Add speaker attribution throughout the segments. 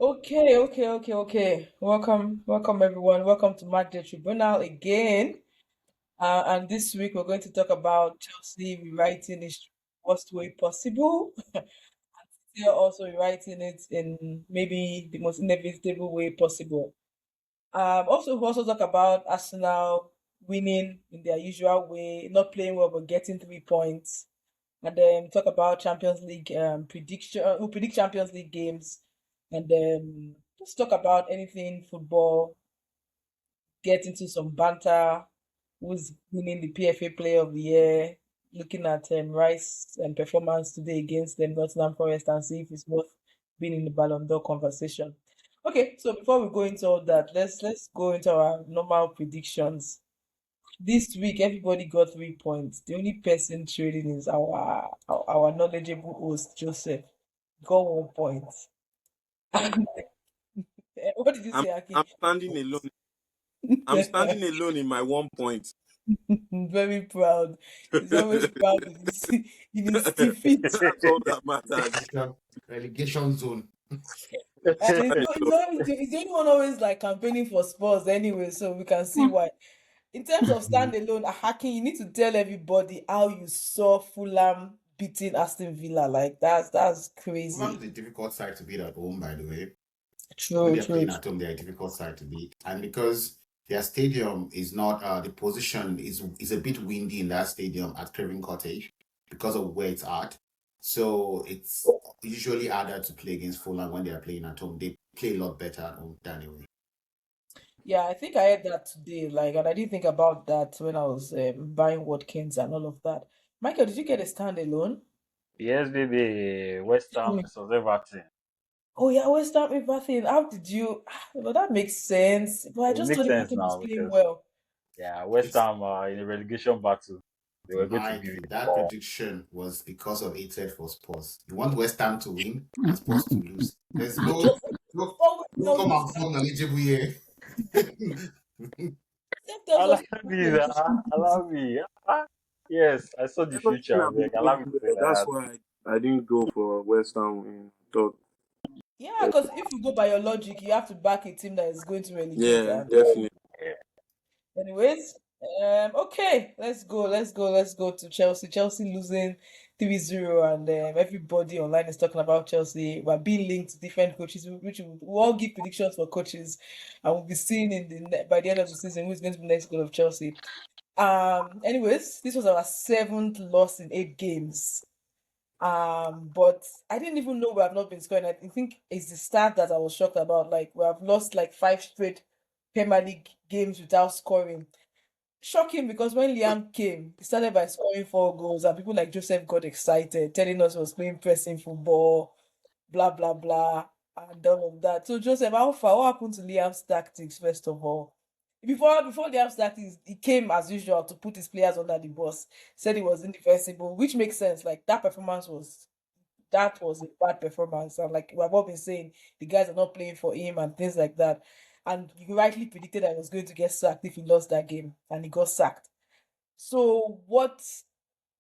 Speaker 1: Okay. Welcome everyone. Welcome to Matchday Tribunal again. And this week we're going to talk about Chelsea rewriting history worst way possible. They're also rewriting it in maybe the most inevitable way possible. We'll also talk about Arsenal winning in their usual way, not playing well but getting 3 points. And then talk about Champions League prediction. We'll predict Champions League games, and then just talk about anything football. Get into some banter. Who's winning the PFA Player of the Year? Looking at Rice performance today against them Nottingham Forest and see if it's worth being in the Ballon d'Or conversation. Okay, so before we go into all that, let's go into our normal predictions. This week, everybody got 3 points. The only person trading is our knowledgeable host, Joseph. Got 1 point. What did you
Speaker 2: I'm
Speaker 1: say, Aki?
Speaker 2: I'm standing alone. I'm standing alone in my 1 point.
Speaker 1: Very proud. He's always proud in his defeat.
Speaker 2: That's all that matters.
Speaker 3: Relegation zone.
Speaker 2: That's
Speaker 1: And
Speaker 2: why I love.
Speaker 1: he's the only one always like campaigning for Spurs anyway, so we can see why. In terms of standalone, Hacking, you need to tell everybody how you saw Fulham beating Aston Villa. Like that's
Speaker 3: Fulham
Speaker 1: crazy.
Speaker 3: is a difficult side to beat at home, by the way. When
Speaker 1: True,
Speaker 3: they're
Speaker 1: true.
Speaker 3: playing at home, they're a difficult side to beat. And because their stadium is not, the position is a bit windy in that stadium at Craven Cottage because of where it's at. So it's usually harder to play against Fulham when they are playing at home. They play a lot better at home than away.
Speaker 1: Yeah, I think I heard that today. Like, and I didn't think about that when I was buying Watkins and all of that. Michael, did you get a standalone?
Speaker 4: Yesterday, West Ham
Speaker 1: Mm.
Speaker 4: versus Everton.
Speaker 1: Oh yeah, West Ham everything. How did you? Well, that makes sense. But I
Speaker 4: It
Speaker 1: just
Speaker 4: makes
Speaker 1: thought
Speaker 4: sense
Speaker 1: Everton was
Speaker 4: now
Speaker 1: playing
Speaker 4: because
Speaker 1: well.
Speaker 4: West
Speaker 3: It's
Speaker 4: Ham are in a relegation battle. They were going to
Speaker 3: my
Speaker 4: give it
Speaker 3: that
Speaker 4: for
Speaker 3: prediction was because of hatred for Spurs. You want West Ham to win and Spurs to lose. There's no
Speaker 1: Oh,
Speaker 3: no
Speaker 1: no,
Speaker 3: come
Speaker 1: lose
Speaker 3: and
Speaker 1: that.
Speaker 3: form knowledgeable here.
Speaker 1: Same tells
Speaker 4: allow
Speaker 1: us
Speaker 4: me
Speaker 1: to
Speaker 4: that. Allow me. Yes, I saw the
Speaker 2: Everton
Speaker 4: future.
Speaker 2: have been
Speaker 4: Like, allow
Speaker 2: doing
Speaker 4: me to say
Speaker 2: well. That's
Speaker 4: that.
Speaker 2: why I didn't go for West Ham in thought.
Speaker 1: Yeah, because if you go by your logic, you have to back a team that is going to relegate.
Speaker 2: Yeah,
Speaker 1: And
Speaker 2: definitely.
Speaker 4: Yeah.
Speaker 1: anyways, okay, let's go to Chelsea. Chelsea losing 3-0, and everybody online is talking about Chelsea. We're being linked to different coaches, which we'll all give predictions for coaches, and we'll be seeing by the end of the season who's going to be next goal of Chelsea. Anyways, this was our seventh loss in 8 games. But I didn't even know we have not been scoring. I think it's the stat that I was shocked about. Like we have lost like 5 straight Premier League games without scoring. Shocking because when Liam came, he started by scoring 4 goals, and people like Joseph got excited, telling us he was playing pressing football, blah blah blah, and all of that. So Joseph, how far? What happened to Liam's tactics first of all? Before Liam's tactics, he came as usual to put his players under the bus. Said he was indefensible, which makes sense. Like that was a bad performance. And like we've all been saying, the guys are not playing for him and things like that. And you rightly predicted that he was going to get sacked if he lost that game, and he got sacked. So what?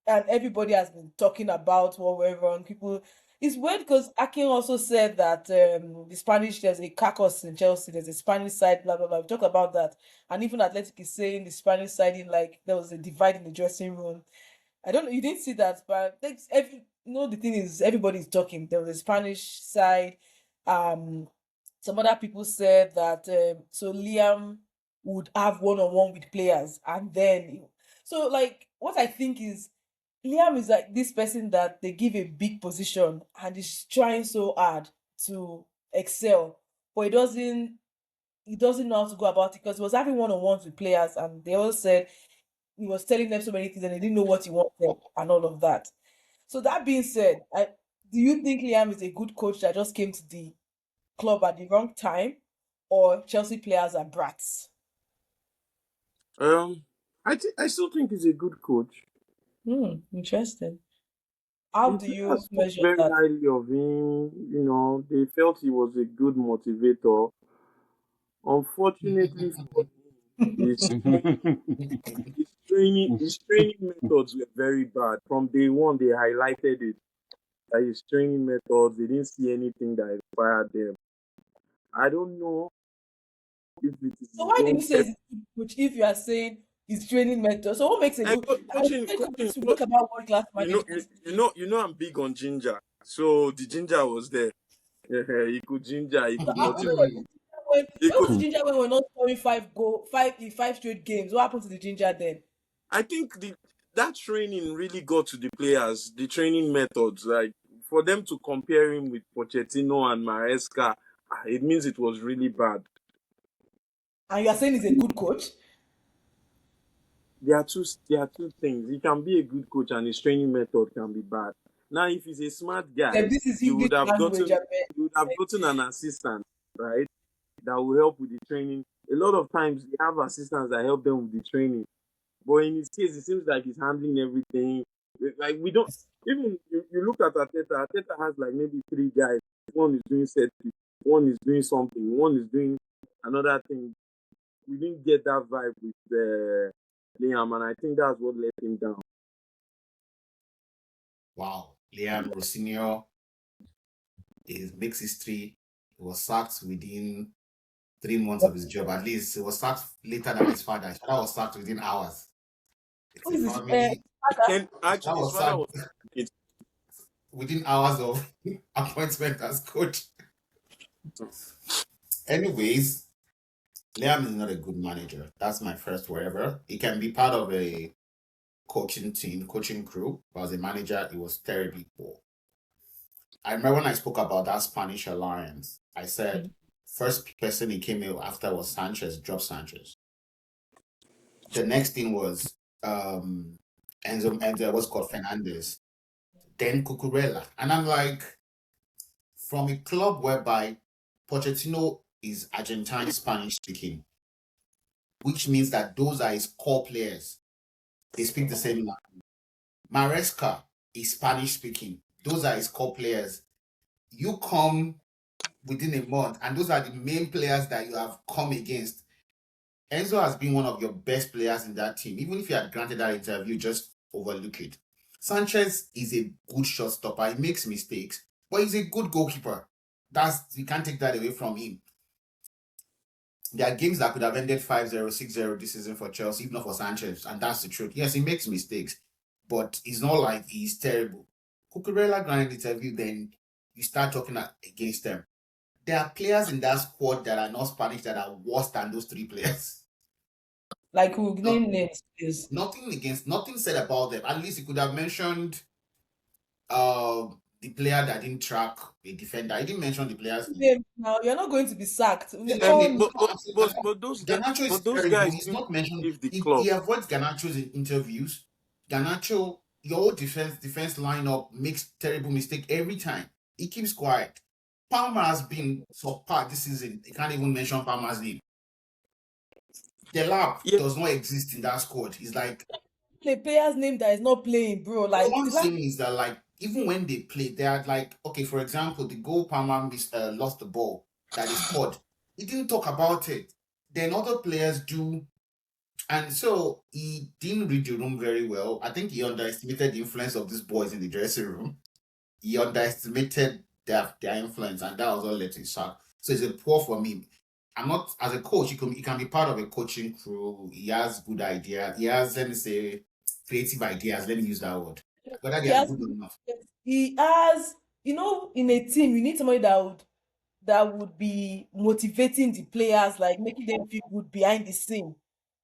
Speaker 1: And everybody has been talking about what went wrong. People, it's weird because Akin also said that the Spanish there's a carcass in Chelsea. There's a Spanish side, blah blah blah. We talked about that, and even Athletic is saying the Spanish side in like there was a divide in the dressing room. I don't know. You didn't see that, but the thing is, everybody's talking. There was a Spanish side. Um, some other people said that so Liam would have one-on-one with players, and then so like what I think is Liam is like this person that they give a big position and is trying so hard to excel, but he doesn't know how to go about it because he was having one-on-ones with players, and they all said he was telling them so many things and they didn't know what he wanted and all of that. So that being said, do you think Liam is a good coach that just came to the club at the wrong time, or Chelsea players are brats?
Speaker 2: I still think he's a good coach.
Speaker 1: Interesting. How
Speaker 2: The
Speaker 1: do you
Speaker 2: players spoke
Speaker 1: measure
Speaker 2: very
Speaker 1: that?
Speaker 2: highly of him. They felt he was a good motivator. Unfortunately for him, his training methods were very bad. From day one, they highlighted it. That his training methods, they didn't see anything that inspired them. I don't know if it is
Speaker 1: So
Speaker 2: his
Speaker 1: why do you
Speaker 2: own
Speaker 1: say he's a good coach if you are saying his training method? So what makes a good? I would say
Speaker 2: coaching.
Speaker 1: coaches should look about world class management.
Speaker 2: You know, I'm big on ginger. So the ginger was there. He could ginger. He
Speaker 1: So
Speaker 2: could
Speaker 1: how where was
Speaker 2: motivate.
Speaker 1: the ginger when
Speaker 2: He
Speaker 1: where was
Speaker 2: could.
Speaker 1: the ginger when we're not scoring five in five straight games? What happened to the ginger then?
Speaker 2: I think that training really got to the players. The training methods, like for them to compare him with Pochettino and Maresca, it means it was really bad.
Speaker 1: And you are saying he's a good coach?
Speaker 2: There are two things. He can be a good coach and his training method can be bad. Now, if he's a smart guy,
Speaker 1: This is
Speaker 2: you
Speaker 1: English
Speaker 2: would have
Speaker 1: language,
Speaker 2: gotten
Speaker 1: I bet.
Speaker 2: an assistant, right? That will help with the training. A lot of times they have assistants that help them with the training. But in his case, it seems like he's handling everything. Like we don't even you look at Ateta. Ateta has like maybe three guys. One is doing set piece, one is doing something, one is doing another thing. We didn't get that vibe with Liam, and I think that's what let him down.
Speaker 3: Wow. Liam Rosinio makes history. He was sacked within 3 months of his job. At least he was sacked later than his father. His father was sacked within hours. It's
Speaker 1: Who
Speaker 3: a
Speaker 1: is this?
Speaker 3: family.
Speaker 1: Father?
Speaker 2: And
Speaker 3: His father
Speaker 2: actually, his
Speaker 3: was
Speaker 2: father
Speaker 3: sacked
Speaker 2: was it.
Speaker 3: within hours of appointment as coach. Anyways, Liam is not a good manager. That's my first wherever. He can be part of a coaching team, coaching crew, but as a manager, he was terribly poor. I remember when I spoke about that Spanish alliance, I said first person he came in after was Sanchez, drop Sanchez. The next thing was Enzo what's called Fernandez, then Cucurella. And I'm like, from a club whereby Pochettino is Argentine Spanish speaking, which means that those are his core players. They speak the same language. Maresca is Spanish speaking. Those are his core players. You come within a month, and those are the main players that you have come against. Enzo has been one of your best players in that team. Even if you had granted that interview, just overlook it. Sanchez is a good shot stopper. He makes mistakes, but he's a good goalkeeper. You can't take that away from him. There are games that could have ended 5-0, 6-0 this season for Chelsea, if not for Sanchez, and that's the truth. Yes, he makes mistakes, but it's not like he's terrible. Cucurella granted interview, then you start talking against them. There are players in that squad that are not Spanish that are worse than those three players.
Speaker 1: Like who
Speaker 3: Not,
Speaker 1: name names, please.
Speaker 3: nothing said about them. At least you could have mentioned the player that didn't track a defender. I didn't mention the player's name.
Speaker 1: Name now. You're not going to be sacked.
Speaker 3: Name
Speaker 1: Call
Speaker 3: it.
Speaker 1: me.
Speaker 2: but
Speaker 3: No,
Speaker 2: but but,
Speaker 3: I'm
Speaker 2: but those guys
Speaker 3: Garnacho is
Speaker 2: but those
Speaker 3: terrible.
Speaker 2: guys
Speaker 3: He's
Speaker 2: didn't
Speaker 3: not mentioned.
Speaker 2: leave the
Speaker 3: He
Speaker 2: club.
Speaker 3: avoids Garnacho's in interviews. Garnacho, your whole defense lineup makes terrible mistake every time. He keeps quiet. Palmer has been subpar this season. You can't even mention Palmer's name. The lab
Speaker 2: Yeah,
Speaker 3: does not exist in that squad. It's like
Speaker 1: A player's name that is not playing, bro.
Speaker 3: what
Speaker 1: Like
Speaker 3: I'm
Speaker 1: the last
Speaker 3: saying is that like even when they play, they are like okay. For example, the goal Palmer lost the ball that is scored. He didn't talk about it. Then other players do. And so he didn't read the room very well. I think he underestimated the influence of these boys in the dressing room. He underestimated their influence, and that was all led to his sack. So it's a poor for me. I'm not as a coach. He can be part of a coaching crew. He has good ideas. He has, let me say, creative ideas. Let me use that word. Whether
Speaker 1: he
Speaker 3: they are
Speaker 1: has
Speaker 3: good or not.
Speaker 1: he has, in a team, you need somebody that would be motivating the players, like making them feel good behind the scene.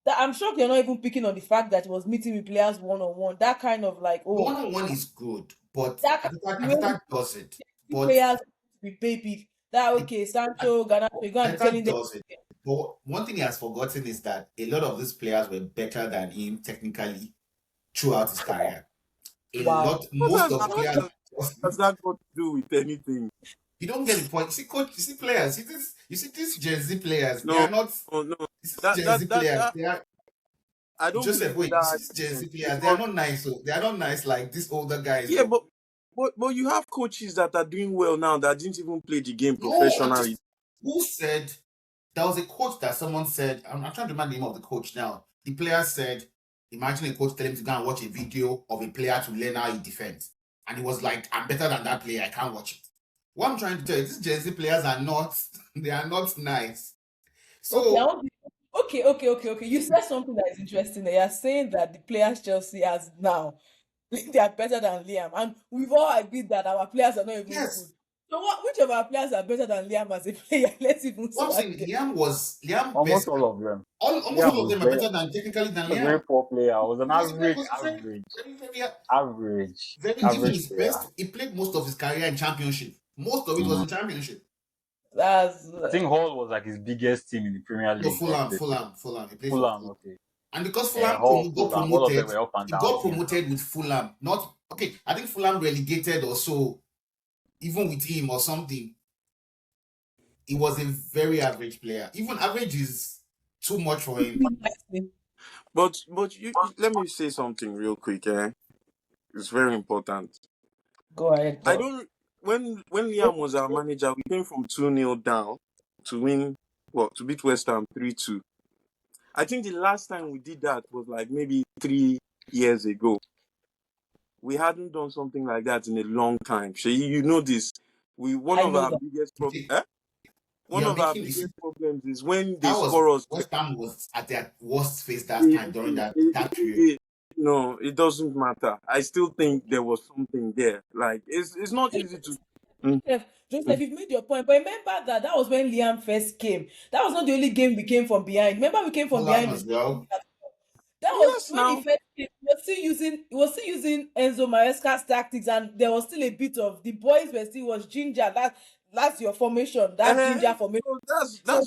Speaker 1: That I'm shocked you're not even picking on the fact that he was meeting with players one on one. That kind of like,
Speaker 3: The
Speaker 1: oh,
Speaker 3: one-on-one is good, but
Speaker 1: that kind of the way
Speaker 3: Ateta does it.
Speaker 1: the
Speaker 3: But
Speaker 1: players be baby. That
Speaker 3: it,
Speaker 1: okay, Sancho, Ghana, you're gonna be
Speaker 3: Ateta
Speaker 1: telling them.
Speaker 3: does it. But one thing he has forgotten is that a lot of these players were better than him technically throughout his career.
Speaker 1: Wow.
Speaker 3: Most of the players,
Speaker 2: what has that got to do with anything?
Speaker 3: you don't get the point. You see, coach, you see players, you see these Gen Z players, they
Speaker 2: No,
Speaker 3: are not,
Speaker 2: no.
Speaker 3: you see these
Speaker 2: That
Speaker 3: Gen Z
Speaker 2: that that
Speaker 3: players,
Speaker 2: that
Speaker 3: they are,
Speaker 2: I don't
Speaker 3: Joseph,
Speaker 2: believe in
Speaker 3: wait, you
Speaker 2: that
Speaker 3: see these Gen Z
Speaker 2: argument
Speaker 3: players, they are
Speaker 2: because
Speaker 3: not nice, so they are not nice like these older guys,
Speaker 2: yeah,
Speaker 3: though.
Speaker 2: but you have coaches that are doing well now that didn't even play the game
Speaker 3: No,
Speaker 2: professionally.
Speaker 3: who said, there was a coach that someone said, I'm trying to remember the name of the coach now. The player said, imagine a coach telling him to go and watch a video of a player to learn how he defends. And he was like, I'm better than that player, I can't watch it. What I'm trying to tell you, these Gen Z players are not, they are not nice.
Speaker 1: Okay,
Speaker 3: So
Speaker 1: okay. You said something that is interesting. They are saying that the players Chelsea has now, they are better than Liam, and we've all agreed that our players are not even good.
Speaker 3: yes,
Speaker 1: So, which of our players are better than Liam as a player? Let's even
Speaker 3: what I'm
Speaker 1: start
Speaker 3: saying,
Speaker 1: there.
Speaker 3: Liam
Speaker 4: Almost
Speaker 3: best,
Speaker 4: all of them.
Speaker 3: almost
Speaker 4: Liam
Speaker 3: all of them are better than technically than
Speaker 4: was a very
Speaker 3: Liam.
Speaker 4: poor player. Was an average,
Speaker 3: Was very, even
Speaker 4: average
Speaker 3: his
Speaker 4: player.
Speaker 3: best. He played most of his career in championship. Most of it was
Speaker 4: Mm.
Speaker 3: in championship.
Speaker 1: That's
Speaker 4: I think Hall was like his biggest team in the Premier
Speaker 3: No,
Speaker 4: League where he played with.
Speaker 3: Fulham. He played for
Speaker 4: Fulham,
Speaker 3: Fulham.
Speaker 4: okay.
Speaker 3: And because
Speaker 4: Hall,
Speaker 3: Got
Speaker 4: Fulham, all of them
Speaker 3: promoted,
Speaker 4: were up and
Speaker 3: he
Speaker 4: down
Speaker 3: got
Speaker 4: teams.
Speaker 3: promoted with Fulham. Not okay. I think Fulham relegated or so, even with him or something. He was a very average player. Even average is too much for him.
Speaker 2: But let me say something real quick. It's very important.
Speaker 1: go ahead,
Speaker 2: I
Speaker 1: go.
Speaker 2: don't. When Liam was our manager, we came from 2-0 down to win. To beat West Ham 3-2. I think the last time we did that was like maybe 3 years ago. We hadn't done something like that in a long time. You know this. One
Speaker 1: I
Speaker 2: of
Speaker 1: know
Speaker 2: our
Speaker 1: that.
Speaker 2: biggest
Speaker 3: You
Speaker 2: problems.
Speaker 3: see,
Speaker 2: One
Speaker 3: you're
Speaker 2: of our
Speaker 3: making this.
Speaker 2: biggest problems is when they
Speaker 3: That was
Speaker 2: score us.
Speaker 3: West Ham was at their worst phase that time during that period.
Speaker 2: No, it doesn't matter. I still think there was something there. Like it's not easy to. Mm,
Speaker 1: Joseph, you've made your point, but remember that was when Liam first came. That was not the only game we came from behind. Remember, we came from
Speaker 3: Fulham
Speaker 1: behind.
Speaker 3: as well.
Speaker 1: That was
Speaker 2: yes,
Speaker 1: when he
Speaker 2: now.
Speaker 1: first came. He was still using Enzo Maresca's tactics, and there was still a bit of the boys were still was ginger. That's your formation. That ginger formation.
Speaker 2: So
Speaker 1: So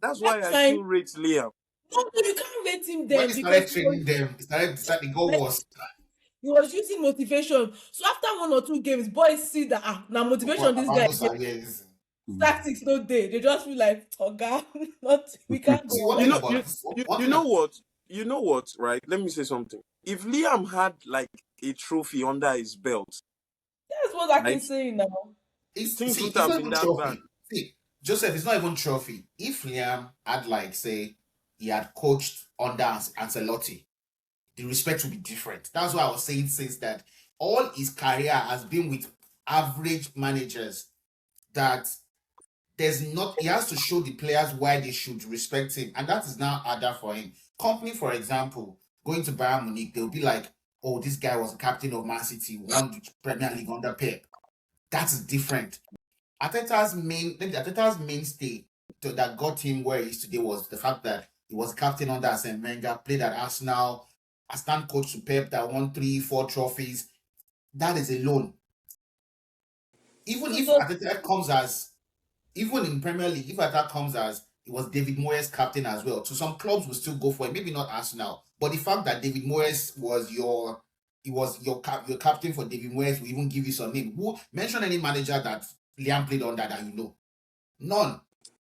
Speaker 2: that's
Speaker 1: that
Speaker 2: why I
Speaker 1: time,
Speaker 2: still rate Liam.
Speaker 1: no, you can't rate him
Speaker 3: When
Speaker 1: then
Speaker 3: he
Speaker 1: because
Speaker 3: started training them, it got worse.
Speaker 1: he was using motivation. So after one or two games, boys see that now motivation this guy
Speaker 3: Fernando Sanchez.
Speaker 1: tactics no day. They just feel like, oh God, not we can't go
Speaker 3: See,
Speaker 1: on
Speaker 3: one
Speaker 2: You
Speaker 1: like
Speaker 3: thing
Speaker 2: know,
Speaker 3: about one
Speaker 2: you
Speaker 3: thing.
Speaker 2: know what? You know what? Right? Let me say something. If Liam had like a trophy under his belt,
Speaker 1: that's what I can
Speaker 2: right,
Speaker 1: say now.
Speaker 2: things wouldn't
Speaker 3: It's
Speaker 2: have
Speaker 3: not
Speaker 2: been
Speaker 3: even
Speaker 2: that bad.
Speaker 3: trophy. See, Joseph, it's not even trophy. If Liam had like say he had coached under Ancelotti, the respect would be different. That's why I was saying since that all his career has been with average managers that there's not he has to show the players why they should respect him, and that is now harder for him. Company, for example, going to Bayern Munich, they'll be like, "Oh, this guy was captain of Man City, won the Premier League under Pep." That's different. Ateta's mainstay that got him where he is today was the fact that he was captain under Arsene Wenger, played at Arsenal, assistant coach to Pep that won 3, 4 trophies. That is alone. Even
Speaker 1: So,
Speaker 3: if
Speaker 1: so
Speaker 3: Ateta comes as even in Premier League, if Ateta comes as it was David Moyes captain as well. So some clubs will still go for it. Maybe not Arsenal, but the fact that David Moyes was your captain for David Moyes will even give you some name. Who mention any manager that Liam played under that you know? None.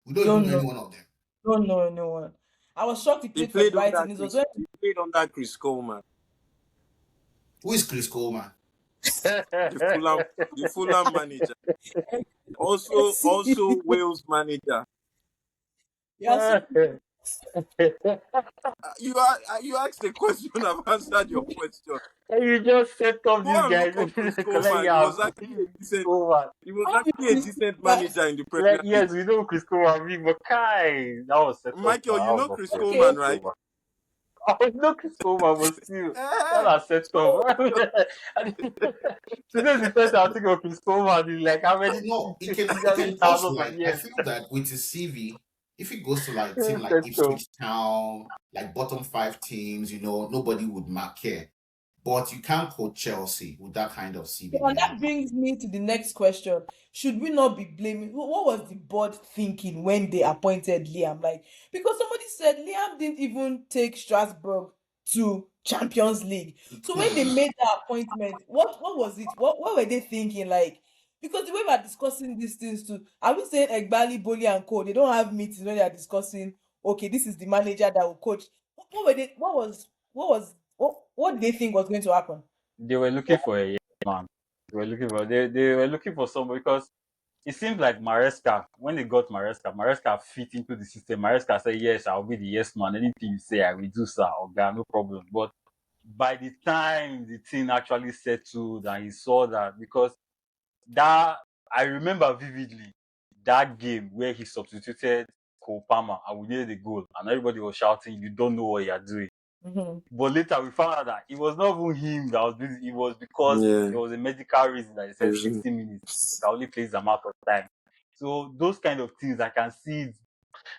Speaker 3: We don't even
Speaker 1: don't
Speaker 3: know any
Speaker 1: know,
Speaker 3: one of them.
Speaker 1: don't know anyone. I was shocked he
Speaker 2: He
Speaker 1: played for
Speaker 2: played under
Speaker 1: Brighton. It was
Speaker 2: Chris.
Speaker 1: when
Speaker 2: He played under Chris Coleman,
Speaker 3: Who is Chris Coleman?
Speaker 2: the Fulham, the Fulham manager.
Speaker 1: see,
Speaker 2: Also Wales manager.
Speaker 1: yeah, so
Speaker 2: You asked the question. I've answered your question.
Speaker 4: You just set up
Speaker 2: Go
Speaker 4: this
Speaker 2: and
Speaker 4: guy.
Speaker 2: look up Chris
Speaker 4: Collect
Speaker 2: Coleman.
Speaker 4: your over.
Speaker 2: He was actually a
Speaker 1: obviously,
Speaker 2: decent
Speaker 1: but
Speaker 2: manager in the
Speaker 4: Like,
Speaker 2: Premier League.
Speaker 4: yes, we know Chris Coleman, but Kai, that was set up.
Speaker 2: Michael,
Speaker 4: That
Speaker 2: you
Speaker 4: was
Speaker 2: know
Speaker 4: not
Speaker 2: Chris
Speaker 4: fair.
Speaker 1: okay,
Speaker 2: Coleman,
Speaker 4: Chris
Speaker 2: right?
Speaker 4: Coleman. I know Chris Coleman, but still, that
Speaker 2: Eh,
Speaker 4: are set
Speaker 2: so
Speaker 4: up. Today's the first I think of Chris Coleman is like how many
Speaker 3: No,
Speaker 4: how
Speaker 3: he
Speaker 4: many
Speaker 3: can go to
Speaker 4: thousands of
Speaker 3: like I
Speaker 4: years
Speaker 3: feel that with his CV, if he goes to like team like
Speaker 4: set up.
Speaker 3: Ipswich Town, like bottom 5 teams, nobody would care. But you can't coach Chelsea with that kind of
Speaker 1: so,
Speaker 3: CV
Speaker 1: and
Speaker 3: behind
Speaker 1: that
Speaker 3: you.
Speaker 1: brings me to the next question. Should we not be blaming what was the board thinking when they appointed Liam? Like, because somebody said Liam didn't even take Strasbourg to Champions League.
Speaker 3: He
Speaker 1: So when they
Speaker 3: couldn't.
Speaker 1: made that appointment, what was it? What were they thinking? Like, because the way we're discussing these things too, are we saying Egbali, Boli, and Co? They don't have meetings when they are discussing, okay, this is the manager that will coach. What were they what did they think was going to happen?
Speaker 4: They were looking for a yes man. They were looking for somebody because it seems like Maresca, when they got Maresca fit into the system. Maresca said, yes, I'll be the yes man. Anything you say, I will do, sir. Okay, no problem. But by the time the thing actually settled and he saw that, because that I remember vividly that game where he substituted Cole Palmer and we needed a goal, and everybody was shouting, "You don't know what you're doing."
Speaker 1: Mm-hmm.
Speaker 4: But later we found out that it was not even him that was busy. It was because
Speaker 2: Yeah.
Speaker 4: there was a medical reason that he said 60 minutes. You can only play this amount of time. So those kind of things I can see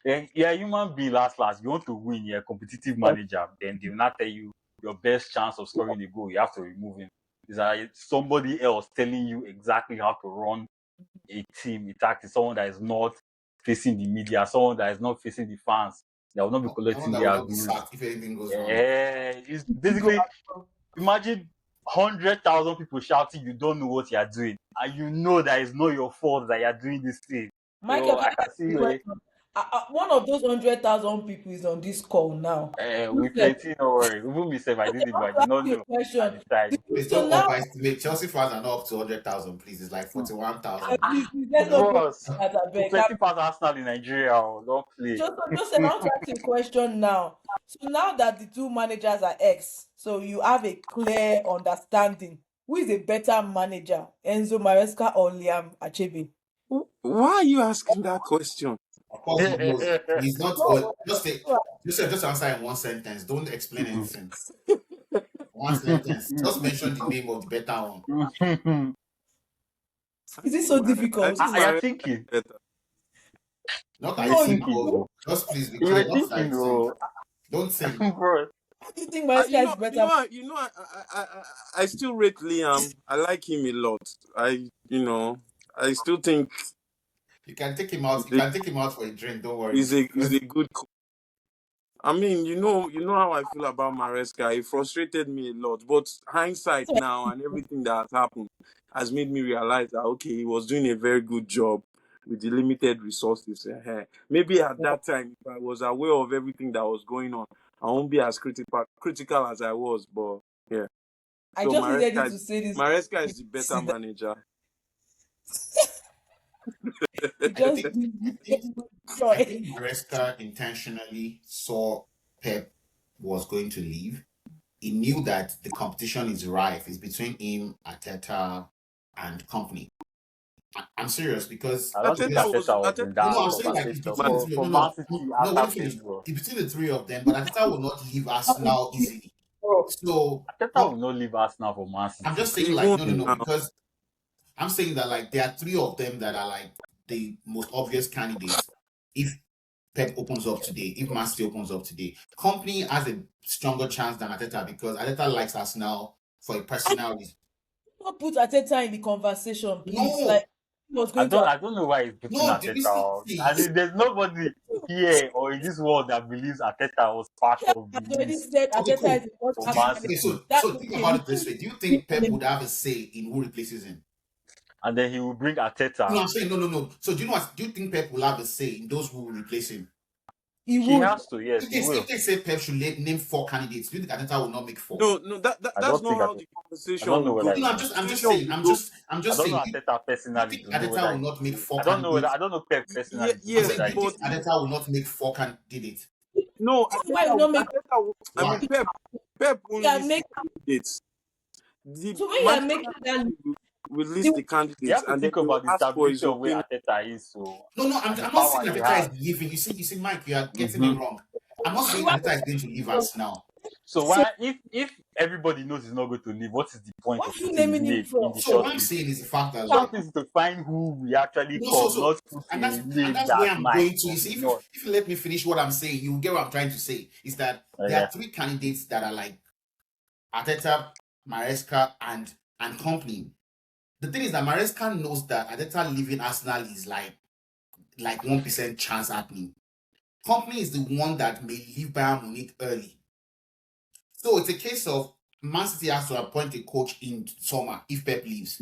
Speaker 4: it. You're a human being last. You want to win, you're a competitive manager, then they will not tell you your best chance of scoring a goal, you have to remove him. Is that somebody else telling you exactly how to run a team, a tactic, someone that is not facing the media, someone that is not facing the fans, that will not be
Speaker 3: Someone
Speaker 4: collecting
Speaker 3: that will
Speaker 4: their
Speaker 3: not be
Speaker 4: views.
Speaker 3: sacked if anything goes wrong.
Speaker 4: It's basically, imagine 100,000 people shouting, "You don't know what you're doing," and you know that it's not your fault that you're doing this thing.
Speaker 1: Michael,
Speaker 4: So
Speaker 1: can
Speaker 4: I
Speaker 1: I
Speaker 4: can
Speaker 1: ask you
Speaker 4: see
Speaker 1: a question? One of those 100,000 people is on this call now.
Speaker 4: we
Speaker 1: Listen,
Speaker 4: plenty, no worry. Even myself, I
Speaker 1: okay,
Speaker 4: did it,
Speaker 1: I
Speaker 4: but I
Speaker 1: want to
Speaker 4: did
Speaker 1: ask
Speaker 4: not
Speaker 1: you a
Speaker 4: know at
Speaker 1: question.
Speaker 4: the time.
Speaker 3: Please
Speaker 1: So
Speaker 3: don't
Speaker 1: now,
Speaker 3: overestimate. Chelsea fans are not up to 100,000, please. It's like 41,000.
Speaker 1: please, let's not go
Speaker 4: Bros,
Speaker 1: that I
Speaker 4: we
Speaker 1: beg.
Speaker 4: plenty fans Arsenal in Nigeria. Don't play.
Speaker 1: Joseph, I want to ask you a question now. So now that the two managers are ex, so you have a clear understanding. Who is a better manager, Enzo Maresca or Liam Achebe?
Speaker 2: Why are you asking that question?
Speaker 3: Of course, he knows. He's not.
Speaker 1: No,
Speaker 3: Just say, just answer in one sentence. Don't explain anything. One sentence. Just mention the name of the better one.
Speaker 1: is it so
Speaker 2: I
Speaker 1: difficult?
Speaker 2: think
Speaker 4: You're
Speaker 2: my
Speaker 4: thinking.
Speaker 2: better.
Speaker 3: Not
Speaker 4: You're
Speaker 3: I
Speaker 1: No,
Speaker 3: think.
Speaker 4: thinking,
Speaker 3: Oh,
Speaker 4: bro.
Speaker 3: just please be clear.
Speaker 4: You're
Speaker 3: Not I
Speaker 4: thinking,
Speaker 3: think.
Speaker 4: bro.
Speaker 3: Don't think.
Speaker 4: Bro.
Speaker 1: do you think Maresca is better?
Speaker 2: I still rate Liam. I like him a lot. I still think
Speaker 3: You can take him out.
Speaker 2: he's
Speaker 3: You
Speaker 2: a,
Speaker 3: can take him out for a drink. Don't worry.
Speaker 2: he's a good coach. I mean, you know how I feel about Maresca. He frustrated me a lot, but hindsight now and everything that has happened has made me realize that okay, he was doing a very good job with the limited resources. Maybe at that time, if I was aware of everything that was going on, I won't be as critical as I was. But yeah,
Speaker 1: I
Speaker 2: so
Speaker 1: just needed you to say this.
Speaker 2: Maresca is the better
Speaker 1: See that
Speaker 2: manager.
Speaker 1: you
Speaker 3: I
Speaker 1: just
Speaker 3: think. I think. I
Speaker 1: joy.
Speaker 3: think Maresca intentionally saw Pep was going to leave. He knew that the competition is rife. It's between him, Arteta, and company. I'm serious because
Speaker 4: I don't think Arteta was in
Speaker 3: no, no,
Speaker 4: that
Speaker 3: I'm saying like it's
Speaker 4: conversation.
Speaker 3: between the
Speaker 4: For
Speaker 3: three.
Speaker 4: for
Speaker 3: No,
Speaker 4: Man
Speaker 3: no,
Speaker 4: City,
Speaker 3: no, no. Let me
Speaker 4: Arteta
Speaker 3: finish.
Speaker 4: came, bro.
Speaker 3: It's between the three of them, but Arteta will not leave Arsenal easily. So
Speaker 4: Arteta will not leave Arsenal for Man
Speaker 3: I'm
Speaker 4: City.
Speaker 3: just saying
Speaker 2: He
Speaker 3: like
Speaker 2: won't
Speaker 3: no, no, no,
Speaker 2: now.
Speaker 3: because I'm saying that like there are three of them that are like the most obvious candidates. If Pep opens up today, if Man City opens up today, company has a stronger chance than Arteta because Arteta likes Arsenal for a personal reason.
Speaker 1: Not put Ateta in the conversation, please.
Speaker 3: No,
Speaker 1: Like he was
Speaker 4: I
Speaker 1: going
Speaker 4: don't
Speaker 1: to.
Speaker 4: I don't know why he's putting
Speaker 3: no, did
Speaker 4: Arteta
Speaker 3: we see?
Speaker 4: out.
Speaker 3: See,
Speaker 4: And there's nobody here or in this world that believes Arteta was part
Speaker 1: Pep
Speaker 4: of the
Speaker 1: has already
Speaker 4: list
Speaker 1: said
Speaker 3: okay,
Speaker 1: Ateta is
Speaker 3: cool.
Speaker 1: a first
Speaker 4: for
Speaker 1: class
Speaker 4: Man
Speaker 3: Okay,
Speaker 1: manager.
Speaker 4: City.
Speaker 1: That's
Speaker 3: so think
Speaker 1: okay.
Speaker 3: about it this way. Do you think Pep would have a say in who replaces him?
Speaker 4: And then he will bring
Speaker 3: No,
Speaker 4: Arteta.
Speaker 3: I'm saying no, no, no. So do you know what? Do you think Pep will have a say in those who will replace him?
Speaker 1: He
Speaker 4: He
Speaker 1: would.
Speaker 4: has to, yes, he
Speaker 3: If
Speaker 4: will.
Speaker 3: they say Pep should name four candidates, do you think Arteta will not make four?
Speaker 2: No,
Speaker 4: I
Speaker 2: that's
Speaker 4: don't
Speaker 2: not
Speaker 4: think
Speaker 2: how
Speaker 4: Arteta.
Speaker 2: the
Speaker 4: I
Speaker 2: conversation
Speaker 4: don't know
Speaker 2: will go.
Speaker 4: whether
Speaker 3: No,
Speaker 4: he
Speaker 3: no,
Speaker 2: The
Speaker 4: will.
Speaker 3: I'm just
Speaker 2: conversation
Speaker 3: saying,
Speaker 2: will go.
Speaker 3: I'm
Speaker 4: I
Speaker 3: just
Speaker 4: don't know
Speaker 3: saying.
Speaker 4: Arteta
Speaker 3: Do you
Speaker 4: personally
Speaker 3: think
Speaker 4: to know
Speaker 3: Arteta
Speaker 4: whether
Speaker 3: will
Speaker 4: he
Speaker 3: not make
Speaker 4: will.
Speaker 3: four
Speaker 4: I don't know whether
Speaker 3: candidates?
Speaker 4: I don't know Pep
Speaker 2: Yeah,
Speaker 4: personally to know
Speaker 3: I'm
Speaker 2: yes,
Speaker 3: saying,
Speaker 4: whether
Speaker 3: do you
Speaker 4: he
Speaker 2: but
Speaker 3: think
Speaker 4: will.
Speaker 3: Arteta will not make four candidates?
Speaker 2: no,
Speaker 1: Why you not make?
Speaker 2: I
Speaker 3: Why?
Speaker 2: mean, Pep won't
Speaker 1: You are
Speaker 2: list the
Speaker 1: making.
Speaker 2: candidates. The
Speaker 1: So when you are
Speaker 2: Manchester
Speaker 1: making that,
Speaker 2: will
Speaker 1: the,
Speaker 2: list the
Speaker 4: You
Speaker 2: candidates
Speaker 4: have to
Speaker 2: and then
Speaker 4: think
Speaker 2: they will
Speaker 4: about the
Speaker 2: ask for his
Speaker 4: stability of where
Speaker 2: opinion.
Speaker 4: Arteta is, so
Speaker 3: No, no,
Speaker 4: and the
Speaker 3: I'm not saying
Speaker 4: power he
Speaker 3: Arteta is
Speaker 4: has.
Speaker 3: leaving. You see, Mike, you are getting
Speaker 4: Hmm.
Speaker 3: it wrong. I'm not saying
Speaker 1: why,
Speaker 3: Arteta is going to leave us now.
Speaker 4: So
Speaker 1: so
Speaker 4: why, if everybody knows he's not going to leave, what is the point
Speaker 1: why
Speaker 4: of
Speaker 1: are you
Speaker 4: putting his
Speaker 1: naming him
Speaker 4: name in
Speaker 1: for?
Speaker 4: the
Speaker 3: So what
Speaker 4: short
Speaker 3: I'm
Speaker 4: list?
Speaker 3: saying is the fact that like
Speaker 4: Short list is to find who we actually
Speaker 3: no,
Speaker 4: call, not put
Speaker 3: and
Speaker 4: a name
Speaker 3: that's where
Speaker 4: that
Speaker 3: I'm
Speaker 4: might
Speaker 3: going to.
Speaker 4: or
Speaker 3: You see,
Speaker 4: may not.
Speaker 3: if you let me finish what I'm saying, you get what I'm trying to say. Is that there
Speaker 4: Yeah.
Speaker 3: are three candidates that are like Arteta, Maresca, and company. The thing is that Maresca knows that Arteta leaving Arsenal is like 1% chance happening. Company is the one that may leave Bayern Munich early. So it's a case of Man City has to appoint a coach in summer if Pep leaves,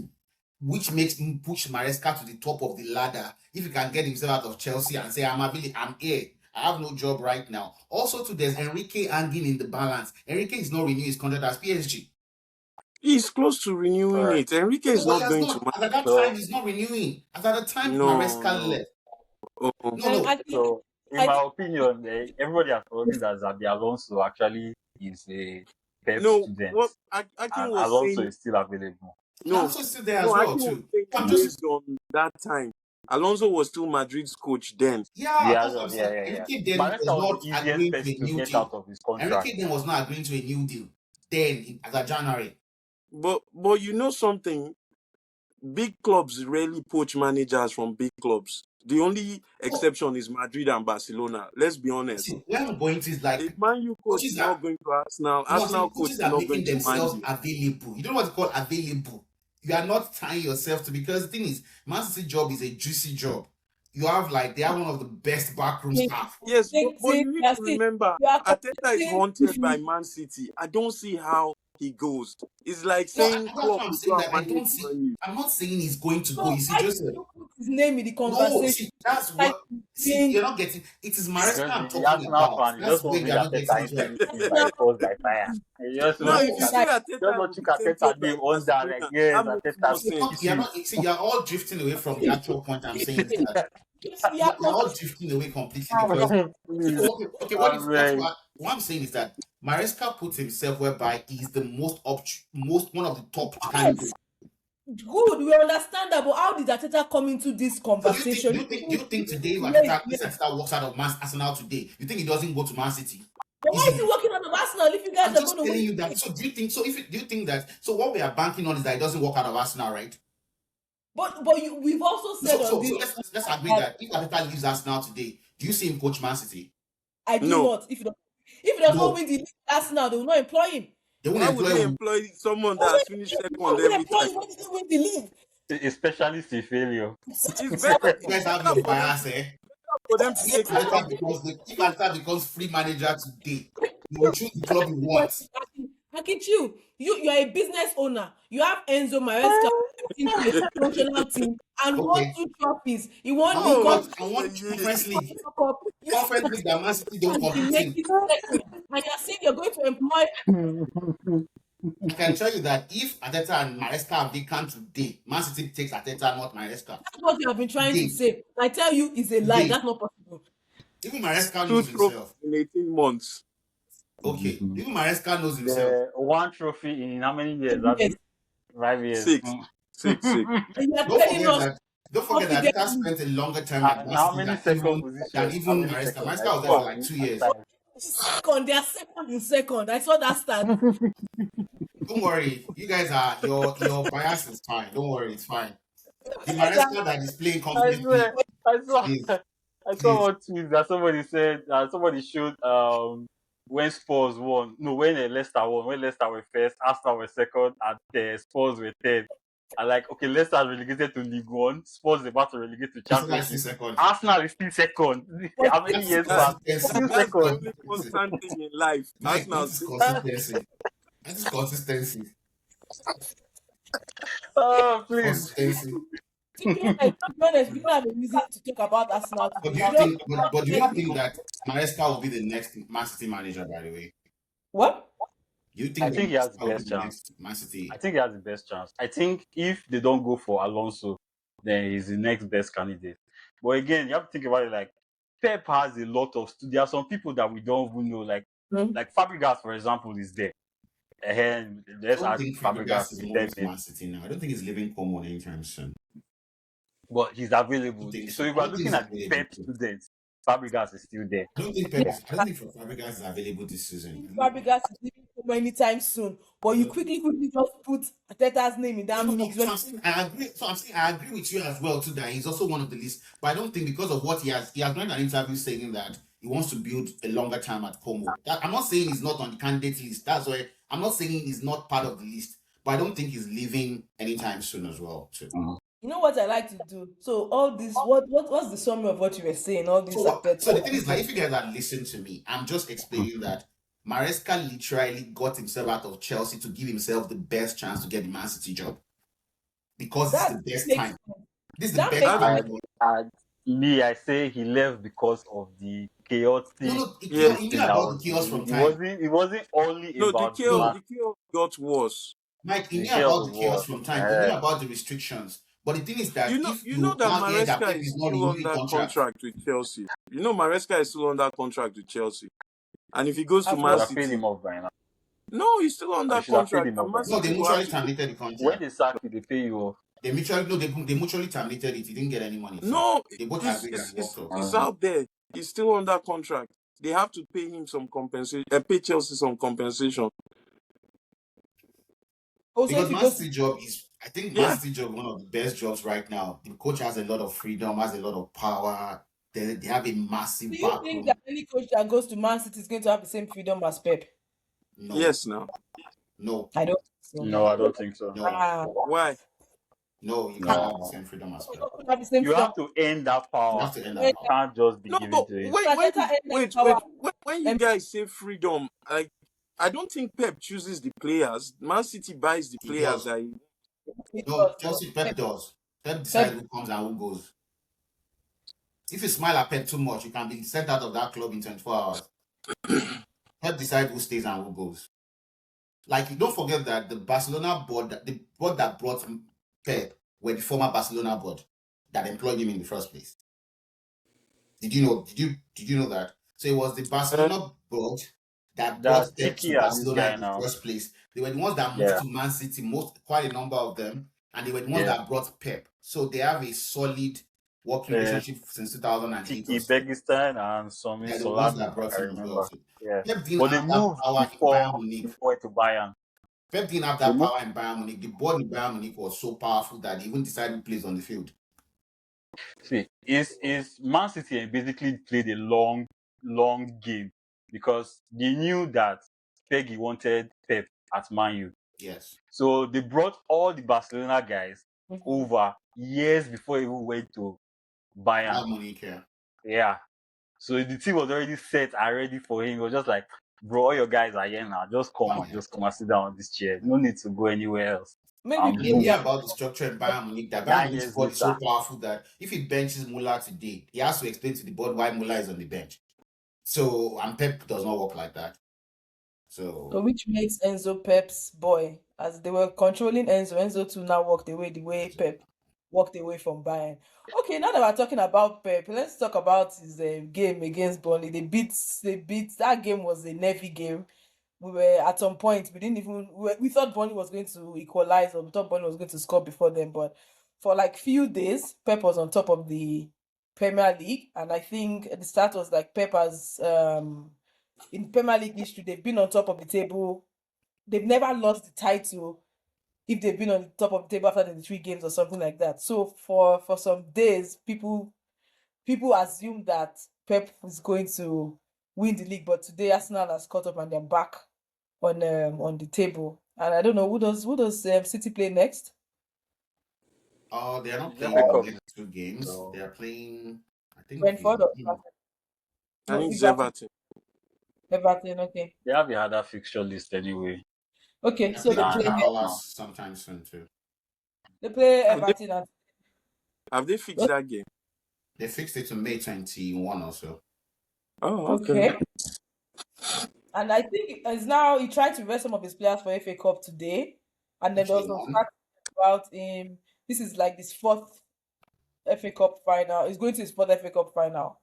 Speaker 3: which makes him push Maresca to the top of the ladder if he can get himself out of Chelsea and say, I'm here. I have no job right now. Also, too, there's Enrique hanging in the balance. Enrique is not renewing his contract as PSG.
Speaker 2: He's close to
Speaker 4: All
Speaker 2: renewing
Speaker 4: right.
Speaker 2: it. Enrique
Speaker 3: No,
Speaker 2: is
Speaker 3: but he
Speaker 2: not
Speaker 3: has
Speaker 2: going
Speaker 3: not.
Speaker 2: to.
Speaker 3: As at that time,
Speaker 4: So
Speaker 3: he's not renewing. As at the time
Speaker 2: No,
Speaker 3: Maresca
Speaker 2: no.
Speaker 3: left.
Speaker 2: Oh.
Speaker 3: No, no.
Speaker 1: I think
Speaker 4: so in
Speaker 1: I
Speaker 4: my
Speaker 1: think
Speaker 4: opinion, everybody has forgotten that Zabi Alonso actually is a Pep
Speaker 2: No,
Speaker 4: student,
Speaker 2: what Akin
Speaker 4: and
Speaker 2: was
Speaker 4: Alonso
Speaker 2: saying,
Speaker 4: is still available.
Speaker 2: no,
Speaker 3: Alonso is still there as
Speaker 2: no,
Speaker 3: well,
Speaker 2: Akin was
Speaker 3: too.
Speaker 2: saying
Speaker 3: I'm
Speaker 2: it
Speaker 3: just
Speaker 2: based on that time. Alonso was still Madrid's coach then.
Speaker 3: Yeah,
Speaker 4: Yeah,
Speaker 3: that's what I'm
Speaker 4: yeah,
Speaker 3: saying.
Speaker 4: yeah, yeah.
Speaker 3: Enrique then
Speaker 4: Maresca
Speaker 3: was
Speaker 4: was the
Speaker 3: not
Speaker 4: easiest
Speaker 3: agreeing to
Speaker 4: person
Speaker 3: a
Speaker 4: to
Speaker 3: new
Speaker 4: get
Speaker 3: deal.
Speaker 4: out of his contract.
Speaker 3: Enrique then was not agreeing to a new deal. Then as of January.
Speaker 2: But you know something? Big clubs rarely poach managers from big clubs. The only
Speaker 3: So,
Speaker 2: exception is Madrid and Barcelona. Let's be honest.
Speaker 3: see, where I'm going to is like
Speaker 2: A Man U coach
Speaker 3: coaches
Speaker 2: is
Speaker 3: are
Speaker 2: not going to Arsenal.
Speaker 3: no, see,
Speaker 2: Arsenal coach
Speaker 3: coaches
Speaker 2: is
Speaker 3: are
Speaker 2: not going
Speaker 3: making
Speaker 2: to Man
Speaker 3: themselves
Speaker 2: U.
Speaker 3: available. You know what it's called available. You are not tying yourself to because the thing is, Man City job is a juicy job. You have like they are one of the best backroom staff.
Speaker 2: Yes, but
Speaker 1: Competing,
Speaker 2: you need
Speaker 1: you are
Speaker 2: to
Speaker 1: still,
Speaker 2: remember,
Speaker 1: you are
Speaker 2: Ateta is
Speaker 1: competing
Speaker 2: wanted by Man City. I don't see how he goes. It's like
Speaker 3: No,
Speaker 2: saying
Speaker 3: that's
Speaker 2: Klopp
Speaker 3: what I'm
Speaker 2: will
Speaker 3: saying
Speaker 2: go and
Speaker 3: that I
Speaker 2: manage
Speaker 3: don't see.
Speaker 2: Man U.
Speaker 3: I'm not saying he's going to go.
Speaker 1: So
Speaker 3: You see,
Speaker 1: why did
Speaker 3: Joseph.
Speaker 1: you put his name in the
Speaker 3: No,
Speaker 1: conversation?
Speaker 3: see, that's
Speaker 1: Like
Speaker 3: what. See,
Speaker 1: being
Speaker 3: you're not getting. It is Maresca
Speaker 4: Because
Speaker 3: I'm
Speaker 4: the
Speaker 3: talking
Speaker 4: Arsenal
Speaker 3: about.
Speaker 4: fan, you
Speaker 3: That's
Speaker 4: just
Speaker 3: where
Speaker 4: won't
Speaker 3: we
Speaker 4: bring
Speaker 3: are not
Speaker 4: Ateta
Speaker 3: getting it
Speaker 4: into
Speaker 3: right.
Speaker 4: anything by force by fire. You just
Speaker 2: Now,
Speaker 4: want
Speaker 2: if
Speaker 3: No,
Speaker 2: you
Speaker 4: to
Speaker 2: say
Speaker 1: like
Speaker 4: just
Speaker 2: Ateta
Speaker 4: want
Speaker 2: will
Speaker 4: to
Speaker 2: be
Speaker 4: Ateta
Speaker 2: tempted by
Speaker 4: name under like
Speaker 2: Barcelona,
Speaker 4: yes,
Speaker 2: that makes
Speaker 4: Ateta
Speaker 2: more
Speaker 3: it's not.
Speaker 2: sense.
Speaker 3: You're
Speaker 4: City.
Speaker 3: not. See, you're all drifting away from the actual point. I'm saying is that
Speaker 1: you are
Speaker 3: you're all
Speaker 1: competing.
Speaker 3: drifting away completely because
Speaker 4: Please,
Speaker 3: so okay.
Speaker 4: I
Speaker 3: That's
Speaker 4: beg.
Speaker 3: what I'm saying is that Maresca puts himself whereby he's the most one of the top candidates.
Speaker 1: Yes, good. We understand that, but how did Ateta come into this
Speaker 3: So do you think do
Speaker 1: conversation?
Speaker 3: you think do you think today if
Speaker 1: Yes,
Speaker 3: Ateta
Speaker 1: yes.
Speaker 3: walks out of Arsenal today, you think he doesn't go to Man City?
Speaker 1: But why is he
Speaker 3: Easily.
Speaker 1: working on the Arsenal if you guys
Speaker 3: I'm
Speaker 1: are going
Speaker 3: just
Speaker 1: to
Speaker 3: telling
Speaker 1: win?
Speaker 3: you that. So do you think so? Do you think that so? What we are banking on is that he doesn't walk out of Arsenal, right?
Speaker 1: But we've also said on
Speaker 3: So
Speaker 1: this
Speaker 3: let's agree
Speaker 1: that
Speaker 3: that if Ateta leaves Arsenal today, do you see him coach Man City?
Speaker 1: I do
Speaker 2: No.
Speaker 1: not. If he does not
Speaker 3: No,
Speaker 1: win the league Arsenal, they will not employ him.
Speaker 3: they won't
Speaker 2: Why would
Speaker 3: employ
Speaker 2: they
Speaker 3: him.
Speaker 2: employ someone
Speaker 1: But
Speaker 2: that has finished
Speaker 1: why
Speaker 2: second
Speaker 1: will they
Speaker 2: every
Speaker 1: employ
Speaker 2: time?
Speaker 1: him when he didn't win the league?
Speaker 4: A specialist in failure.
Speaker 2: It's
Speaker 3: See,
Speaker 2: better.
Speaker 3: you guys
Speaker 2: It's
Speaker 3: have
Speaker 2: better
Speaker 3: your
Speaker 2: for them.
Speaker 3: bias, eh?
Speaker 2: For them to take the job.
Speaker 3: If Ateta becomes free manager today, you will choose the club you want.
Speaker 1: Hakichu, you are a business owner. You have Enzo Maresca into a functional team and won
Speaker 3: Okay.
Speaker 1: 2 trophies. He
Speaker 3: And
Speaker 1: got
Speaker 2: Oh,
Speaker 3: I want
Speaker 2: yeah.
Speaker 3: Conference League.
Speaker 1: cup. You
Speaker 3: Conference League that Man City don't
Speaker 1: can
Speaker 3: compete
Speaker 1: make
Speaker 3: in.
Speaker 1: it second, and you're saying you're going to employ.
Speaker 3: I can tell you that if Ateta and Maresca have vacant today, Man City takes Ateta, not Maresca.
Speaker 1: That's what you have been trying to
Speaker 3: Today,
Speaker 1: say. I tell you, it's a lie.
Speaker 3: today.
Speaker 1: That's not possible.
Speaker 3: Even Maresca
Speaker 2: Two
Speaker 3: knows
Speaker 2: trophies
Speaker 3: himself.
Speaker 2: in 18 months.
Speaker 3: Okay. Even Maresca knows himself.
Speaker 4: The one trophy in how many years?
Speaker 1: Yes.
Speaker 4: 5 years.
Speaker 2: Six. Six.
Speaker 1: And you are
Speaker 3: Don't
Speaker 1: telling
Speaker 3: forget
Speaker 1: us
Speaker 3: that. Don't forget that Ateta
Speaker 1: confidently.
Speaker 3: spent a longer time at Man
Speaker 4: How
Speaker 3: City
Speaker 4: many second
Speaker 3: than
Speaker 4: position? How
Speaker 3: even
Speaker 4: many
Speaker 3: Maresca.
Speaker 4: second?
Speaker 3: Maresca
Speaker 4: I
Speaker 3: was there for
Speaker 4: saw
Speaker 3: like 2
Speaker 4: at
Speaker 3: years.
Speaker 4: time.
Speaker 1: Second, they are second in second. I saw that stat.
Speaker 3: Don't worry, you guys are your bias is fine. Don't worry, it's fine. The Maresca that is playing
Speaker 4: I
Speaker 3: confidently
Speaker 4: swear, I saw,
Speaker 3: is
Speaker 4: I saw
Speaker 3: please.
Speaker 4: one tweet that somebody said, somebody showed when Spurs won, no, when Leicester won, when Leicester were first, Arsenal were second, and Spurs were third. And like, okay, Leicester is relegated to League One, Spurs is about to relegate to
Speaker 3: Arsenal is still
Speaker 4: Championship.
Speaker 3: second.
Speaker 4: Arsenal is still second.
Speaker 1: But
Speaker 4: How many
Speaker 3: That is
Speaker 4: years
Speaker 2: That,
Speaker 4: back?
Speaker 3: consistency.
Speaker 4: Still
Speaker 3: That is
Speaker 2: that's the
Speaker 4: second.
Speaker 2: only
Speaker 3: consistency.
Speaker 2: constant thing in life.
Speaker 3: Mike, that
Speaker 2: Arsenal
Speaker 3: is
Speaker 2: still
Speaker 3: consistency. That is consistency.
Speaker 4: Oh, please.
Speaker 3: Consistency.
Speaker 1: to be honest, we don't have a reason to talk about Arsenal
Speaker 3: But
Speaker 1: today.
Speaker 3: do
Speaker 1: It's
Speaker 3: you
Speaker 1: just
Speaker 3: think? But do you think that Maresca will be the next Man City manager? By the way,
Speaker 1: what?
Speaker 3: do you
Speaker 4: I
Speaker 3: think that
Speaker 4: think he has the
Speaker 3: Maresca will be
Speaker 4: best
Speaker 3: the
Speaker 4: chance.
Speaker 3: next Man City?
Speaker 4: I think he has the best chance. I think if they don't go for Alonso, then he's the next best candidate. But again, you have to think about it like Pep has a lot of there are some people that we don't even know, like Fabregas, for example, is there. And
Speaker 3: I
Speaker 4: let's
Speaker 3: don't
Speaker 4: add
Speaker 3: think
Speaker 4: Fabregas
Speaker 3: Fabregas
Speaker 4: to
Speaker 3: is
Speaker 4: the
Speaker 3: moving to
Speaker 4: 10
Speaker 3: Man City now. I don't think he's leaving Como anytime soon.
Speaker 4: but he's
Speaker 3: I don't
Speaker 4: available.
Speaker 3: think
Speaker 4: So
Speaker 3: so.
Speaker 4: if
Speaker 3: I
Speaker 4: we're
Speaker 3: don't think
Speaker 4: looking
Speaker 3: he's
Speaker 4: at the
Speaker 3: available.
Speaker 4: Pep students, Fabregas is still there.
Speaker 3: I don't think Pep is. I don't think Fabregas is available this season.
Speaker 1: Fabregas is leaving Como anytime soon. But
Speaker 3: I
Speaker 1: you
Speaker 3: don't-
Speaker 1: quickly just put Ateta's name in that
Speaker 3: So, no,
Speaker 1: mix.
Speaker 3: so I'm saying I agree. So I'm saying I agree with you as well too that he's also one of the list. But I don't think because of what he has done an interview saying that he wants to build a longer time at Como. I'm not saying he's not on the candidate list. That's why I'm not saying he's not part of the list. But I don't think he's leaving anytime soon as well too.
Speaker 1: You know what I like to do? So all this, what's the summary of what you were saying? All this Ateta.
Speaker 3: So the thing is, like, if you guys are listening to me, I'm just explaining that Maresca literally got himself out of Chelsea to give himself the best chance to get the Man City job because this is the best
Speaker 1: makes
Speaker 3: time.
Speaker 1: sense.
Speaker 3: This is the
Speaker 1: That
Speaker 3: best
Speaker 1: makes
Speaker 3: time.
Speaker 4: Me, I say he left because of the chaotic
Speaker 3: No,
Speaker 2: Yeah.
Speaker 3: he knew
Speaker 4: thing that
Speaker 3: about
Speaker 4: was.
Speaker 3: the chaos from
Speaker 4: It
Speaker 3: time.
Speaker 4: wasn't. It wasn't only
Speaker 2: No,
Speaker 4: about the man.
Speaker 2: the chaos got worse.
Speaker 3: Mike, he
Speaker 4: The
Speaker 3: knew
Speaker 4: chaos
Speaker 3: about
Speaker 4: was
Speaker 3: the chaos
Speaker 4: worse.
Speaker 3: from time. He knew about the restrictions. But the thing is that if
Speaker 2: You know
Speaker 3: you
Speaker 2: that
Speaker 3: now hear that
Speaker 2: Maresca
Speaker 3: Pep
Speaker 2: is
Speaker 3: is not
Speaker 2: still
Speaker 3: renewing
Speaker 2: under
Speaker 3: contract,
Speaker 2: contract with Chelsea. You know Maresca is still under contract with Chelsea. And if he goes to
Speaker 4: They
Speaker 2: Man
Speaker 4: should have paid
Speaker 2: City,
Speaker 4: him off by now.
Speaker 2: no, he's still
Speaker 4: They
Speaker 2: under
Speaker 4: should have paid
Speaker 2: contract.
Speaker 4: him
Speaker 2: And
Speaker 4: off by
Speaker 2: Man
Speaker 4: now.
Speaker 3: no, they
Speaker 2: City will have
Speaker 3: mutually
Speaker 2: to pay.
Speaker 3: terminated the
Speaker 4: When
Speaker 3: contract.
Speaker 4: they sack you, they pay you off.
Speaker 3: They mutually no, they mutually terminated it. He didn't get any money, so
Speaker 2: No,
Speaker 3: they both
Speaker 2: it's
Speaker 3: agreed
Speaker 2: it's
Speaker 3: and
Speaker 2: it's,
Speaker 3: walked off.
Speaker 2: it's out there. He's still under contract. They have to pay him some compensation. Pay Chelsea some compensation.
Speaker 1: Also, if
Speaker 3: Because
Speaker 1: he
Speaker 3: Man
Speaker 1: goes to,
Speaker 3: City job is, I think Man
Speaker 2: Yeah.
Speaker 3: City job is one of the best jobs right now. The coach has a lot of freedom, has a lot of power. They have a
Speaker 1: do
Speaker 3: massive
Speaker 1: you
Speaker 3: back
Speaker 1: think that
Speaker 3: room.
Speaker 1: any coach that goes to Man City is going to have the same freedom as Pep?
Speaker 3: No,
Speaker 2: Yes. Now.
Speaker 3: no,
Speaker 1: I don't think so.
Speaker 4: No, I don't think so.
Speaker 3: no,
Speaker 1: Ah,
Speaker 2: Why?
Speaker 3: no. You can't have the
Speaker 4: No.
Speaker 3: same freedom as Pep.
Speaker 1: don't have the same
Speaker 4: You
Speaker 1: freedom.
Speaker 4: have to earn that
Speaker 3: You
Speaker 4: power.
Speaker 3: have to end
Speaker 1: When
Speaker 3: that
Speaker 4: You
Speaker 3: power.
Speaker 4: can't just be
Speaker 2: No,
Speaker 4: given
Speaker 2: but
Speaker 4: to him.
Speaker 2: wait,
Speaker 1: Arteta earned that
Speaker 2: wait.
Speaker 1: power.
Speaker 2: When you guys say freedom, like I don't think Pep chooses the players. Man City buys the
Speaker 3: He
Speaker 2: players
Speaker 3: does.
Speaker 2: that he.
Speaker 1: It
Speaker 3: No,
Speaker 1: does, but
Speaker 3: Chelsea Pep does. Pep decides
Speaker 1: Pep,
Speaker 3: who comes and who goes. If you smile at Pep too much, you can be sent out of that club in 24 hours. Pep decides who stays and who goes. Like, you don't forget that the Barcelona board, the board that brought Pep were the former Barcelona board that employed him in the first place. Did you know? Did you know that? So it was the
Speaker 2: Uh,
Speaker 3: Barcelona board that
Speaker 4: That
Speaker 3: brought Pep to
Speaker 4: Tiki and this
Speaker 3: Barcelona
Speaker 4: guy
Speaker 3: in the
Speaker 4: now.
Speaker 3: first place. They were the ones that moved
Speaker 4: Yeah,
Speaker 3: to Man City, quite a number of them, and they were the ones
Speaker 4: yeah.
Speaker 3: that brought Pep. So they have a solid working
Speaker 4: Uh,
Speaker 3: relationship since 2008 or
Speaker 4: Tiki
Speaker 3: so.
Speaker 4: Begistan and Somi
Speaker 3: They're the ones
Speaker 4: Solana,
Speaker 3: that brought
Speaker 4: I
Speaker 3: him as well.
Speaker 4: remember.
Speaker 3: So
Speaker 4: Yeah.
Speaker 3: Pep didn't
Speaker 4: But they
Speaker 3: have that
Speaker 4: moved
Speaker 3: power in
Speaker 4: before
Speaker 3: Bayern Munich.
Speaker 4: before into Bayern.
Speaker 3: Pep didn't have
Speaker 4: They
Speaker 3: that
Speaker 4: moved.
Speaker 3: power in Bayern Munich. The board in Bayern Munich was so powerful that they even decided who plays on the field.
Speaker 4: See, is Man City basically played a long game because they knew that Peggy wanted Pep at Man U.
Speaker 3: Yes.
Speaker 4: So they brought all the Barcelona guys
Speaker 1: mhm.
Speaker 4: over years before he even went to Bayern.
Speaker 3: Bayern Munich, yeah.
Speaker 4: Yeah. So the team was already set and ready for him. It was just like, bro, all your guys are here now.
Speaker 3: Come here.
Speaker 4: Just come and sit down on this chair. No need to go anywhere else.
Speaker 1: Maybe
Speaker 3: And
Speaker 4: And
Speaker 3: you
Speaker 4: boom,
Speaker 3: hear about the structure in Bayern Munich, that Bayern
Speaker 4: that
Speaker 3: Munich's
Speaker 4: years
Speaker 3: board is so
Speaker 4: later.
Speaker 3: powerful that if he benches Muller today, he has to explain to the board why Muller is on the bench. So, and Pep does not work like that.
Speaker 1: so,
Speaker 3: So,
Speaker 1: which makes Enzo Pep's boy, as they were controlling Enzo. Enzo too now walked away the way Pep walked away from Bayern. Okay, now that we're talking about Pep, let's talk about his game against Burnley. They beat. That game was a nervy game. We were at some point we didn't even we thought Burnley was going to equalize, or we thought Burnley was going to score before them, but for like few days Pep was on top of the Premier League, and I think at the start was like Pep has in Premier League history they've been on top of the table. They've never lost the title if they've been on the top of the table after the 3 games or something like that. So for some days people assume that Pep is going to win the league, but today Arsenal has caught up and they're back on the table. And I don't know who does City play next?
Speaker 3: they are not
Speaker 4: It's
Speaker 3: playing
Speaker 4: FA
Speaker 3: the
Speaker 4: Cup.
Speaker 3: next two games. They
Speaker 4: So
Speaker 3: are playing, I think,
Speaker 1: Brentford or Everton?
Speaker 2: I
Speaker 1: No,
Speaker 2: think it's
Speaker 1: Everton.
Speaker 2: Everton.
Speaker 1: Everton. Okay.
Speaker 4: they have a harder fixture list anyway
Speaker 1: Okay.
Speaker 3: they are
Speaker 1: So
Speaker 3: playing
Speaker 1: they
Speaker 4: than
Speaker 1: play
Speaker 3: Crystal
Speaker 4: Arsenal.
Speaker 3: Palace sometime soon too.
Speaker 1: they play
Speaker 2: Have they
Speaker 1: Everton and
Speaker 2: have they fixed that game?
Speaker 3: They fixed it to May 21 or so.
Speaker 2: Oh, okay.
Speaker 1: okay. And I think it's now he tried to rest some of his players for FA Cup today, and then
Speaker 3: Which
Speaker 1: there
Speaker 3: they
Speaker 1: was some
Speaker 3: won.
Speaker 1: fact about him. This is like this fourth FA Cup final. He's going to his fourth FA Cup final.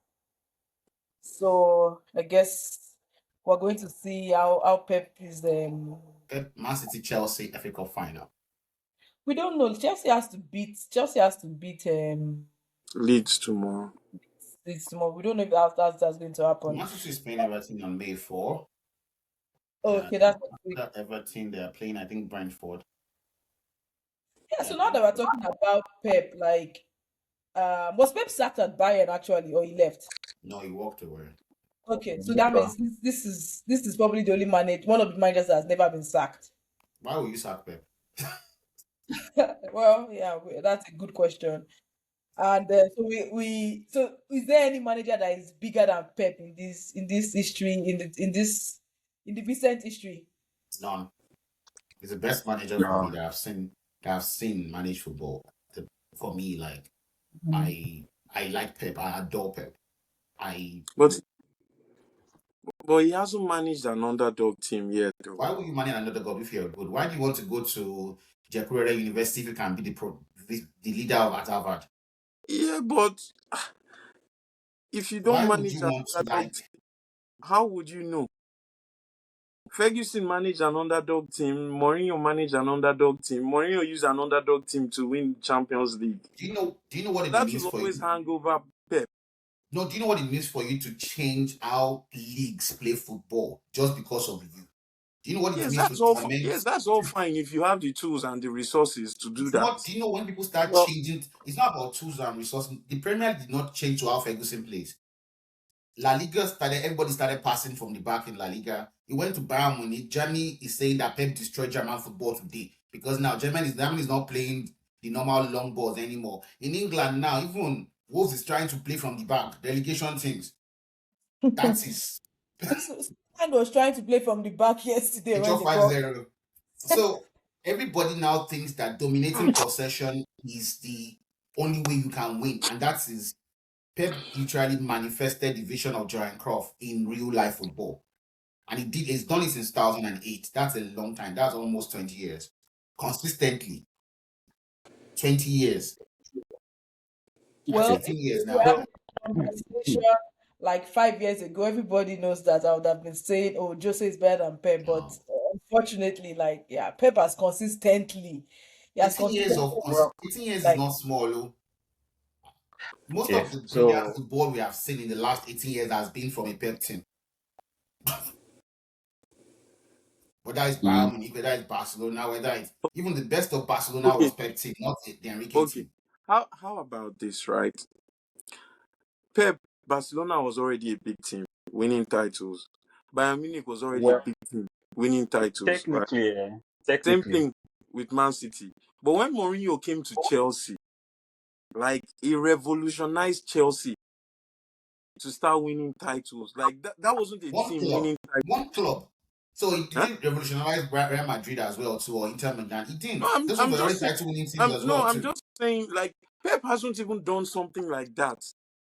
Speaker 1: So I guess we're going to see how Pep is.
Speaker 3: Man City Chelsea FA Cup final.
Speaker 1: We don't know. Chelsea has to beat
Speaker 2: Leeds tomorrow.
Speaker 1: this tomorrow. We don't know if that's going to happen.
Speaker 3: Man City is playing Everton on May 4.
Speaker 1: Okay, that's
Speaker 3: After Everton, they are playing, I think, Brentford.
Speaker 1: yeah.
Speaker 3: Yeah.
Speaker 1: So now that we're talking about Pep, like, was Pep sacked at Bayern actually, or he left?
Speaker 3: No, he walked away.
Speaker 1: Okay, so that means this is probably the only one of the managers that has never been sacked.
Speaker 3: Why will you sack Pep?
Speaker 1: Well, yeah, that's a good question. And so is there any manager that is bigger than Pep in this history in the recent history?
Speaker 3: None. He's the best manager for me
Speaker 4: No.
Speaker 3: that I've seen manage football. For me, like
Speaker 1: Mhm.
Speaker 3: I like Pep. I adore Pep. I
Speaker 2: But he hasn't managed an underdog team yet, though.
Speaker 3: Why would you manage another club if you're good? Why do you want to go to Jekurere University if you can be the leader of Harvard?
Speaker 2: Yeah, but if you don't
Speaker 3: Why would
Speaker 2: manage
Speaker 3: you
Speaker 2: an
Speaker 3: want to
Speaker 2: underdog team, how would you know? Ferguson managed an underdog team. Mourinho managed an underdog team. Mourinho used an underdog team to win Champions League.
Speaker 3: Do you know what it
Speaker 2: That
Speaker 3: means
Speaker 2: will
Speaker 3: for
Speaker 2: always
Speaker 3: you?
Speaker 2: hang over Pep.
Speaker 3: No, do you know what it means for you to change how leagues play football just because of you? Do you know what it
Speaker 2: Yes,
Speaker 3: means to
Speaker 2: that's all.
Speaker 3: torment?
Speaker 2: Yes, that's all fine if you have the tools and the resources to do
Speaker 3: It's
Speaker 2: that.
Speaker 3: not. Do you know when people start
Speaker 4: Well,
Speaker 3: changing? It's not about tools and resources. The Premier League did not change to how Ferguson plays. La Liga started. Everybody started passing from the back in La Liga. He went to Bayern Munich. Germany is saying that Pep destroyed German football today because now Germany is not playing the normal long balls anymore. In England now, even Wolves is trying to play from the back. Relegation teams. That is
Speaker 1: Sunderland was trying to play from the back yesterday
Speaker 3: they
Speaker 1: when
Speaker 3: draw
Speaker 1: they
Speaker 3: five
Speaker 1: got.
Speaker 3: zero. So everybody now thinks that dominating possession is the only way you can win, and that is Pep literally manifested the vision of Johan Cruyff in real life football. And he did, he's done it since 2008. That's a long time. That's almost 20 years. Consistently. 20 years. That's
Speaker 1: Well,
Speaker 4: okay.
Speaker 1: if
Speaker 3: 18 years
Speaker 1: we were
Speaker 3: now.
Speaker 1: having a conversation like 5 years ago, everybody knows that I would have been saying, "Oh, Jose is better than Pep," but
Speaker 3: Um,
Speaker 1: unfortunately, like yeah, Pep has consistently, he has
Speaker 3: 18 years
Speaker 1: consistently
Speaker 3: of
Speaker 4: Well,
Speaker 3: 18 years is
Speaker 1: like
Speaker 3: not small. Oh. Most
Speaker 4: okay.
Speaker 3: of the brilliant
Speaker 4: So
Speaker 3: football we have seen in the last 18 years has been from a Pep team. Whether it's
Speaker 4: mm,
Speaker 3: Bayern Munich, whether it's Barcelona, whether it's even the best of Barcelona
Speaker 2: Okay,
Speaker 3: was Pep team, not the Enrique
Speaker 2: okay.
Speaker 3: team.
Speaker 2: How about this, right? Pep, Barcelona was already a big team, winning titles. Bayern Munich was already a
Speaker 4: well,
Speaker 2: big team, winning titles, right?
Speaker 4: technically,
Speaker 2: Same
Speaker 4: technically,
Speaker 2: thing with Man City. But when Mourinho came to Chelsea, like he revolutionized Chelsea to start winning titles. Like that wasn't a
Speaker 3: One
Speaker 2: team
Speaker 3: club.
Speaker 2: winning titles.
Speaker 3: One club. So he
Speaker 2: Huh?
Speaker 3: didn't revolutionize Real Madrid as well too, or Inter Milan. He
Speaker 2: No,
Speaker 3: didn't. Those
Speaker 2: I'm
Speaker 3: were already
Speaker 2: just saying.
Speaker 3: title winning teams as
Speaker 2: No,
Speaker 3: well
Speaker 2: I'm
Speaker 3: too.
Speaker 2: just saying. Like Pep hasn't even done something like that.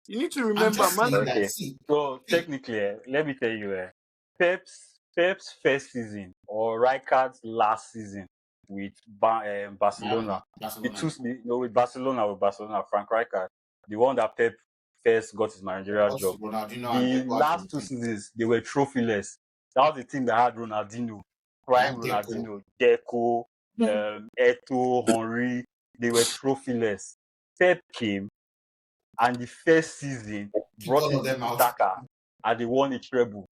Speaker 2: You need to
Speaker 3: I'm
Speaker 2: remember,
Speaker 3: just
Speaker 2: man.
Speaker 3: saying that.
Speaker 4: okay.
Speaker 3: See,
Speaker 4: So
Speaker 3: see,
Speaker 4: technically, let me tell you, Pep's first season or Rijkaard's last season with Barcelona, the
Speaker 3: Barcelona.
Speaker 4: two, no, with Barcelona, Frank Rijkaard, the one that Pep first got his managerial
Speaker 3: Also,
Speaker 4: job.
Speaker 3: Ronaldinho and
Speaker 4: The
Speaker 3: Deco actually
Speaker 4: last two
Speaker 3: team.
Speaker 4: seasons, they were trophyless. That was the team that had Ronaldinho,
Speaker 3: They
Speaker 4: prime
Speaker 3: had Deco.
Speaker 4: Ronaldinho, Deco, Eto'o, Henry. They were trophyless. Pep came and the first season
Speaker 3: Kicked
Speaker 4: brought
Speaker 3: all
Speaker 4: in
Speaker 3: of them
Speaker 4: Tiki
Speaker 3: out.
Speaker 4: Taka and they won a treble.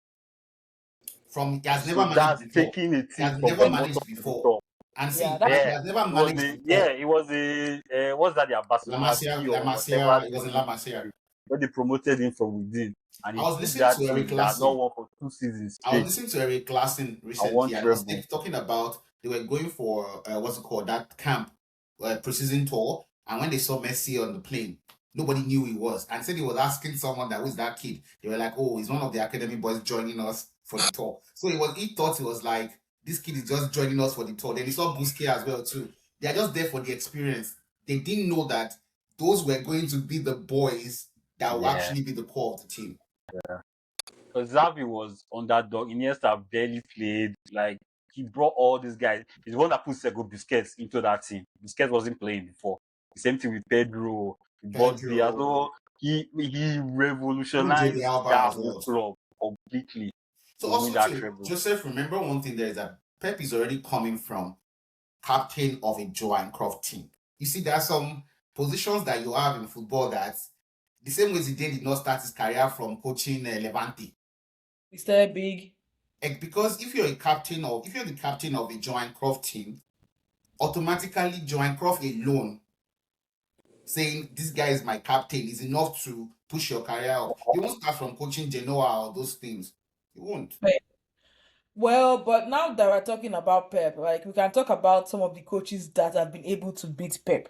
Speaker 3: From he has never
Speaker 4: So
Speaker 3: managed
Speaker 4: that's
Speaker 3: before.
Speaker 4: taking a
Speaker 3: He
Speaker 4: team
Speaker 3: has
Speaker 4: from
Speaker 3: never
Speaker 4: the bottom
Speaker 3: managed
Speaker 4: to the
Speaker 3: before.
Speaker 4: top.
Speaker 3: And
Speaker 1: yeah,
Speaker 3: see,
Speaker 1: that's
Speaker 3: he
Speaker 4: Yeah,
Speaker 3: has never
Speaker 4: it was
Speaker 3: managed
Speaker 4: the
Speaker 3: before.
Speaker 4: yeah, it was the what's that? The
Speaker 3: La
Speaker 4: Barcelona
Speaker 3: Masia,
Speaker 4: C
Speaker 3: La
Speaker 4: or whatever
Speaker 3: Masia, it
Speaker 4: they
Speaker 3: was in
Speaker 4: used
Speaker 3: La Masia.
Speaker 4: when they promoted him from within, and
Speaker 3: I
Speaker 4: he
Speaker 3: was
Speaker 4: took
Speaker 3: listening
Speaker 4: that
Speaker 3: to Eric
Speaker 4: team that had not
Speaker 3: Lassen.
Speaker 4: won for 2 seasons
Speaker 3: I was
Speaker 4: straight
Speaker 3: listening to Eric Lassen
Speaker 4: and won
Speaker 3: recently, and he was
Speaker 4: treble.
Speaker 3: talking about they were going for what's it called, that camp, preseason tour, and when they saw Messi on the plane, nobody knew who he was, and said he was asking someone that was that kid. They were like, "Oh, he's one of the academy boys joining us for the tour." So he thought he was like, "This kid is just joining us for the tour." Then he saw Busquets as well too. They are just there for the experience. They didn't know that those were going to be the boys that will
Speaker 4: Yeah,
Speaker 3: actually be the core of the team.
Speaker 4: because Xavi was underdog. Iniesta barely played. Like he brought all these guys. He's the one that put Sergio Busquets into that team. Busquets wasn't playing before. The same thing with Pedro. He bought Diaz.
Speaker 3: Pedro,
Speaker 4: So he
Speaker 3: even Jordi
Speaker 4: revolutionized
Speaker 3: Alba
Speaker 4: that
Speaker 3: as
Speaker 4: whole
Speaker 3: well too.
Speaker 4: club completely
Speaker 3: So
Speaker 4: to win
Speaker 3: also
Speaker 4: that
Speaker 3: too,
Speaker 4: treble.
Speaker 3: Joseph, remember one thing there is that Pep is already coming from captain of a Johan Cruyff team. You see, there are some positions that you have in football that the same way Zidane did not start his career from coaching Levante.
Speaker 1: he started big.
Speaker 3: Because if you're the captain of a Johan Cruyff team, automatically Johan Cruyff alone saying this guy is my captain is enough to push your career up. You won't start from coaching Genoa or those teams. You won't.
Speaker 1: Well, but now that we're talking about Pep, like we can talk about some of the coaches that have been able to beat Pep.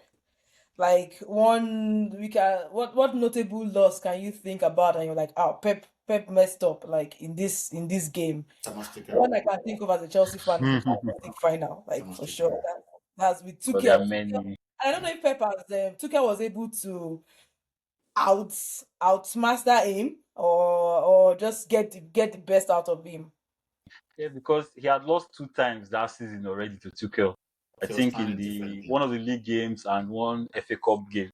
Speaker 1: Like one, we can. What notable loss can you think about? And you're like, oh, Pep messed up. Like in this game,
Speaker 3: Thomas Tuchel.
Speaker 1: one I can think of as a Chelsea fan is the Champions League final. Like
Speaker 3: Thomas
Speaker 1: for sure,
Speaker 3: Tuchel.
Speaker 1: that's with
Speaker 4: But there
Speaker 1: Tuchel.
Speaker 4: are many.
Speaker 1: I don't know if Pep has Tuchel was able to out outmaster him or just get the best out of him.
Speaker 4: Yeah, because he had lost 2 times that season already to Tuchel. I
Speaker 3: He was
Speaker 4: think in
Speaker 3: planning
Speaker 4: the
Speaker 3: differently.
Speaker 4: one of the league games and one FA Cup game.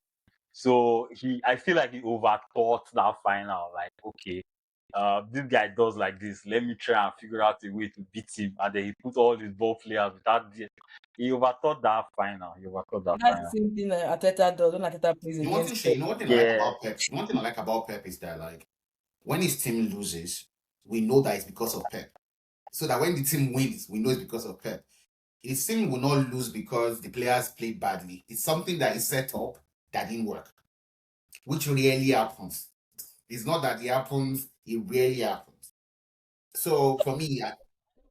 Speaker 4: So I feel like he overthought that final. Like, okay, this guy does like this. Let me try and figure out a way to beat him. And then he put all his ball players without he overthought that final. He overthought that
Speaker 1: That's the
Speaker 4: final.
Speaker 1: same thing Ateta does when Ateta plays against Pep.
Speaker 3: You know one thing I like
Speaker 4: Yeah.
Speaker 3: about Pep. One thing I like about Pep is that like when his team loses, we know that it's because of Pep. So that when the team wins, we know it's because of Pep. His team will not lose because the players played badly. It's something that is set up that didn't work, which rarely happens. It's not that it happens, it rarely happens. So for me,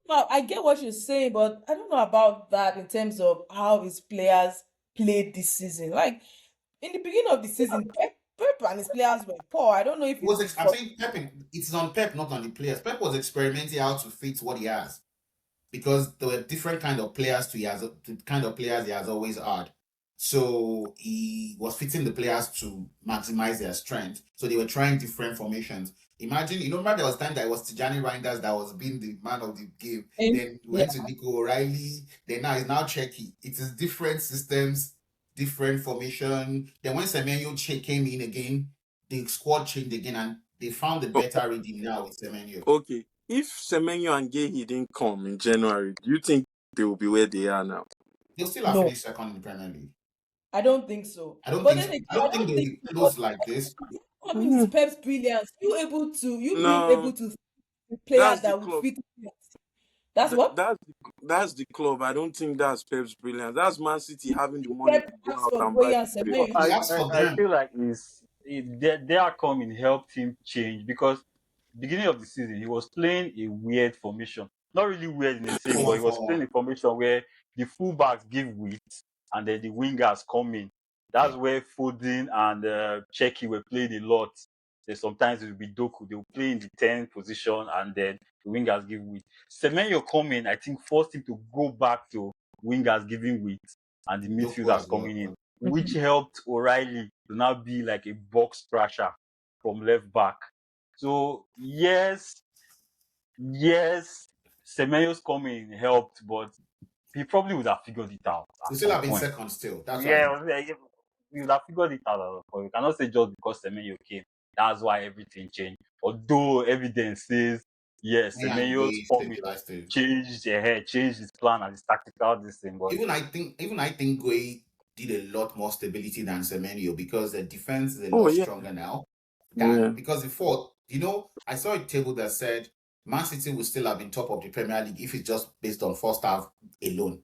Speaker 1: Now, I get what you're saying, but I don't know about that in terms of how his players played this season. Like in the beginning of the season, Pep and his players were poor. I don't know if it's the
Speaker 3: I'm
Speaker 1: fault.
Speaker 3: saying Pep, it's on Pep, not on the players. Pep was experimenting how to fit what he has because there were different kind of players the kind of players he has always had. So he was fitting the players to maximize their strength. So they were trying different formations. Imagine, remember there was time that it was Tijani Reinders that was being the man of the game. Then we
Speaker 1: Yeah.
Speaker 3: went to Nico O'Reilly. Then now it's now Checky. It is different systems, different formation. Then when Semenyo came in again, the squad changed again and they found a
Speaker 2: Oh,
Speaker 3: better reading now with Semenyo.
Speaker 2: okay. If Semenyo and Gehi didn't come in January, do you think they will be where they are now?
Speaker 3: They'll still have
Speaker 1: No,
Speaker 3: finished second in the Premier League.
Speaker 1: I don't think so.
Speaker 3: I don't
Speaker 1: But
Speaker 3: think
Speaker 1: then
Speaker 3: so.
Speaker 1: again,
Speaker 3: I
Speaker 1: I
Speaker 3: don't think
Speaker 1: don't
Speaker 3: they'll
Speaker 1: think
Speaker 3: be
Speaker 1: because
Speaker 3: close like this.
Speaker 1: I mean it's
Speaker 2: Mm,
Speaker 1: Pep's brilliance. You being
Speaker 2: no,
Speaker 1: able to players
Speaker 2: that's the
Speaker 1: that would
Speaker 2: club.
Speaker 1: fit. That's
Speaker 2: Th-
Speaker 1: what
Speaker 2: that's that's the club. I don't think that's Pep's brilliance. That's Man City having the money
Speaker 1: Pep
Speaker 2: to go
Speaker 1: asks
Speaker 2: out
Speaker 1: for
Speaker 2: and buy
Speaker 1: Boyan
Speaker 2: the player.
Speaker 4: But
Speaker 1: Semenyo.
Speaker 3: He
Speaker 1: It's
Speaker 3: asked for
Speaker 4: I
Speaker 3: them.
Speaker 4: feel like their coming helped him change because beginning of the season he was playing a weird formation. Not really weird in the same, but he was
Speaker 3: 4-1-4-1.
Speaker 4: playing a formation where the fullbacks give width and then the wingers come in. That's
Speaker 3: Yeah,
Speaker 4: where Foden and Cheki were playing a lot. Then sometimes it will be Doku. They will play in the 10 position and then the wingers give width. Semenyo coming, I think, forced him to go back to wingers giving width and the
Speaker 3: Doku
Speaker 4: midfielders
Speaker 3: as well.
Speaker 4: coming in, which
Speaker 1: Mhm.
Speaker 4: helped O'Reilly to now be like a box crusher from left back. So yes, Semenyo's coming helped, but he probably would have figured it out
Speaker 3: We
Speaker 4: at
Speaker 3: still
Speaker 4: some
Speaker 3: have been
Speaker 4: point.
Speaker 3: second still. That's what I
Speaker 4: Yeah,
Speaker 3: mean.
Speaker 4: we would have figured it out at some point. We cannot say just because Semenyo came, that's why everything changed. Although evidence says yes,
Speaker 3: Me and
Speaker 4: Semenyo's
Speaker 3: Gay
Speaker 4: coming
Speaker 3: stabilized too.
Speaker 4: changed his plan and his tactical this thing, but
Speaker 3: Even I think Gay did a lot more stability than Semenyo because the defense is a
Speaker 2: Oh
Speaker 3: lot
Speaker 2: yeah,
Speaker 3: stronger now than
Speaker 2: yeah.
Speaker 3: because before, I saw a table that said Man City will still have been top of the Premier League if it's just based on first half alone.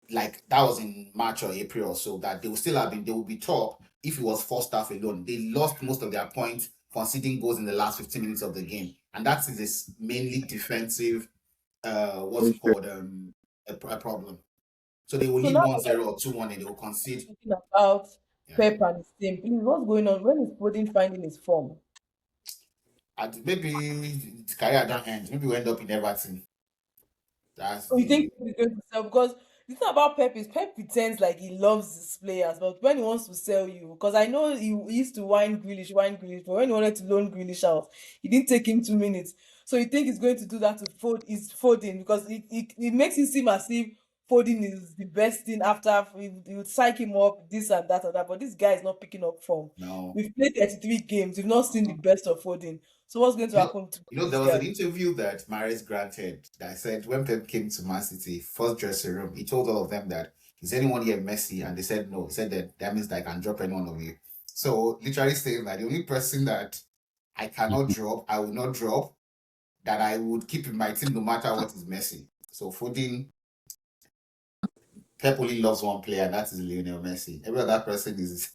Speaker 3: Like that was in March or April or so, that they will be top if it was first half alone. They lost most of their points conceding goals in the last 15 minutes of the game. And that is this mainly defensive what's it
Speaker 2: Okay.
Speaker 3: called? A problem. So they will
Speaker 1: So
Speaker 3: lead
Speaker 1: now
Speaker 3: 1-0 or 2-1 and they will concede.
Speaker 1: talking about
Speaker 3: Yeah.
Speaker 1: Pep and his team. Please, what's going on? When is Foden finding his form?
Speaker 3: Maybe his career don't end. Maybe we end up in Everton. That's
Speaker 1: So you think
Speaker 3: the
Speaker 1: Pep is going to sell? Because the thing about Pep is Pep pretends like he loves his players, but when he wants to sell you, because I know he used to wine Grealish, but when he wanted to loan Grealish out, he didn't take him 2 minutes. So you think he's going to do that to Foden because it makes it seem as if Foden is the best thing after he would psych him up, this and that. But this guy is not picking up form.
Speaker 3: no.
Speaker 1: We've played 33 games, we've not seen the best of Foden. So what's going to happen to
Speaker 3: There
Speaker 1: this
Speaker 3: was
Speaker 1: guy?
Speaker 3: an interview that Mahrez granted that said when Pep came to Man City, first dressing room, he told all of them that is anyone here Messi? And they said no. He said that means that I can drop any one of you. So literally saying that the only person that I cannot drop, I will not drop, that I would keep in my team no matter what is Messi. So Foden, Pep only loves one player, and that is Lionel Messi. Every other person is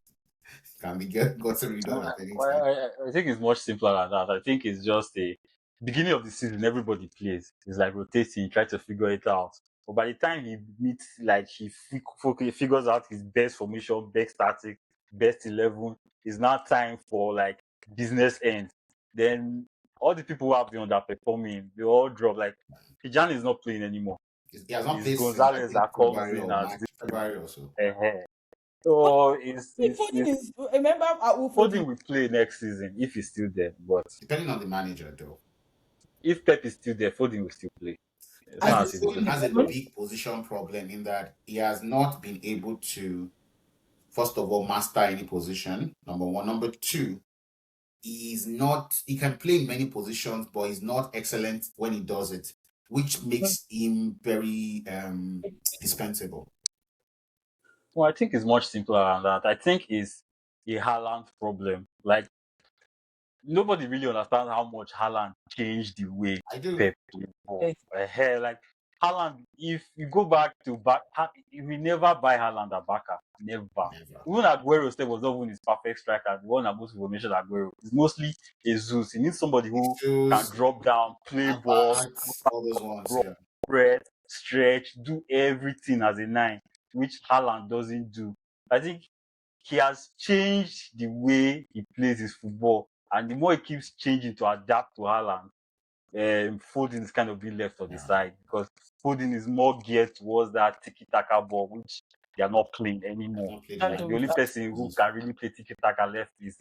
Speaker 3: can be gotten rid of at any
Speaker 4: Well,
Speaker 3: time.
Speaker 4: I think it's much simpler than that. I think it's just a beginning of the season, everybody plays. It's like rotating, try to figure it out. But by the time he meets, like he figures out his best formation, best tactic, best 11, it's now time for like business end. Then all the people who have been underperforming, they all drop. Like Pijan is not playing anymore.
Speaker 3: He has not
Speaker 4: It's
Speaker 3: played since I
Speaker 4: Gonzalez
Speaker 3: think
Speaker 4: that comes in as
Speaker 3: February or so.
Speaker 4: this.
Speaker 1: But
Speaker 4: So
Speaker 1: Foden is remember who
Speaker 4: Foden
Speaker 1: Foden.
Speaker 4: will play next season if he's still there. But
Speaker 3: Depending on the manager, though.
Speaker 4: if Pep is still there, Foden will still play. It's
Speaker 1: I
Speaker 3: I
Speaker 4: not
Speaker 3: think
Speaker 4: as
Speaker 1: think
Speaker 4: if he's
Speaker 3: Foden
Speaker 4: going
Speaker 3: has a
Speaker 4: to play.
Speaker 3: big position problem in that he has not been able to, first of all, master any position. Number one. Number two, he can play in many positions, but he's not excellent when he does it, which makes him very dispensable.
Speaker 4: Well, I think it's much simpler than that. I think it's a Haaland problem. Like nobody really understands how much Haaland changed the way
Speaker 3: I do.
Speaker 4: Pep play ball.
Speaker 1: Yes.
Speaker 4: Like Haaland, if you go back to if we never buy Haaland at backup, never.
Speaker 3: Never.
Speaker 4: Even Aguero still was not even his perfect striker. The one that most people mention Aguero. It's mostly Jesus. He needs somebody who can
Speaker 3: Shoes,
Speaker 4: drop down, play ball,
Speaker 3: apart, all those ones,
Speaker 4: run,
Speaker 3: yeah.
Speaker 4: press, stretch, do everything as a nine, which Haaland doesn't do. I think he has changed the way he plays his football, and the more he keeps changing to adapt to Haaland, Foden is kind of being left on the
Speaker 3: Yeah.
Speaker 4: side because Foden is more geared towards that tiki-taka ball, which they are not playing anymore.
Speaker 3: Not played
Speaker 1: And
Speaker 4: Like the only person who can really play tiki-taka left is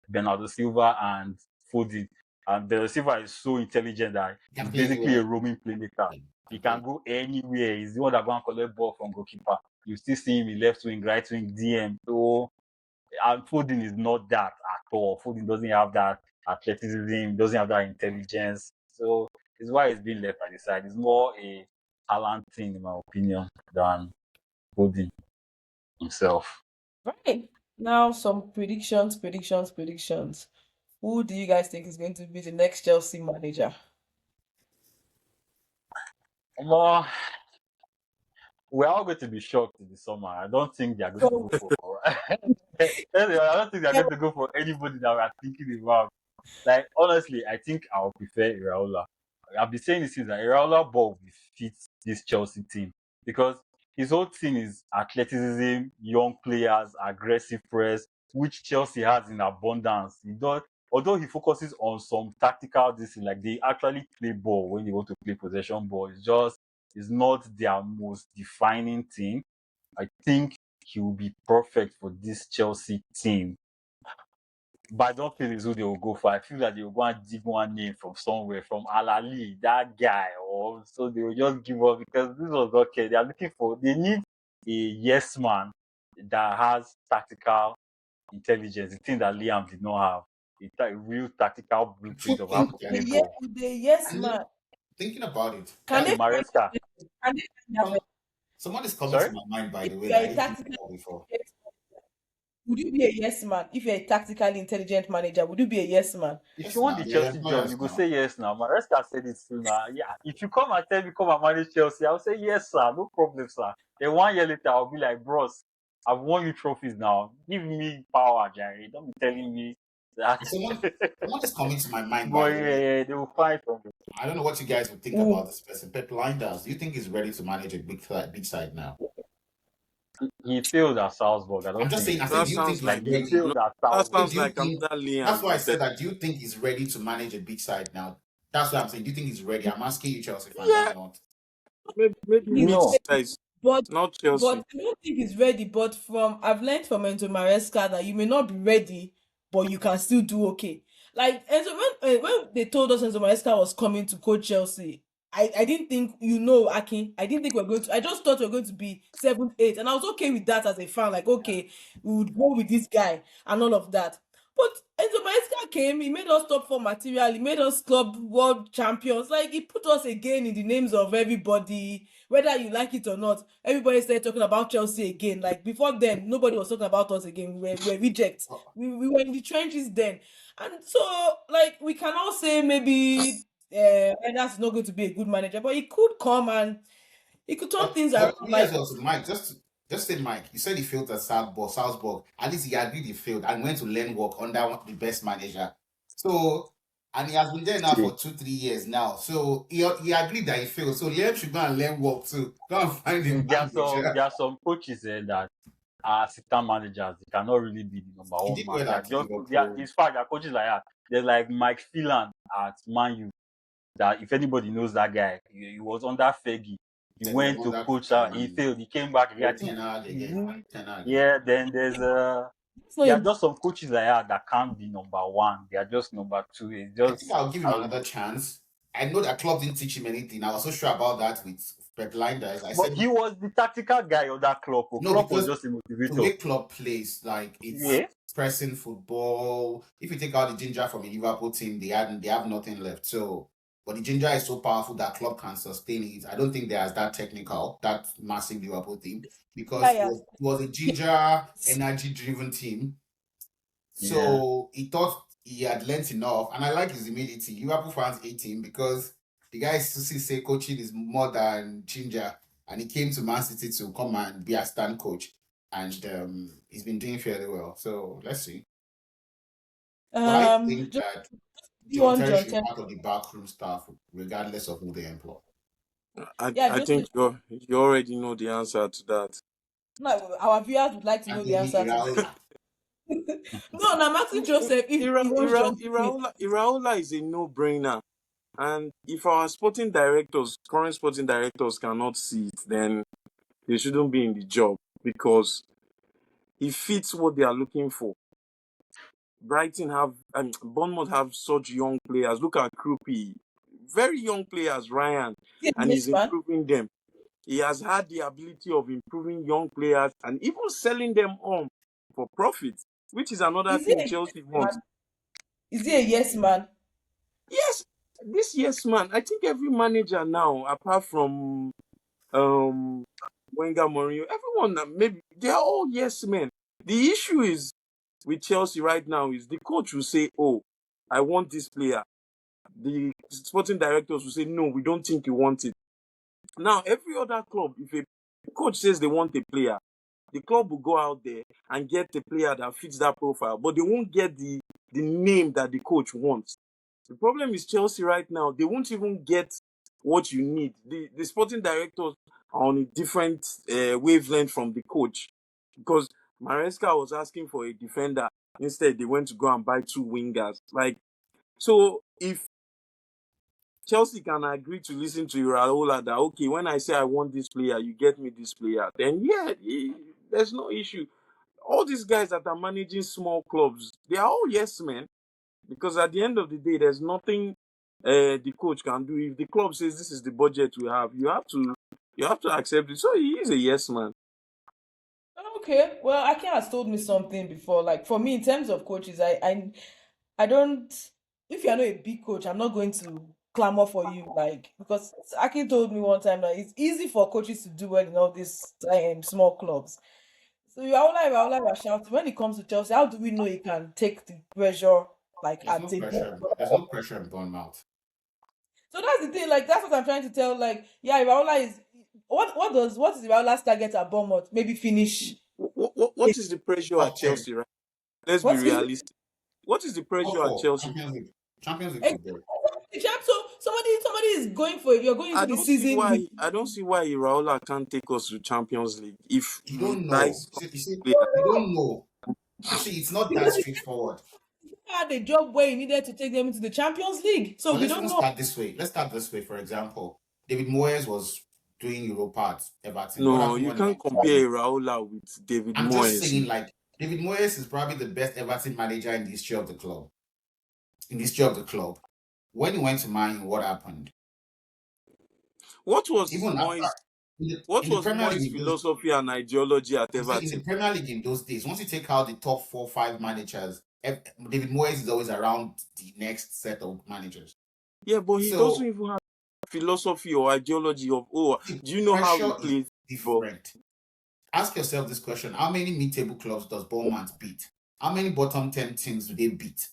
Speaker 4: Bernardo Silva and Foden. And Bernardo Silva is so intelligent that
Speaker 3: He can
Speaker 4: he's
Speaker 3: play
Speaker 4: basically
Speaker 3: anywhere.
Speaker 4: a roaming playmaker.
Speaker 3: He
Speaker 4: He
Speaker 3: can
Speaker 4: can go anywhere. He's the one that go and collect ball from goalkeeper. You still see him in left wing, right wing, DM. So and Foden is not that at all. Foden doesn't have that athleticism, doesn't have that intelligence. So it's why he's being left by the side. It's more a talent thing, in my opinion, than Foden himself.
Speaker 1: right. Now some predictions. Who do you guys think is going to be the next Chelsea manager?
Speaker 4: More, we're all going to be shocked in the summer. I don't think they're going to
Speaker 1: So
Speaker 4: go for. Anyway, I don't think they're going to go for anybody that we're thinking about. Like honestly, I think I'll prefer Iraola. I've been saying this since that Iraola ball will fit this Chelsea team because his whole team is athleticism, young players, aggressive press, which Chelsea has in abundance. He does, although he focuses on some tactical discipline, like they actually play ball when they want to play possession ball. It's not their most defining thing. I think he will be perfect for this Chelsea team, but I don't feel it's who they will go for. I feel that they will go and dig one name from somewhere, from Alali, that guy, or so they will just give up because this was okay. They need a yes man that has tactical intelligence, the thing that Liam did not have. A real tactical
Speaker 3: I
Speaker 4: blueprint
Speaker 3: truly
Speaker 4: of how
Speaker 3: think
Speaker 4: to
Speaker 1: the
Speaker 4: play
Speaker 1: yes,
Speaker 4: ball.
Speaker 1: the yes
Speaker 3: and
Speaker 1: man.
Speaker 3: thinking about it,
Speaker 1: Can
Speaker 3: that
Speaker 4: Okay,
Speaker 1: they
Speaker 3: is
Speaker 1: find
Speaker 4: Maresca.
Speaker 1: can they find
Speaker 3: some,
Speaker 1: that
Speaker 3: someone is coming to
Speaker 4: Sorry?
Speaker 3: my mind, by
Speaker 1: if
Speaker 3: the way,
Speaker 1: you are
Speaker 3: that I
Speaker 1: a
Speaker 3: didn't think
Speaker 1: tactical
Speaker 3: about before.
Speaker 1: would you be a yes man? If you're a tactically intelligent manager, would you be a yes man?
Speaker 4: If you
Speaker 3: Yes,
Speaker 4: want
Speaker 3: now
Speaker 4: the
Speaker 3: they're
Speaker 4: Chelsea job,
Speaker 3: employers
Speaker 4: you go
Speaker 3: now.
Speaker 4: say yes now. Maresca said it too now. Yeah. If you come and tell me come and manage Chelsea, I'll say yes, sir. No problem, sir. Then 1 year later, I'll be like, bros, I've won you trophies now. Give me power, Jerry. Don't be telling me that.
Speaker 3: And someone is coming to my mind, by
Speaker 4: But
Speaker 3: the way.
Speaker 4: yeah, they will fight from it.
Speaker 3: I don't know what you guys would think
Speaker 1: Ooh.
Speaker 3: about this person. Pep Linders, do you think he's ready to manage a big side now?
Speaker 4: He failed at Salzburg. I
Speaker 3: I'm
Speaker 4: don't
Speaker 3: just
Speaker 4: think
Speaker 3: saying, I said,
Speaker 2: That
Speaker 3: do you think
Speaker 2: sounds
Speaker 3: he's
Speaker 2: like
Speaker 4: like he
Speaker 3: ready?
Speaker 2: no,
Speaker 4: failed at
Speaker 2: that
Speaker 3: So
Speaker 4: Salzburg.
Speaker 2: sounds
Speaker 3: do you
Speaker 2: like
Speaker 3: think
Speaker 2: another
Speaker 3: that's
Speaker 2: Liam
Speaker 3: why I
Speaker 2: instead.
Speaker 3: said that? Do you think he's ready to manage a big side now? That's what I'm saying. Do you think he's ready? I'm asking you, Chelsea fans.
Speaker 2: Yeah,
Speaker 3: I'm not.
Speaker 2: maybe
Speaker 1: He's
Speaker 4: No.
Speaker 2: mid-size,
Speaker 1: But
Speaker 2: not Chelsea.
Speaker 1: I don't think he's ready. But from I've learned from Enzo Maresca that you may not be ready, but you can still do okay. Like Enzo, when they told us Enzo Maresca was coming to coach Chelsea, I didn't think Akin. I didn't think we are going to. I just thought we were going to be 7th, 8th, and I was okay with that as a fan. Like okay, we would go with this guy and all of that. But Enzo Maresca came, he made us top 4 material, he made us club world champions. Like he put us again in the names of everybody, whether you like it or not. Everybody started talking about Chelsea again. Like before then, nobody was talking about us again. We were rejects. We were in the trenches then. And so like we can all say maybe that's not going to be a good manager, but he could come and he could turn things around.
Speaker 3: But me
Speaker 1: Like
Speaker 3: as well, so Mike, just say Mike, you said he failed at Salzburg. At least he agreed he failed and went to learn work under the best manager. So, and he has been there now
Speaker 4: See,
Speaker 3: for 2-3 years now. So he agreed that he failed. So Liam should go and learn work too. Go and find a manager.
Speaker 4: there are some coaches that are assistant managers. They cannot really be the number
Speaker 3: He
Speaker 4: one
Speaker 3: did
Speaker 4: man.
Speaker 3: well
Speaker 4: They are
Speaker 3: at
Speaker 4: just
Speaker 3: Liverpool.
Speaker 4: in fact, there are coaches like that. There's like Mike Phelan at Man U. That if anybody knows that guy, he was under Fergie. He
Speaker 3: Then he was
Speaker 4: went to
Speaker 3: under
Speaker 4: coach. He
Speaker 3: um,
Speaker 4: failed. He came back. I think.
Speaker 3: Ten Hag again. Ten Hag.
Speaker 4: Yeah. Then
Speaker 1: it's not
Speaker 4: there are
Speaker 1: a
Speaker 4: just some coaches like that can't be number one. They are just number two. It's
Speaker 3: I think
Speaker 4: just
Speaker 3: I'll give him
Speaker 4: I don't
Speaker 3: another
Speaker 4: know.
Speaker 3: chance. I know that club didn't teach him anything. I was so sure about that with Pep Linders. I
Speaker 4: But
Speaker 3: said
Speaker 4: he was the tactical guy of that club.
Speaker 3: no,
Speaker 4: Club was
Speaker 3: because
Speaker 4: just a
Speaker 3: the
Speaker 4: motivator.
Speaker 3: way club plays, like
Speaker 4: Yeah.
Speaker 3: pressing football. If you take out the ginger from a Liverpool team, they have nothing left. So, but the ginger is so powerful that club can sustain it. I don't think they are that technical, that massive Liverpool team, because
Speaker 1: Bias.
Speaker 3: it was a ginger energy driven team.
Speaker 4: Yeah.
Speaker 3: So he thought he had learnt enough, and I like his humility. Liverpool fans hate him because the guy say coaching is more than ginger, and he came to Man City to come and be a stand coach, and he's been doing fairly well. So let's see. But I think
Speaker 1: Just
Speaker 3: that
Speaker 1: do
Speaker 3: John Terry
Speaker 1: John
Speaker 3: should be
Speaker 1: Terry.
Speaker 3: part of the backroom staff, regardless of who they employ.
Speaker 1: Yeah,
Speaker 2: I
Speaker 1: just
Speaker 2: think you already know the answer to that.
Speaker 1: no, our viewers would like to know the
Speaker 3: Anthony
Speaker 1: answer to this.
Speaker 3: Iraola.
Speaker 1: No, and I'm asking Joseph if he wants John Terry.
Speaker 2: Iraola is a no-brainer. And if our sporting directors, current sporting directors, cannot see it, then they shouldn't be in the job because he fits what they are looking for. Brighton have and Bournemouth have such young players. Look at Krupi, very young players, Ryan, and
Speaker 1: Yes,
Speaker 2: he's
Speaker 1: man.
Speaker 2: improving them. He has had the ability of improving young players and even selling them on for profit, which is another
Speaker 1: Is he
Speaker 2: thing
Speaker 1: a
Speaker 2: Chelsea
Speaker 1: yes
Speaker 2: wants.
Speaker 1: man? Is he a yes man?
Speaker 2: Yes, this yes man. I think every manager now, apart from um Wenger, Mourinho, everyone maybe they are all yes men. The issue is with Chelsea right now is the coach will say, "Oh, I want this player." The sporting directors will say, "No, we don't think you want it." Now, every other club, if a coach says they want a player, the club will go out there and get a player that fits that profile, but they won't get the name that the coach wants. The problem is Chelsea right now, they won't even get what you need. The sporting directors are on a different wavelength from the coach because Maresca was asking for a defender. Instead, they went to go and buy two wingers. Like, so if Chelsea can agree to listen to Iraola that, okay, when I say I want this player, you get me this player, then yeah, there's no issue. All these guys that are managing small clubs, they are all yes men because at the end of the day, there's nothing the coach can do. If the club says this is the budget we have, you have to accept it. So he is a yes man.
Speaker 1: Okay. Well, Aki has told me something before. Like for me, in terms of coaches, I don't. If you're not a big coach, I'm not going to clamor for you. Like because Aki told me one time that it's easy for coaches to do well in all these small clubs. So you are shouting. When it comes to Chelsea, how do we know he can take the pressure like
Speaker 3: There's
Speaker 1: at
Speaker 3: no
Speaker 1: a big
Speaker 3: pressure. There's
Speaker 1: club?
Speaker 3: no pressure in Bournemouth.
Speaker 1: So that's the thing. Like that's what I'm trying to tell. Like yeah, Iraola is what is Iraola's target at Bournemouth? Maybe finish.
Speaker 2: What is the pressure at
Speaker 3: Top 10.
Speaker 2: Chelsea, right? Let's be
Speaker 1: What is
Speaker 2: realistic. What is the
Speaker 3: Top
Speaker 2: pressure at
Speaker 3: 4.
Speaker 2: Chelsea?
Speaker 3: Champions League. Champions League football.
Speaker 1: exactly, champ? So somebody is going for it. You're going into the season with
Speaker 2: I don't see why Iraola can't take us to Champions League if
Speaker 3: You
Speaker 2: he
Speaker 3: don't know.
Speaker 2: buys
Speaker 3: You see,
Speaker 2: players.
Speaker 3: you don't know. You see, it's not that
Speaker 1: because he
Speaker 3: straightforward.
Speaker 1: had a job where he needed to take them into the Champions League. So
Speaker 3: But
Speaker 1: we
Speaker 3: let's
Speaker 1: don't
Speaker 3: even
Speaker 1: know.
Speaker 3: start this way. Let's start this way. For example, David Moyes was doing Europa at Everton. What
Speaker 2: No,
Speaker 3: happened
Speaker 2: you
Speaker 3: when he
Speaker 2: can't
Speaker 3: went to Man
Speaker 2: compare
Speaker 3: U?
Speaker 2: Iraola with David
Speaker 3: I'm just
Speaker 2: Moyes.
Speaker 3: saying, like, David Moyes is probably the best Everton manager in the history of the club. In the history of the club. When he went to Man U, what happened?
Speaker 2: What was
Speaker 3: Even after
Speaker 2: Moyes? What
Speaker 3: in the
Speaker 2: was
Speaker 3: Premier
Speaker 2: Moyes'
Speaker 3: League in those
Speaker 2: philosophy and ideology at
Speaker 3: I'm saying in the
Speaker 2: Everton?
Speaker 3: Premier League in those days, once you take out the top 4, 5 managers, David Moyes is always around the next set of managers.
Speaker 2: Yeah, but he doesn't
Speaker 3: So
Speaker 2: even have philosophy or ideology of
Speaker 3: the
Speaker 2: do you know how he
Speaker 3: pressure is
Speaker 2: plays football?
Speaker 3: different. Ask yourself this question: how many mid-table clubs does Bournemouth beat? How many bottom 10 teams do they beat?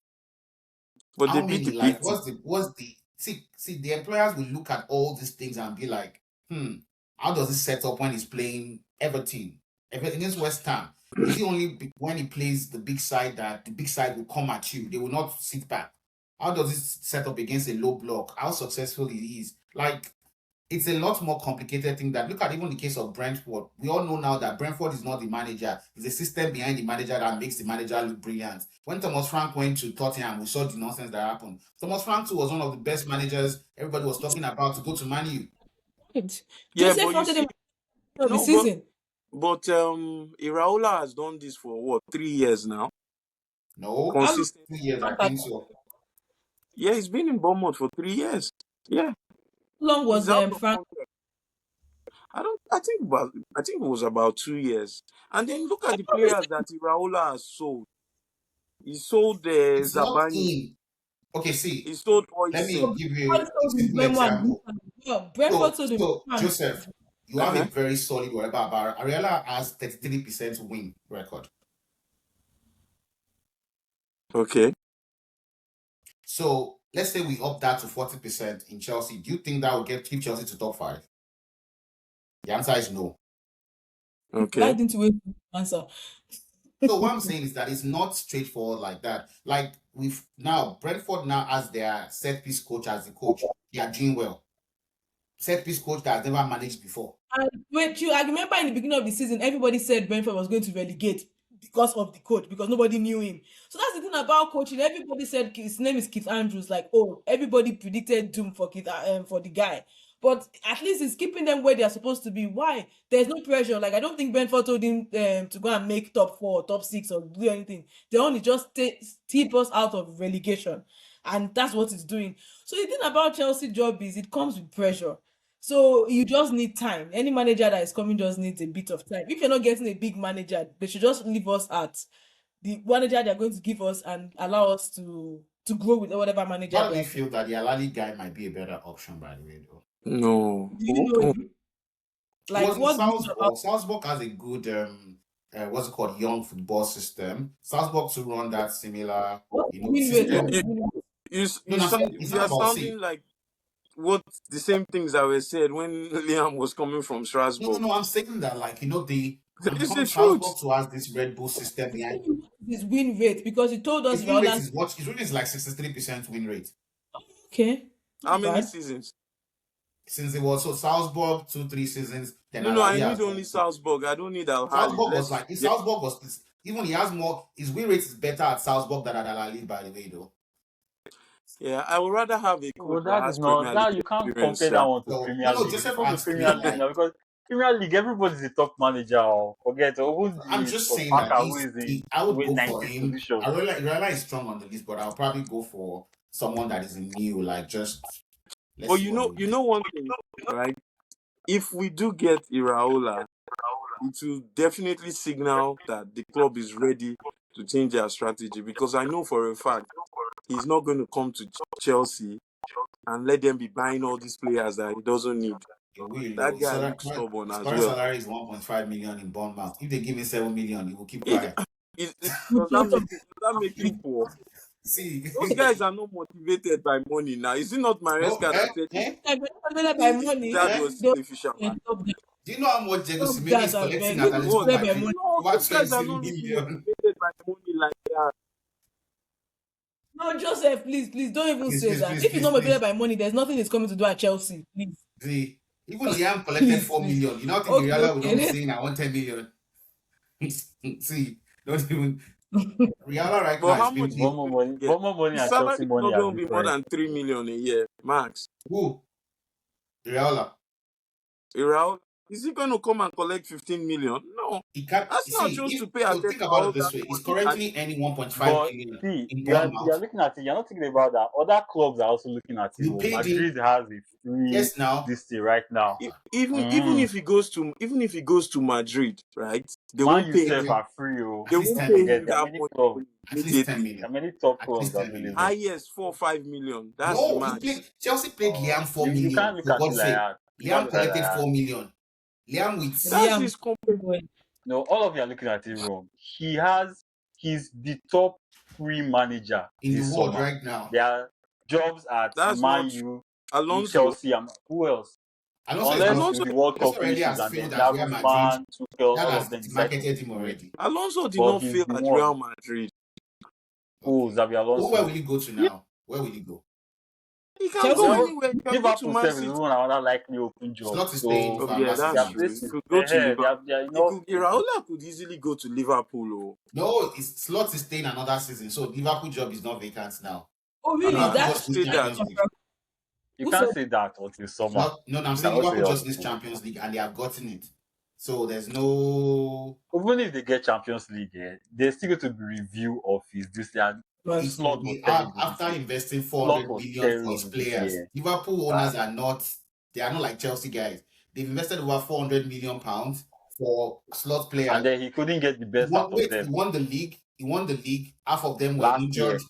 Speaker 2: But they
Speaker 3: How
Speaker 2: beat
Speaker 3: many?
Speaker 2: the big
Speaker 3: Like,
Speaker 2: team.
Speaker 3: what's the see the employers will look at all these things and be like, how does this set up when he's playing Everton against West Ham? Is it only when he plays the big side that the big side will come at you? They will not sit back. How does this set up against a low block? How successful it is? Like, it's a lot more complicated thing that look at even the case of Brentford. We all know now that Brentford is not the manager. It's a system behind the manager that makes the manager look brilliant. When Thomas Frank went to Tottenham, we saw the nonsense that happened. Thomas Frank too was one of the best managers everybody was talking about to go to Man U.
Speaker 2: Yeah,
Speaker 1: Joseph
Speaker 2: but you
Speaker 1: wanted him
Speaker 2: see,
Speaker 1: at the end of the
Speaker 2: no,
Speaker 1: season.
Speaker 2: but Iraola has done this for what 3 years now,
Speaker 3: No,
Speaker 1: How long
Speaker 2: consistent.
Speaker 3: 2 years, I
Speaker 1: how
Speaker 3: think so.
Speaker 2: Yeah, he's been in Bournemouth for 3 years. Yeah,
Speaker 1: long
Speaker 2: he's
Speaker 1: was
Speaker 2: out of
Speaker 1: Frank?
Speaker 2: contract. I don't. I think it was about 2 years. And then look at the players that Iraola has sold. He sold
Speaker 3: It's not
Speaker 2: Zabani.
Speaker 3: in. Okay, see,
Speaker 2: He sold
Speaker 3: let
Speaker 2: Oise.
Speaker 3: me
Speaker 1: So
Speaker 3: give
Speaker 1: Brentford
Speaker 3: you a
Speaker 1: sold
Speaker 3: simple
Speaker 1: Mbemo and
Speaker 3: example.
Speaker 1: Luton as well. Brentford sold
Speaker 3: So
Speaker 1: Mbemo and
Speaker 3: Joseph, you have a
Speaker 2: Uh-huh.
Speaker 3: very solid whatever about Ariella has 33% win record.
Speaker 2: Okay.
Speaker 3: So let's say we up that to 40% in Chelsea. Do you think that will keep Chelsea to top five? The answer is no.
Speaker 1: Why
Speaker 2: Okay.
Speaker 1: didn't you wait for the answer?
Speaker 3: So what I'm saying is that it's not straightforward like that. Like we've now Brentford now has their set piece coach as the coach. They are doing well. Set piece coach that has never managed before.
Speaker 1: And wait, I remember in the beginning of the season, everybody said Brentford was going to relegate because of the coach, because nobody knew him. So that's the thing about coaching. Everybody said his name is Keith Andrews. Like, oh, everybody predicted doom for for the guy. But at least he's keeping them where they are supposed to be. Why? There's no pressure. Like, I don't think Brentford told him to go and make top four, top six, or do anything. They only just keep us out of relegation, and that's what he's doing. So the thing about Chelsea job is it comes with pressure. So you just need time. Any manager that is coming just needs a bit of time. If you're not getting a big manager, they should just leave us at the manager they're going to give us and allow us to grow with whatever manager
Speaker 3: Why do
Speaker 1: they
Speaker 3: we
Speaker 1: are.
Speaker 3: feel that the Alali guy might be a better option, by the way, though?
Speaker 2: No.
Speaker 1: Do you know
Speaker 2: Oh,
Speaker 1: him?
Speaker 3: He
Speaker 1: Like
Speaker 3: was in
Speaker 1: what do you know about
Speaker 3: Salzburg. Salzburg has a good what's it called, young football system. Salzburg to run that similar,
Speaker 1: what's the win rate?
Speaker 2: you,
Speaker 3: system.
Speaker 1: What's
Speaker 2: you,
Speaker 1: the win rate?
Speaker 3: No, no, I'm saying it's
Speaker 2: you
Speaker 3: not
Speaker 2: are
Speaker 3: about
Speaker 2: sounding like what the same things that were said when Liam was coming from Strasbourg.
Speaker 3: no. I'm saying that I'm
Speaker 2: It's the
Speaker 3: coming
Speaker 2: truth.
Speaker 3: Salzburg to has this Red Bull system behind.
Speaker 1: His win rate because he told us
Speaker 3: His win rate
Speaker 1: Raul.
Speaker 3: is what? His win rate is like 63% win rate
Speaker 1: Okay,
Speaker 2: How
Speaker 1: not
Speaker 2: many
Speaker 1: bad.
Speaker 2: seasons?
Speaker 3: since it was so Salzburg 2-3 seasons. Then
Speaker 2: No, I
Speaker 3: Alali
Speaker 2: need
Speaker 3: has
Speaker 2: only Salzburg. I don't need Al Hali.
Speaker 3: Salzburg was
Speaker 2: Let's
Speaker 3: like if
Speaker 2: get.
Speaker 3: Salzburg was even he has more. His win rate is better at Salzburg than at Alali, by the way, though.
Speaker 2: Yeah, I would rather have a coach
Speaker 4: Well,
Speaker 2: that
Speaker 4: that is
Speaker 2: has
Speaker 4: not
Speaker 2: Premier
Speaker 4: that
Speaker 2: League
Speaker 4: you can't
Speaker 2: experience.
Speaker 4: compare that one to
Speaker 3: So
Speaker 4: Premier
Speaker 3: no,
Speaker 4: League. It's
Speaker 3: Joseph
Speaker 4: not the
Speaker 3: asked
Speaker 4: Premier
Speaker 3: me.
Speaker 4: League now because Premier League everybody's a top manager. Or forget even
Speaker 3: I'm
Speaker 4: the
Speaker 3: just
Speaker 4: Scott
Speaker 3: saying that
Speaker 4: Parker who is in
Speaker 3: I would
Speaker 4: with
Speaker 3: go for
Speaker 4: 19th
Speaker 3: him.
Speaker 4: position.
Speaker 3: Irela is strong on the list, but I'll probably go for someone that is new. Like just let's
Speaker 2: But
Speaker 3: see what he
Speaker 2: you
Speaker 3: does.
Speaker 2: know one thing, right? If we do get Iraola, it will definitely signal that the club is ready to change their strategy because I know for a fact he's not going to come to Chelsea and let them be buying all these players that he doesn't need.
Speaker 3: He will though.
Speaker 2: That guy looks stubborn
Speaker 3: His
Speaker 2: as
Speaker 3: current
Speaker 2: well.
Speaker 3: salary is 1.5 million in Bournemouth. If they give him 7 million, he will keep
Speaker 2: It,
Speaker 3: quiet.
Speaker 1: With total.
Speaker 2: does that make him poor?
Speaker 3: See,
Speaker 2: Those guys are not motivated by money now. Is it not
Speaker 3: no,
Speaker 2: Maresca that said
Speaker 1: Like, when I by
Speaker 2: his
Speaker 1: money,
Speaker 2: dad
Speaker 3: eh?
Speaker 2: was
Speaker 1: don't
Speaker 2: still a fisherman?
Speaker 1: stop that.
Speaker 3: Do you know how much Diego
Speaker 1: Stop
Speaker 3: Simeone
Speaker 1: that,
Speaker 3: is
Speaker 1: I
Speaker 3: collecting
Speaker 1: beg.
Speaker 3: at
Speaker 1: If it's
Speaker 2: What?
Speaker 3: Atletico
Speaker 1: inspired by
Speaker 3: Madrid?
Speaker 1: money,
Speaker 2: No,
Speaker 3: Over
Speaker 2: those guys are
Speaker 3: 27
Speaker 2: not really
Speaker 3: million.
Speaker 2: motivated by money like that.
Speaker 1: no, Joseph, please don't even
Speaker 3: Please,
Speaker 1: say
Speaker 3: please,
Speaker 1: that.
Speaker 3: please,
Speaker 1: If he's
Speaker 3: please,
Speaker 1: not motivated
Speaker 3: please.
Speaker 1: by money, there's nothing he's coming to do at Chelsea. Please,
Speaker 3: See, even Liam collected
Speaker 1: please,
Speaker 3: 4
Speaker 1: please.
Speaker 3: million. You don't think
Speaker 1: Okay,
Speaker 3: Reala will not be
Speaker 1: okay.
Speaker 3: saying I want 10 million? See, don't even Rihanna right
Speaker 2: But
Speaker 3: now is
Speaker 2: how much is he
Speaker 3: paying
Speaker 2: going to get?
Speaker 4: Bomber money
Speaker 2: His
Speaker 4: and
Speaker 2: salary
Speaker 4: Chelsea
Speaker 2: is
Speaker 4: money
Speaker 2: not
Speaker 4: are
Speaker 2: going to be more
Speaker 4: different.
Speaker 2: than 3 million a year, max.
Speaker 3: who? Rihanna.
Speaker 2: Iraola, is he going to come and collect 15 million? No.
Speaker 3: He can't
Speaker 2: Arsenal
Speaker 3: see
Speaker 2: chose
Speaker 3: if
Speaker 2: to pay
Speaker 3: so.
Speaker 2: Ateta
Speaker 3: Think about
Speaker 2: all
Speaker 3: it
Speaker 2: that
Speaker 3: this way: he's
Speaker 2: money, and
Speaker 3: currently earning 1.5
Speaker 4: But
Speaker 3: million
Speaker 4: see,
Speaker 3: in
Speaker 4: you're
Speaker 3: Bournemouth.
Speaker 4: looking at it. You're not thinking about that. Other clubs are also looking at it.
Speaker 3: You
Speaker 4: Oh,
Speaker 3: paid him,
Speaker 4: Madrid has a free
Speaker 3: yes. Now,
Speaker 4: this thing right now.
Speaker 2: even
Speaker 4: Mm.
Speaker 2: if he goes to Madrid, right? They
Speaker 4: Man
Speaker 2: won't pay
Speaker 4: yourself
Speaker 2: him.
Speaker 3: okay,
Speaker 4: are free. Oh,
Speaker 2: They
Speaker 3: at least
Speaker 2: won't
Speaker 3: 10
Speaker 2: pay
Speaker 4: forget
Speaker 2: him
Speaker 3: million.
Speaker 4: there are
Speaker 2: that
Speaker 4: many
Speaker 2: much
Speaker 4: clubs.
Speaker 3: At least 10
Speaker 2: immediately.
Speaker 4: There
Speaker 3: million.
Speaker 4: are many top
Speaker 3: At
Speaker 4: clubs
Speaker 3: least 10 million.
Speaker 4: available.
Speaker 2: Highest 4 5 million. That's the
Speaker 3: No, he
Speaker 2: max.
Speaker 3: played. Chelsea paid Liam 4
Speaker 4: You
Speaker 3: million.
Speaker 4: can't look
Speaker 3: For
Speaker 4: at it
Speaker 3: God's
Speaker 4: like
Speaker 3: sake,
Speaker 4: that. You can't
Speaker 3: Liam
Speaker 4: look at it like
Speaker 3: collected
Speaker 4: that.
Speaker 3: 4 million. Liam
Speaker 2: That's
Speaker 1: Liam,
Speaker 2: his company.
Speaker 4: No, all of you are looking at it wrong. He's the top free manager
Speaker 3: in the
Speaker 4: this
Speaker 3: world
Speaker 4: summer.
Speaker 3: right now.
Speaker 4: There are jobs at
Speaker 2: That's not
Speaker 4: Man
Speaker 2: true.
Speaker 4: U, in
Speaker 2: Alonso.
Speaker 4: Chelsea, and who else?
Speaker 3: Alonso is
Speaker 4: Unless
Speaker 3: not.
Speaker 2: Alonso
Speaker 4: the World
Speaker 3: Alonso
Speaker 4: Cup
Speaker 3: already
Speaker 4: finishes
Speaker 3: has
Speaker 4: and then
Speaker 3: failed at Real Madrid.
Speaker 4: Nagelsmann, Tuchel,
Speaker 3: That
Speaker 4: all of
Speaker 3: has
Speaker 4: them decide to
Speaker 3: marketed him
Speaker 4: do it.
Speaker 3: already.
Speaker 2: Alonso did
Speaker 4: But
Speaker 2: not
Speaker 4: he's
Speaker 2: fail
Speaker 4: the
Speaker 2: at
Speaker 4: one.
Speaker 2: Real Madrid.
Speaker 4: Oh,
Speaker 3: Okay.
Speaker 4: Xabi
Speaker 3: So where
Speaker 4: Alonso.
Speaker 3: will he go to
Speaker 2: Yeah,
Speaker 3: now? Where will he go?
Speaker 2: he can
Speaker 1: Chelsea
Speaker 2: go
Speaker 1: will.
Speaker 4: No,
Speaker 2: anywhere. He can go to
Speaker 4: Liverpool
Speaker 2: Man
Speaker 4: self is
Speaker 2: City.
Speaker 4: even another likely open job.
Speaker 3: Slot is staying
Speaker 4: So
Speaker 3: for
Speaker 2: Yeah,
Speaker 3: another
Speaker 2: that's
Speaker 4: their
Speaker 3: season.
Speaker 2: true. He
Speaker 4: places,
Speaker 2: could go to Liverpool.
Speaker 4: they are
Speaker 2: He
Speaker 4: enough
Speaker 2: could.
Speaker 4: places.
Speaker 2: Iraola could easily go to Liverpool. Oh.
Speaker 3: No, Slot is staying another season. So Liverpool job is not vacant now.
Speaker 1: Oh, really? Is
Speaker 2: Ah,
Speaker 3: Liverpool
Speaker 1: that
Speaker 2: who
Speaker 3: just needs
Speaker 2: said
Speaker 1: that's
Speaker 2: that?
Speaker 3: Champions League.
Speaker 1: contract?
Speaker 4: You
Speaker 1: Who
Speaker 4: can't
Speaker 1: said
Speaker 4: say that until summer.
Speaker 3: Slot, no, I'm
Speaker 4: You
Speaker 3: saying
Speaker 4: cannot say
Speaker 3: Liverpool
Speaker 4: that
Speaker 3: just
Speaker 4: until
Speaker 3: needs
Speaker 4: summer.
Speaker 3: Champions League and they have gotten it. So there's no.
Speaker 4: Even if they get Champions League, there's still going to be review of his this year.
Speaker 1: was
Speaker 4: Slot was
Speaker 3: They are
Speaker 4: terrible this
Speaker 3: after
Speaker 4: year.
Speaker 3: investing
Speaker 4: Slot
Speaker 3: 400
Speaker 4: was
Speaker 3: million for his
Speaker 4: terrible this
Speaker 3: players.
Speaker 4: year.
Speaker 3: Liverpool owners are not. They are not like Chelsea guys. They've invested over 400 million pounds for Slot
Speaker 4: And
Speaker 3: players.
Speaker 4: then he couldn't get the best out of
Speaker 3: He
Speaker 4: them.
Speaker 3: won the league. He won the league. Half of them were
Speaker 4: last year.
Speaker 3: injured.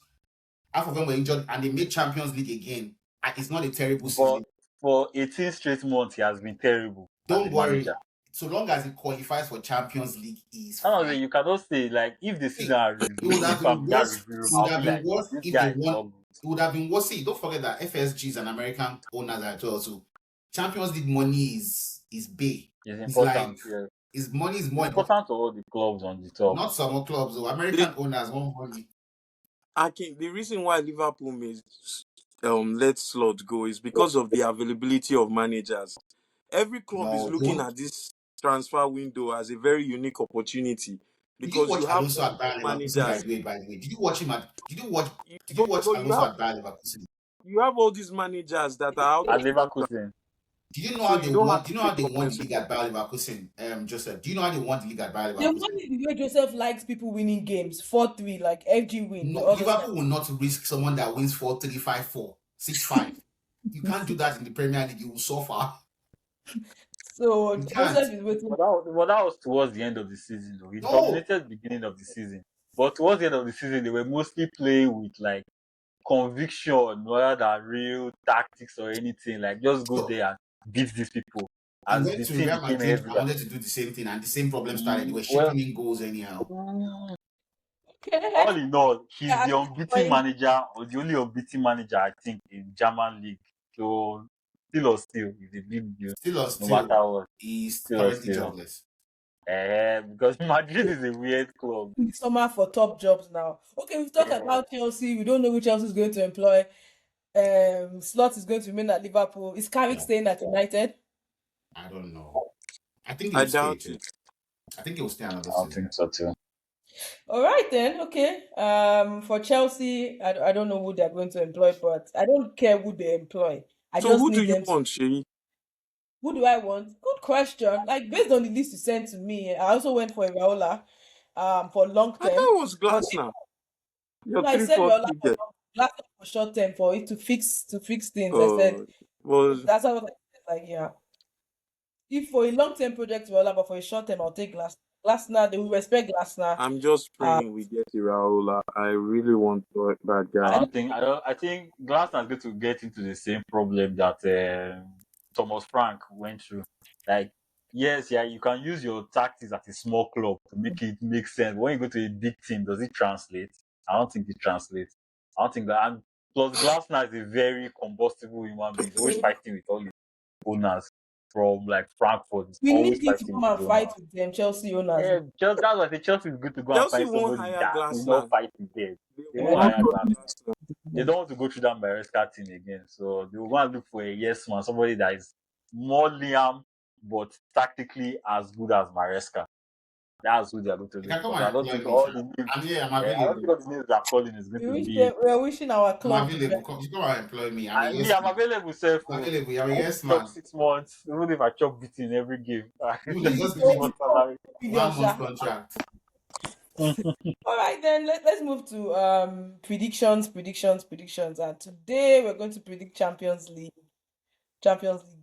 Speaker 3: Half of them were injured, and they made Champions League again. And it's not a terrible
Speaker 4: But
Speaker 3: season.
Speaker 4: for 18 straight months, he has been terrible as a
Speaker 3: Don't
Speaker 4: manager.
Speaker 3: worry. So long as he qualifies for Champions League, he's
Speaker 4: Honestly,
Speaker 3: fine.
Speaker 4: you cannot say, like, if the season had
Speaker 3: It would
Speaker 4: resumed,
Speaker 3: have
Speaker 4: if I'm
Speaker 3: been
Speaker 4: in that
Speaker 3: worse.
Speaker 4: review
Speaker 3: It
Speaker 4: room,
Speaker 3: would
Speaker 4: I'll
Speaker 3: have
Speaker 4: be
Speaker 3: been
Speaker 4: like,
Speaker 3: worse
Speaker 4: this
Speaker 3: if they
Speaker 4: guy is
Speaker 3: won.
Speaker 4: not good.
Speaker 3: It would have been worse. See, don't forget that FSGs and American owners as well. So Champions League money is big.
Speaker 4: It's
Speaker 3: It's like
Speaker 4: important. Yeah.
Speaker 3: his money is
Speaker 4: It's
Speaker 3: more important.
Speaker 4: important to all the clubs on the top.
Speaker 3: Not some clubs. So American owners want money.
Speaker 2: The reason why Liverpool may let Slot go is because of the availability of managers. Every club is
Speaker 3: No,
Speaker 2: looking at this transfer window as a very unique opportunity
Speaker 3: did you
Speaker 2: because
Speaker 3: watch
Speaker 2: you have
Speaker 3: Alonso at Bayer Leverkusen? By
Speaker 2: managers.
Speaker 3: the way, did you watch him at?
Speaker 2: You,
Speaker 3: Did you watch
Speaker 2: but
Speaker 3: Alonso at Bayer Leverkusen?
Speaker 2: you have all these managers that are out
Speaker 4: At
Speaker 2: of contract,
Speaker 4: Leverkusen,
Speaker 3: Did you know
Speaker 2: so
Speaker 3: how
Speaker 2: you
Speaker 3: they
Speaker 2: don't
Speaker 3: won?
Speaker 2: have
Speaker 3: Do
Speaker 2: to
Speaker 3: you know
Speaker 2: pay
Speaker 3: how they won the league
Speaker 2: compensation.
Speaker 3: at Bayer Leverkusen? Joseph, do you know how they won the league at Bayer
Speaker 1: They won
Speaker 3: Leverkusen?
Speaker 1: it the way Joseph likes people winning games, 4-3, like FG win,
Speaker 3: No,
Speaker 1: all those
Speaker 3: Liverpool will not risk someone that wins 4-3, 5-4, 6-5. You can't do that in the Premier League. You will suffer.
Speaker 1: So
Speaker 3: You can't.
Speaker 1: Joseph is waiting.
Speaker 4: but that was towards the end of the season, though. He
Speaker 3: No.
Speaker 4: dominated the beginning of the season. But towards the end of the season, they were mostly playing with, like, conviction rather than real tactics or anything. Like, just go
Speaker 3: So
Speaker 4: there and beat these people.
Speaker 3: he
Speaker 4: As
Speaker 3: went
Speaker 4: the
Speaker 3: to
Speaker 4: team
Speaker 3: Real
Speaker 4: became
Speaker 3: Madrid and
Speaker 4: heavier.
Speaker 3: wanted to do the same thing, and the same problem started. They were
Speaker 4: Well,
Speaker 3: shipping in goals anyhow.
Speaker 4: all in all, he's
Speaker 1: Yeah,
Speaker 4: the unbeaten
Speaker 1: point.
Speaker 4: manager, or the only unbeaten manager, I think, in German league. So, still or still, is a big deal,
Speaker 3: Still or
Speaker 4: no
Speaker 3: still,
Speaker 4: matter what.
Speaker 3: he's
Speaker 4: Still or
Speaker 3: currently
Speaker 4: still.
Speaker 3: jobless.
Speaker 4: Because Madrid is a weird club.
Speaker 1: In the summer for top jobs now. Okay, we've talked
Speaker 4: Yeah.
Speaker 1: about Chelsea. We don't know who Chelsea is going to employ. Slot is going to remain at Liverpool. Is Carrick
Speaker 3: Yeah.
Speaker 1: staying at United?
Speaker 3: I don't know. I think
Speaker 2: I
Speaker 3: he'll stay
Speaker 2: doubt
Speaker 3: too.
Speaker 2: it.
Speaker 3: I think he'll stay another
Speaker 4: I don't
Speaker 3: season.
Speaker 4: think so too.
Speaker 1: All right then. Okay. For Chelsea, I don't know who they're going to employ, but I don't care who they employ. I
Speaker 2: So
Speaker 1: just
Speaker 2: who do
Speaker 1: need
Speaker 2: you
Speaker 1: them to.
Speaker 2: want, Shay?
Speaker 1: Who do I want? Good question. Like based on the list you sent to me, I also went for Iraola, for long
Speaker 2: I thought
Speaker 1: term.
Speaker 2: it was
Speaker 1: But
Speaker 2: Glassner. Your
Speaker 1: no, I
Speaker 2: three
Speaker 1: said
Speaker 2: four
Speaker 1: Iraola
Speaker 2: three
Speaker 1: for
Speaker 2: guy.
Speaker 1: last term for short term for it to fix things. I said
Speaker 2: Oh, well,
Speaker 1: that's what I said. Like yeah. If for a long term project, Iraola, but for a short term, I'll take Glassner. They will respect Glassner.
Speaker 2: I'm just praying we get Iraola. I really want that guy.
Speaker 4: I think Glasner is going to get into the same problem that Thomas Frank went through. Like, yes, yeah, you can use your tactics at a small club to make it make sense. When you go to a big team, does it translate? I don't think it translates. I don't think that. And plus, Glasner is a very combustible human being. He's always fighting with all his owners from like Frankfurt. He's
Speaker 1: We
Speaker 4: always
Speaker 1: need him to
Speaker 4: fighting
Speaker 1: come
Speaker 4: with his
Speaker 1: and
Speaker 4: owners.
Speaker 1: fight with them, Chelsea owners.
Speaker 4: Yeah, just that's why the Chelsea is good to go and
Speaker 2: Chelsea
Speaker 4: find
Speaker 2: won't
Speaker 4: somebody
Speaker 2: hire
Speaker 4: that will not
Speaker 2: Glassner.
Speaker 4: fight with them.
Speaker 2: They
Speaker 4: They
Speaker 2: will
Speaker 4: won't
Speaker 2: not
Speaker 4: hire
Speaker 2: touch
Speaker 4: Glassner.
Speaker 2: Glassner.
Speaker 4: They don't want to go through that Maresca thing again. So they will go and look for a yes man, somebody that is more Liam, but tactically as good as Maresca. That's who they are going to
Speaker 3: You
Speaker 4: look
Speaker 3: can come
Speaker 4: for. So
Speaker 3: and
Speaker 4: I don't
Speaker 3: employ
Speaker 4: think
Speaker 3: me,
Speaker 4: all
Speaker 3: sir.
Speaker 4: the names,
Speaker 3: I'm here. I'm
Speaker 4: I don't think
Speaker 3: available.
Speaker 4: all the names they're calling is going to be.
Speaker 1: We are wishing our
Speaker 3: I'm
Speaker 1: club the
Speaker 3: available.
Speaker 1: best.
Speaker 3: You come and employ me. I'm a
Speaker 4: And me,
Speaker 3: yes
Speaker 4: I'm
Speaker 3: man.
Speaker 4: available, self.
Speaker 3: I'm available. I'm a
Speaker 4: I
Speaker 3: yes
Speaker 4: chop
Speaker 3: man.
Speaker 4: 6 months, even if I chop beating every game.
Speaker 3: Just give
Speaker 4: 6 months
Speaker 3: me
Speaker 4: salary.
Speaker 3: 1 month
Speaker 1: Sha.
Speaker 3: contract.
Speaker 1: All right, then let's move to predictions. And today we're going to predict Champions League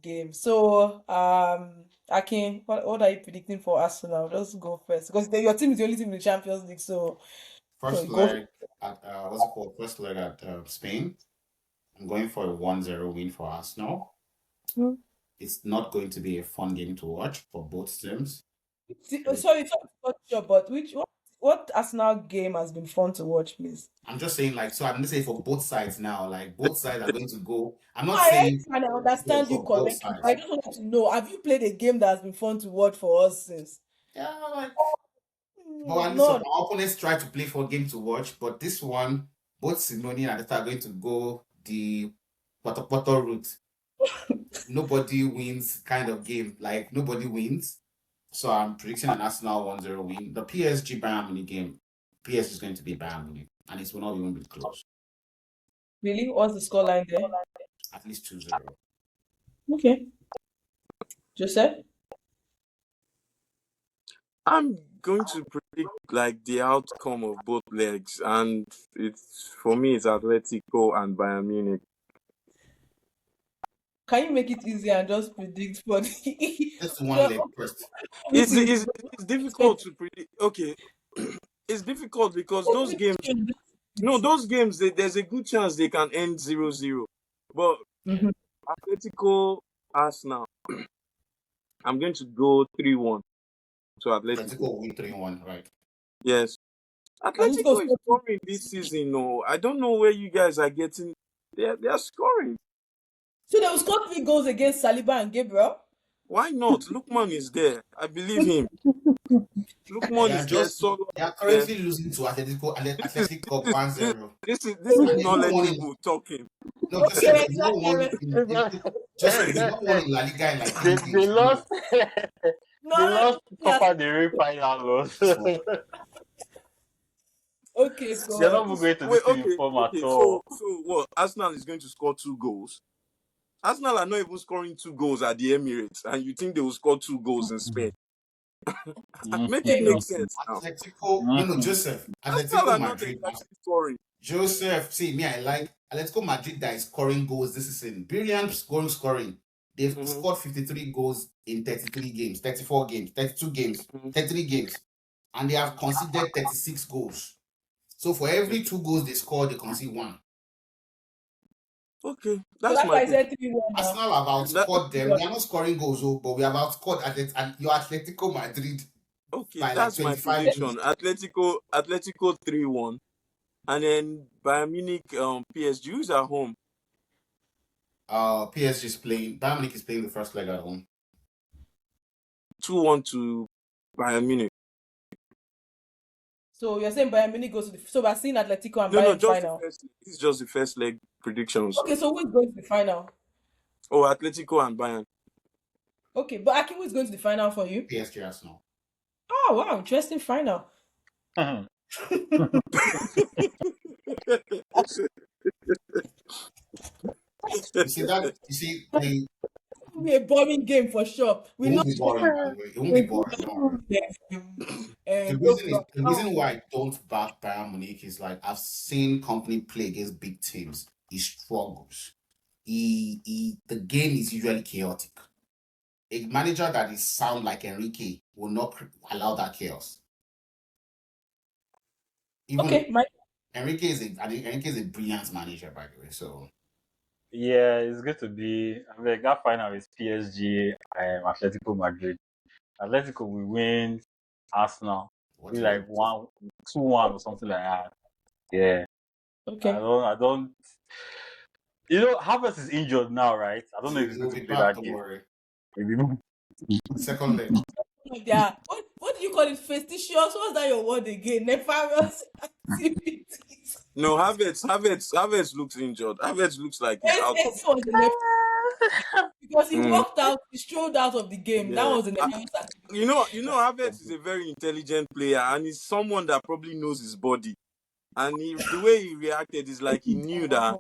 Speaker 1: game. So Akin, what are you predicting for Arsenal? Just go first because your team is the only team in the Champions League. So
Speaker 3: First
Speaker 1: go.
Speaker 3: leg at what's it called? First leg at Spain. I'm going for a 1-0 win for Arsenal.
Speaker 1: Hmm.
Speaker 3: It's not going to be a fun game to watch for both teams.
Speaker 1: Sorry, not sure, but what Arsenal game has been fun to watch, please?
Speaker 3: I'm just saying, like, so I'm going to say for both sides now, like, both sides are going to go. I'm not
Speaker 1: I
Speaker 3: saying
Speaker 1: and I understand you
Speaker 3: for both
Speaker 1: correctly. I
Speaker 3: sides.
Speaker 1: just want to know: have you played a game that has been fun to watch for us since?
Speaker 3: Yeah, like, but at least
Speaker 1: No,
Speaker 3: our opponents try to play for a game to watch, but this one, both Simone and Arteta are going to go the Potter route. Nobody wins kind of game. Like, nobody wins. So I'm predicting an Arsenal 1-0 win. The PSG Bayern Munich game, PSG is going to be Bayern Munich, and it will not even be close.
Speaker 1: really? What's the scoreline there?
Speaker 3: At least 2-0.
Speaker 1: Okay, Joseph.
Speaker 2: I'm going to predict like the outcome of both legs, and it's for me it's Atletico and Bayern Munich.
Speaker 1: Can you make it easy and just predict for
Speaker 3: Let's do one
Speaker 1: just
Speaker 3: leg first.
Speaker 2: It's
Speaker 1: everything is
Speaker 2: it's, it's difficult to predict. Okay, it's difficult because those games. No, those games. There's a good chance they can end 0-0. But
Speaker 1: Mhm.
Speaker 2: Atletico, Arsenal. I'm going to go 3-1 to
Speaker 3: Atletico
Speaker 2: Atletico.
Speaker 3: will win 3-1, right?
Speaker 2: Yes.
Speaker 1: Atletico
Speaker 2: Atletico is
Speaker 1: scored two.
Speaker 2: scoring this season. No, I don't know where you guys are getting. They are scoring.
Speaker 1: So they will score 3 goals against Saliba and Gabriel.
Speaker 2: Why not? Lukman is there. I believe him.
Speaker 3: They
Speaker 2: Lukman
Speaker 3: are
Speaker 2: is there.
Speaker 3: just
Speaker 2: Solo
Speaker 3: they are
Speaker 2: is there.
Speaker 3: currently losing to
Speaker 2: This is
Speaker 3: Atletico
Speaker 2: this is this,
Speaker 3: 1-0.
Speaker 2: this is
Speaker 3: And they've not won in
Speaker 2: knowledgeable talking.
Speaker 3: no Joseph,
Speaker 1: Okay,
Speaker 3: they've not
Speaker 1: exactly.
Speaker 3: won Joseph, they've not won in La Liga in like
Speaker 4: they,
Speaker 3: 3 games.
Speaker 4: they lost.
Speaker 1: No,
Speaker 4: They
Speaker 1: no,
Speaker 4: lost
Speaker 1: yes.
Speaker 4: Copa del Rey final loss.
Speaker 3: So
Speaker 1: Okay,
Speaker 4: They're
Speaker 1: God.
Speaker 4: not even going to
Speaker 2: Wait,
Speaker 4: this thing in form at
Speaker 2: okay. So
Speaker 4: all.
Speaker 2: what? Arsenal is going to score 2 goals. Arsenal are not even scoring 2 goals at the Emirates, and you think they will score 2 goals in Spain? Make it
Speaker 1: Okay,
Speaker 2: make
Speaker 1: no.
Speaker 2: sense now.
Speaker 3: No,
Speaker 4: Mhm.
Speaker 3: Joseph,
Speaker 2: Arsenal
Speaker 3: Atletico
Speaker 2: are not
Speaker 3: Madrid.
Speaker 2: exactly scoring.
Speaker 3: Joseph, see me, I like Atletico Madrid that is scoring goals this season. Brilliant scoring. They've
Speaker 2: Mhm,
Speaker 3: scored 53 goals in 33 games, 34 games, 32 games,
Speaker 2: mhm.
Speaker 3: 33 games, and they have conceded 36 goals. So for every 2 goals they score, they concede 1.
Speaker 2: Okay,
Speaker 1: So
Speaker 2: that's
Speaker 1: that's
Speaker 2: my
Speaker 1: why I
Speaker 2: pick.
Speaker 1: said 3-1 now.
Speaker 3: Arsenal have
Speaker 2: That
Speaker 3: outscored them. They are not scoring goals, but we have outscored and your Atletico Madrid
Speaker 2: okay,
Speaker 3: by like
Speaker 2: that's my
Speaker 3: 25 goals.
Speaker 2: prediction. Atletico 3-1, and then Bayern Munich PSG who's at home.
Speaker 3: PSG is playing. Bayern Munich is playing the first leg at home.
Speaker 2: 2-1 to Bayern Munich.
Speaker 1: So you're saying Bayern Munich goes to the. So we're seeing Atletico and
Speaker 2: No,
Speaker 1: Bayern
Speaker 2: just the
Speaker 1: final.
Speaker 2: first. This is just the first leg predictions.
Speaker 1: Okay, so who is going to the final?
Speaker 2: Oh, Atletico and Bayern.
Speaker 1: Okay, but Akin, who is going to the final for you?
Speaker 3: PSG Arsenal.
Speaker 1: Oh, wow, interesting final.
Speaker 3: You see that? You see the
Speaker 1: It'll be a boring game for sure.
Speaker 3: It
Speaker 1: We know
Speaker 3: won't be boring, by the way. It won't be boring. Don't worry. The reason why I don't back Bayern Munich is like I've seen company play against big teams. He struggles. The game is usually chaotic. A manager that is sound like Enrique will not allow that chaos. Even
Speaker 1: Okay,
Speaker 3: Enrique is a brilliant manager, by the way. So
Speaker 4: Yeah, it's going to be. I mean, that final is PSG and Atletico Madrid. Atletico will win. Arsenal
Speaker 3: what
Speaker 4: be
Speaker 3: do you
Speaker 4: like 1-2-1 or something like that. Yeah, I
Speaker 1: okay.
Speaker 4: don't. I don't. Havertz is injured now, right? I don't know if he's going
Speaker 3: You'll
Speaker 4: to
Speaker 3: be
Speaker 4: play
Speaker 3: back,
Speaker 4: that
Speaker 3: don't
Speaker 4: game.
Speaker 3: worry.
Speaker 4: Maybe.
Speaker 3: Second leg.
Speaker 1: Yeah. What do you call it? Facetious? What's that your word again? Nefarious activities.
Speaker 2: No, Havertz looks injured. Havertz looks like he's out of.
Speaker 1: It was the because he
Speaker 2: Mm,
Speaker 1: walked out, he strolled out of the game. That
Speaker 2: yeah.
Speaker 1: was the nefarious activity.
Speaker 2: Havertz is a very intelligent player, and he's someone that probably knows his body. And the way he reacted is like he knew that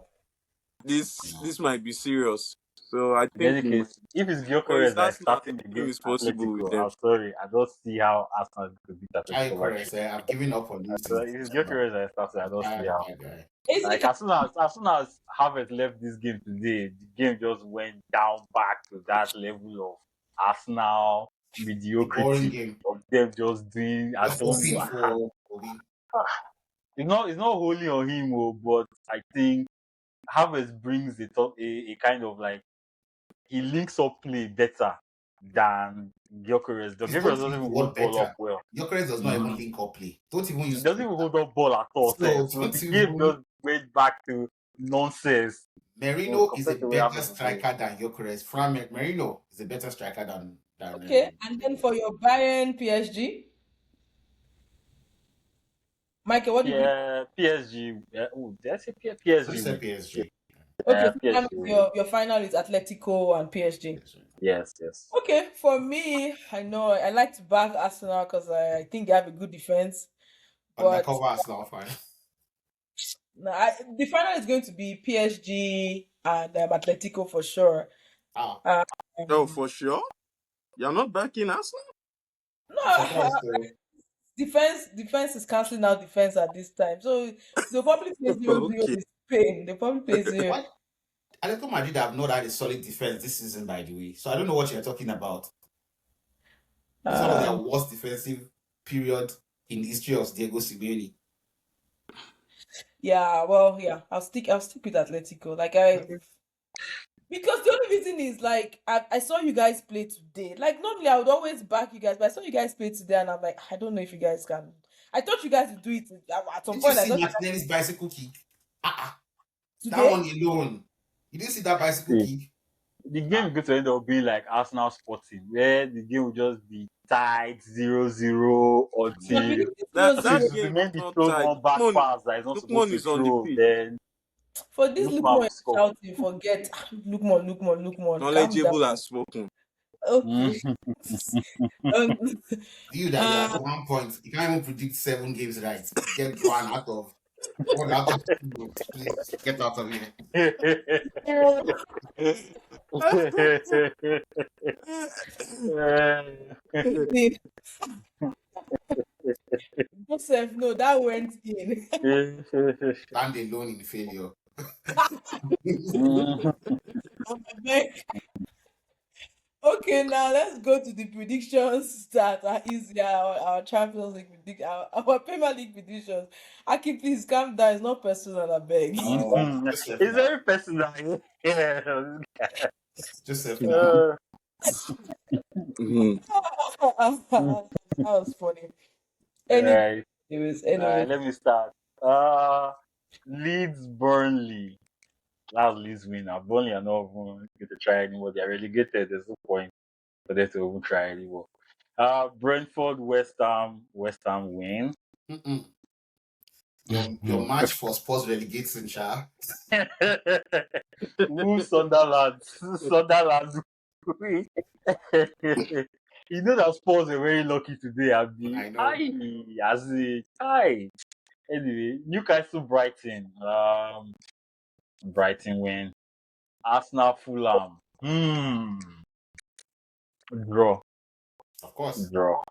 Speaker 2: this might be serious. So I
Speaker 4: In
Speaker 2: think
Speaker 4: any case, if it's
Speaker 2: for his
Speaker 4: Gyökeres that is
Speaker 2: Arsenal,
Speaker 4: starting
Speaker 2: anything
Speaker 4: against
Speaker 2: is possible with
Speaker 4: Atletico,
Speaker 2: them.
Speaker 4: I'm sorry, I don't see how Arsenal could beat Atletico
Speaker 3: Correct.
Speaker 4: Madrid.
Speaker 3: I've given up on this
Speaker 4: So
Speaker 3: since
Speaker 4: if it's
Speaker 3: December.
Speaker 4: Gyökeres that is starting, I
Speaker 3: I'm
Speaker 4: don't see
Speaker 3: tired of
Speaker 4: how.
Speaker 3: that guy.
Speaker 1: Is
Speaker 4: Like
Speaker 1: it
Speaker 4: as soon as Havertz left this game today, the game just went down back to that level of Arsenal
Speaker 3: A boring
Speaker 4: mediocrity
Speaker 3: game.
Speaker 4: of them just doing. I
Speaker 3: Just
Speaker 4: don't
Speaker 3: hoping
Speaker 4: know.
Speaker 3: for Obi.
Speaker 4: It's not wholly on him, but I think Havertz brings a kind of like he links up play better than Gyökeres. The
Speaker 3: Please
Speaker 4: Gyökeres
Speaker 3: don't
Speaker 4: doesn't
Speaker 3: use the
Speaker 4: even
Speaker 3: word
Speaker 4: hold ball up
Speaker 3: better.
Speaker 4: well.
Speaker 3: Gyökeres does not even link up play. Don't even
Speaker 4: He
Speaker 3: use
Speaker 4: doesn't even hold up ball at all.
Speaker 3: so
Speaker 4: So
Speaker 3: don't
Speaker 4: the game
Speaker 3: even
Speaker 4: just went back to nonsense.
Speaker 3: Merino is a
Speaker 4: Compared to where
Speaker 3: better
Speaker 4: Havertz is doing.
Speaker 3: striker than Gyökeres. Frank Merino is a better striker than
Speaker 1: okay? And then for your Bayern PSG, Michael, what do you pick?
Speaker 4: Yeah, PSG. Did I say PSG
Speaker 3: Joseph
Speaker 4: win?
Speaker 3: PSG.
Speaker 1: Okay, so that
Speaker 4: PSG
Speaker 1: means
Speaker 4: win.
Speaker 1: your final is Atletico and PSG.
Speaker 4: Yes, yes.
Speaker 1: Okay, for me, I know I like to back Arsenal because I think they have a good defense. But
Speaker 3: Undercover Arsenal fan.
Speaker 1: no, the final is going to be PSG and Atletico for sure.
Speaker 3: Ah,
Speaker 2: Oh,
Speaker 1: Um,
Speaker 2: for sure. You're not backing Arsenal?
Speaker 1: no,
Speaker 3: I'm surprised though.
Speaker 1: defense is canceling out defense at this time. So they'll probably play 0-0
Speaker 2: Okay.
Speaker 1: with Spain. They'll probably play 0.
Speaker 3: What? Atletico Madrid have not had a solid defense this season, by the way. So I don't know what you're talking about. This is one of their
Speaker 1: Um,
Speaker 3: worst defensive period in the history of Diego Simeone.
Speaker 1: Yeah, well, yeah, I'll stick with Atletico. Because the only reason is like I saw you guys play today. Like normally I would always back you guys, but I saw you guys play today, and I'm like, I don't know if you guys can. I thought you guys would do it at some
Speaker 3: Did you
Speaker 1: point. I
Speaker 3: see
Speaker 1: thought
Speaker 3: Martinelli's bicycle kick? That one
Speaker 1: today.
Speaker 3: alone. You didn't see that bicycle
Speaker 4: See,
Speaker 3: kick?
Speaker 4: the game is going to end up being like Arsenal Sporting, where the game will just be tight 0-0
Speaker 1: You're
Speaker 4: until
Speaker 1: predicting
Speaker 2: That
Speaker 1: 0-0.
Speaker 2: that
Speaker 4: the
Speaker 2: game
Speaker 4: man
Speaker 2: is
Speaker 4: be
Speaker 2: not
Speaker 4: thrown
Speaker 2: tight.
Speaker 4: one back pass that is not supposed
Speaker 2: Lookman
Speaker 4: to
Speaker 2: is on the
Speaker 4: throw,
Speaker 2: pitch.
Speaker 4: then
Speaker 1: For this
Speaker 4: Lookman will
Speaker 1: Lukman
Speaker 4: score.
Speaker 1: shouting, forget. Lukman, calm down.
Speaker 2: Knowledgeable has spoken.
Speaker 1: Okay. um,
Speaker 3: You that you're at
Speaker 1: uh,
Speaker 3: 1 point, you can't even predict 7 games right. Get one out of please get out of here.
Speaker 1: Joseph, no, that went in.
Speaker 3: Stand alone in failure.
Speaker 1: Okay, now let's go to the predictions that are easier. Our Champions League our Premier League predictions. Aki, please calm down. It's not personal, I beg.
Speaker 3: Joseph
Speaker 4: It's
Speaker 3: now.
Speaker 4: very personal. Yeah.
Speaker 3: Joseph now.
Speaker 4: Uh,
Speaker 2: Mhm.
Speaker 1: That was funny. Any,
Speaker 4: right.
Speaker 1: anyway.
Speaker 4: Let me start. Uh, Leeds Burnley. That's Leeds winner. Burnley are not even going to try anymore. They are relegated. There's no point for them to even try anymore. Brentford West Ham. West Ham win.
Speaker 3: Mm-mm. Your match for Spurs relegation, Sha.
Speaker 4: Woo Sunderland. Sunderland win. You know that Spurs are very lucky today, Abby.
Speaker 3: I know.
Speaker 4: Aye, as it. Aye. Anyway, Newcastle Brighton. Brighton win. Arsenal Fulham. Draw.
Speaker 3: Of course.
Speaker 4: Draw.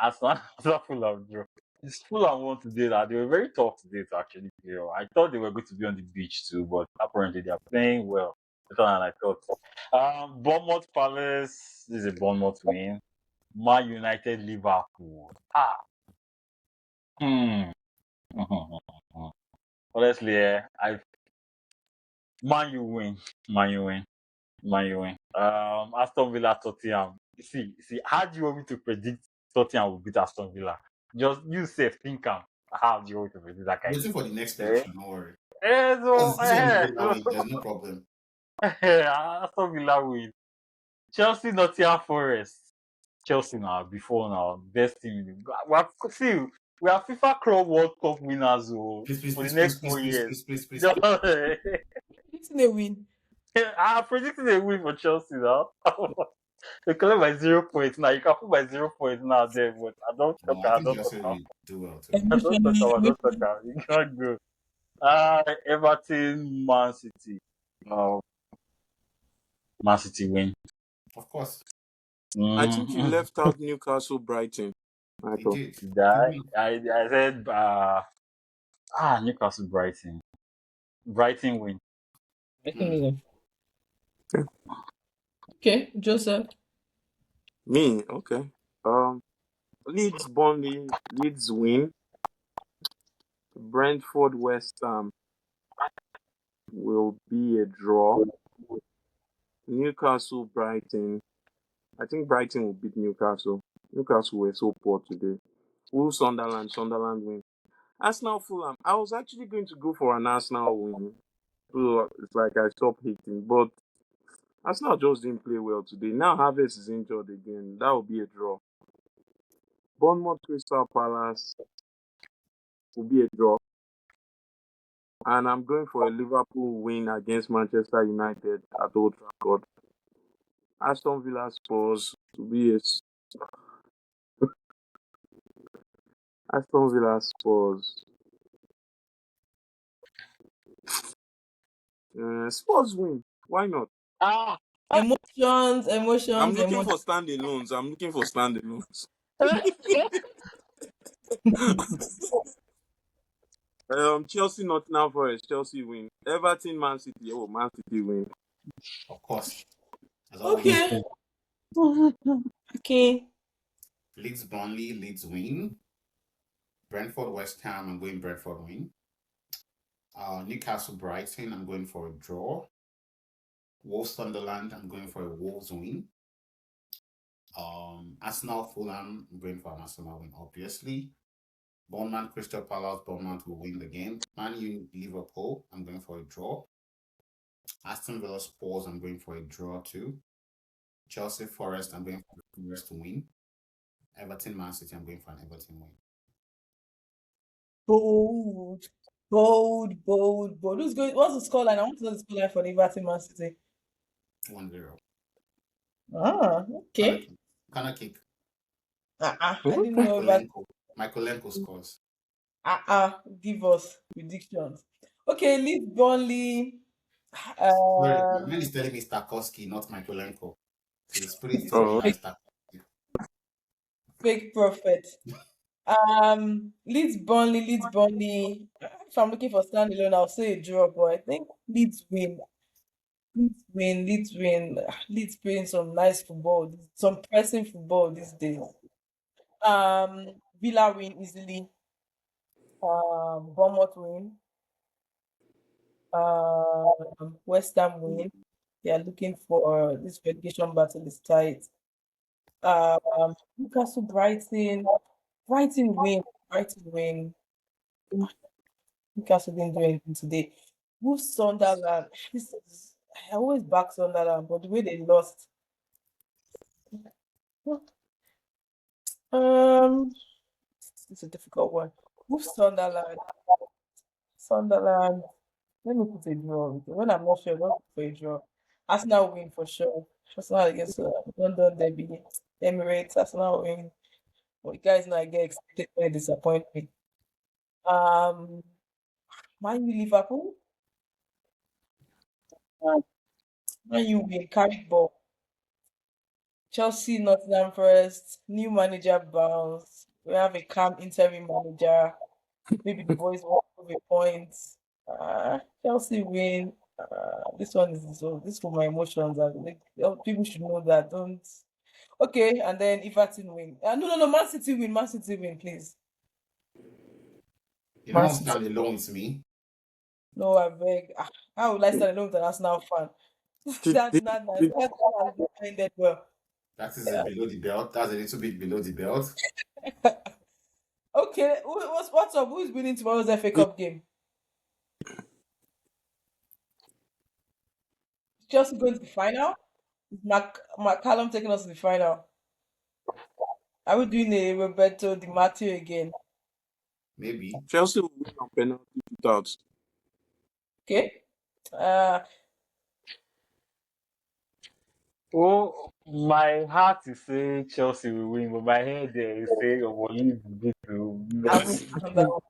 Speaker 4: Arsenal Arsenal Fulham draw. It's Fulham won today. That they were very tough today to actually play. I thought they were going to be on the beach too, but apparently they are playing well. Better than I thought. Bournemouth Palace. This is a Bournemouth win. Man United Liverpool. Hmm. Honestly, I Man you win. Man you win. Man you win. Aston Villa Tottenham. How do you want me to predict Tottenham will beat Aston Villa? Just you say think how do you want me to predict that
Speaker 3: I'm
Speaker 4: kind
Speaker 3: waiting
Speaker 4: of
Speaker 3: for the next
Speaker 4: thing?
Speaker 3: prediction, don't worry.
Speaker 4: So,
Speaker 3: This one will go that way. There's no problem.
Speaker 4: Aston Villa win. Chelsea Nottingham Forest. Chelsea now before now best team. See, we are FIFA Club World Cup winners
Speaker 3: Please, please,
Speaker 4: for the
Speaker 3: please,
Speaker 4: next
Speaker 3: please,
Speaker 4: four
Speaker 3: please, please,
Speaker 4: years.
Speaker 3: please, please, please.
Speaker 4: Just,
Speaker 1: It's a win.
Speaker 4: I'm predicting a win for Chelsea now. They collect my 0 points now. You can put my 0 points now there, but I don't
Speaker 3: No,
Speaker 4: talk.
Speaker 3: I
Speaker 4: I
Speaker 3: think
Speaker 4: don't talk.
Speaker 3: Chelsea will do well too.
Speaker 4: I don't talk.
Speaker 1: Emotionally,
Speaker 4: I don't talk. You can't go. Everton, Man City. Uh, Man City win.
Speaker 3: Of course,
Speaker 2: I think you
Speaker 4: Mm-hmm.
Speaker 2: left out Newcastle Brighton. I
Speaker 3: he
Speaker 2: thought.
Speaker 3: did. He
Speaker 4: I,
Speaker 3: won.
Speaker 4: I said Newcastle Brighton. Brighton win.
Speaker 3: Hmm.
Speaker 1: Okay, Joseph.
Speaker 2: Me, okay. Leeds Burnley, Leeds win. Brentford West Ham will be a draw. Newcastle Brighton. I think Brighton will beat Newcastle. Newcastle were so poor today. Will Sunderland win. Arsenal Fulham. I was actually going to go for an Arsenal win. So it's like I stopped hating. But Arsenal just didn't play well today. Now Harvest is injured again. That will be a draw. Bournemouth Crystal Palace will be a draw. And I'm going for a Liverpool win against Manchester United at Old Trafford. Aston Villa Spurs will be a Aston Villa Spurs. Spurs win. Why not?
Speaker 4: Ah.
Speaker 1: Emotions,
Speaker 2: I'm
Speaker 1: emotions,
Speaker 2: looking
Speaker 1: emotions.
Speaker 2: for standalones. Chelsea Nottingham Forest. Chelsea win. Everton Man City. Oh, Man City win.
Speaker 3: Of course, as always.
Speaker 1: Okay,
Speaker 4: Mm-hmm.
Speaker 1: okay.
Speaker 3: Leeds Burnley, Leeds win. Brentford West Ham, I'm going Brentford win. Newcastle Brighton, I'm going for a draw. Wolves Sunderland, I'm going for a Wolves win. Arsenal Fulham, I'm going for an Arsenal win, obviously. Bournemouth Crystal Palace, Bournemouth will win the game. Man U Liverpool, I'm going for a draw. Aston Villa Spurs, I'm going for a draw too. Chelsea Forest, I'm going for the Forest to win. Everton Man City, I'm going for an Everton win.
Speaker 1: Bold, bold, bold, bold. Who's going? What's the scoreline? I want to know the scoreline for the Everton Man City.
Speaker 3: 1-0.
Speaker 1: Ah,
Speaker 3: Corner
Speaker 1: okay.
Speaker 3: kick. Corner kick.
Speaker 1: I didn't know about.
Speaker 3: Michaelenko scores.
Speaker 1: Give us predictions. Okay, Leeds Burnley.
Speaker 3: Sorry, my
Speaker 1: Um,
Speaker 3: man is telling me Stakowski, not Michaelenko. So the spirit is
Speaker 2: Oh,
Speaker 3: behind
Speaker 1: fake,
Speaker 3: Stakowski.
Speaker 1: fake prophet. Leeds Burnley, Leeds Burnley. If I'm looking for standalone, I'll say a draw, but I think Leeds win. Leeds win, Leeds win. Leeds playing some nice football, some pressing football these days. Villa win easily. Bournemouth win. West Ham win. They are looking for this relegation battle is tight. Newcastle Brighton. Brighton win. Brighton win. Newcastle didn't do anything today. Wolves Sunderland. I always back Sunderland, but the way they lost. Um, it's a difficult one. Wolves Sunderland. Sunderland. Let me put a draw. When I'm not sure, don't put for a draw. Arsenal win for sure. Arsenal against London Derby. Emirates. Arsenal win. But you guys know I get excited when they disappoint me. Um, Man U Liverpool. Uh, Man U win. Carry ball. Chelsea Nottingham Forest. New manager bounce. We have a calm interim manager. Maybe the boys will prove a point. Chelsea win. This one is so. This for my emotions. People should know that. Don't. Okay, and then Everton win. No. Man City win. Man City win, please.
Speaker 3: You
Speaker 1: Man
Speaker 3: don't
Speaker 1: City.
Speaker 3: stand alone with me.
Speaker 1: No, I beg. How would I stand alone with an Arsenal fan?
Speaker 2: did,
Speaker 1: That's
Speaker 2: did,
Speaker 1: not nice.
Speaker 2: did,
Speaker 1: That's not defended well.
Speaker 3: That is
Speaker 1: Yeah.
Speaker 3: below the belt. That's a little bit below the belt.
Speaker 1: Okay, what's up? Who's winning tomorrow's FA Cup game? Chelsea going to the final? Is McCallum taking us to the final? Are we doing a Roberto Di Matteo again?
Speaker 3: Maybe.
Speaker 2: Chelsea will win on penalty shootouts.
Speaker 1: Okay. Uh,
Speaker 4: Oh, my heart is saying Chelsea will win, but my head there is saying, "Oh, well, Leeds will beat you."
Speaker 1: I'm on that one.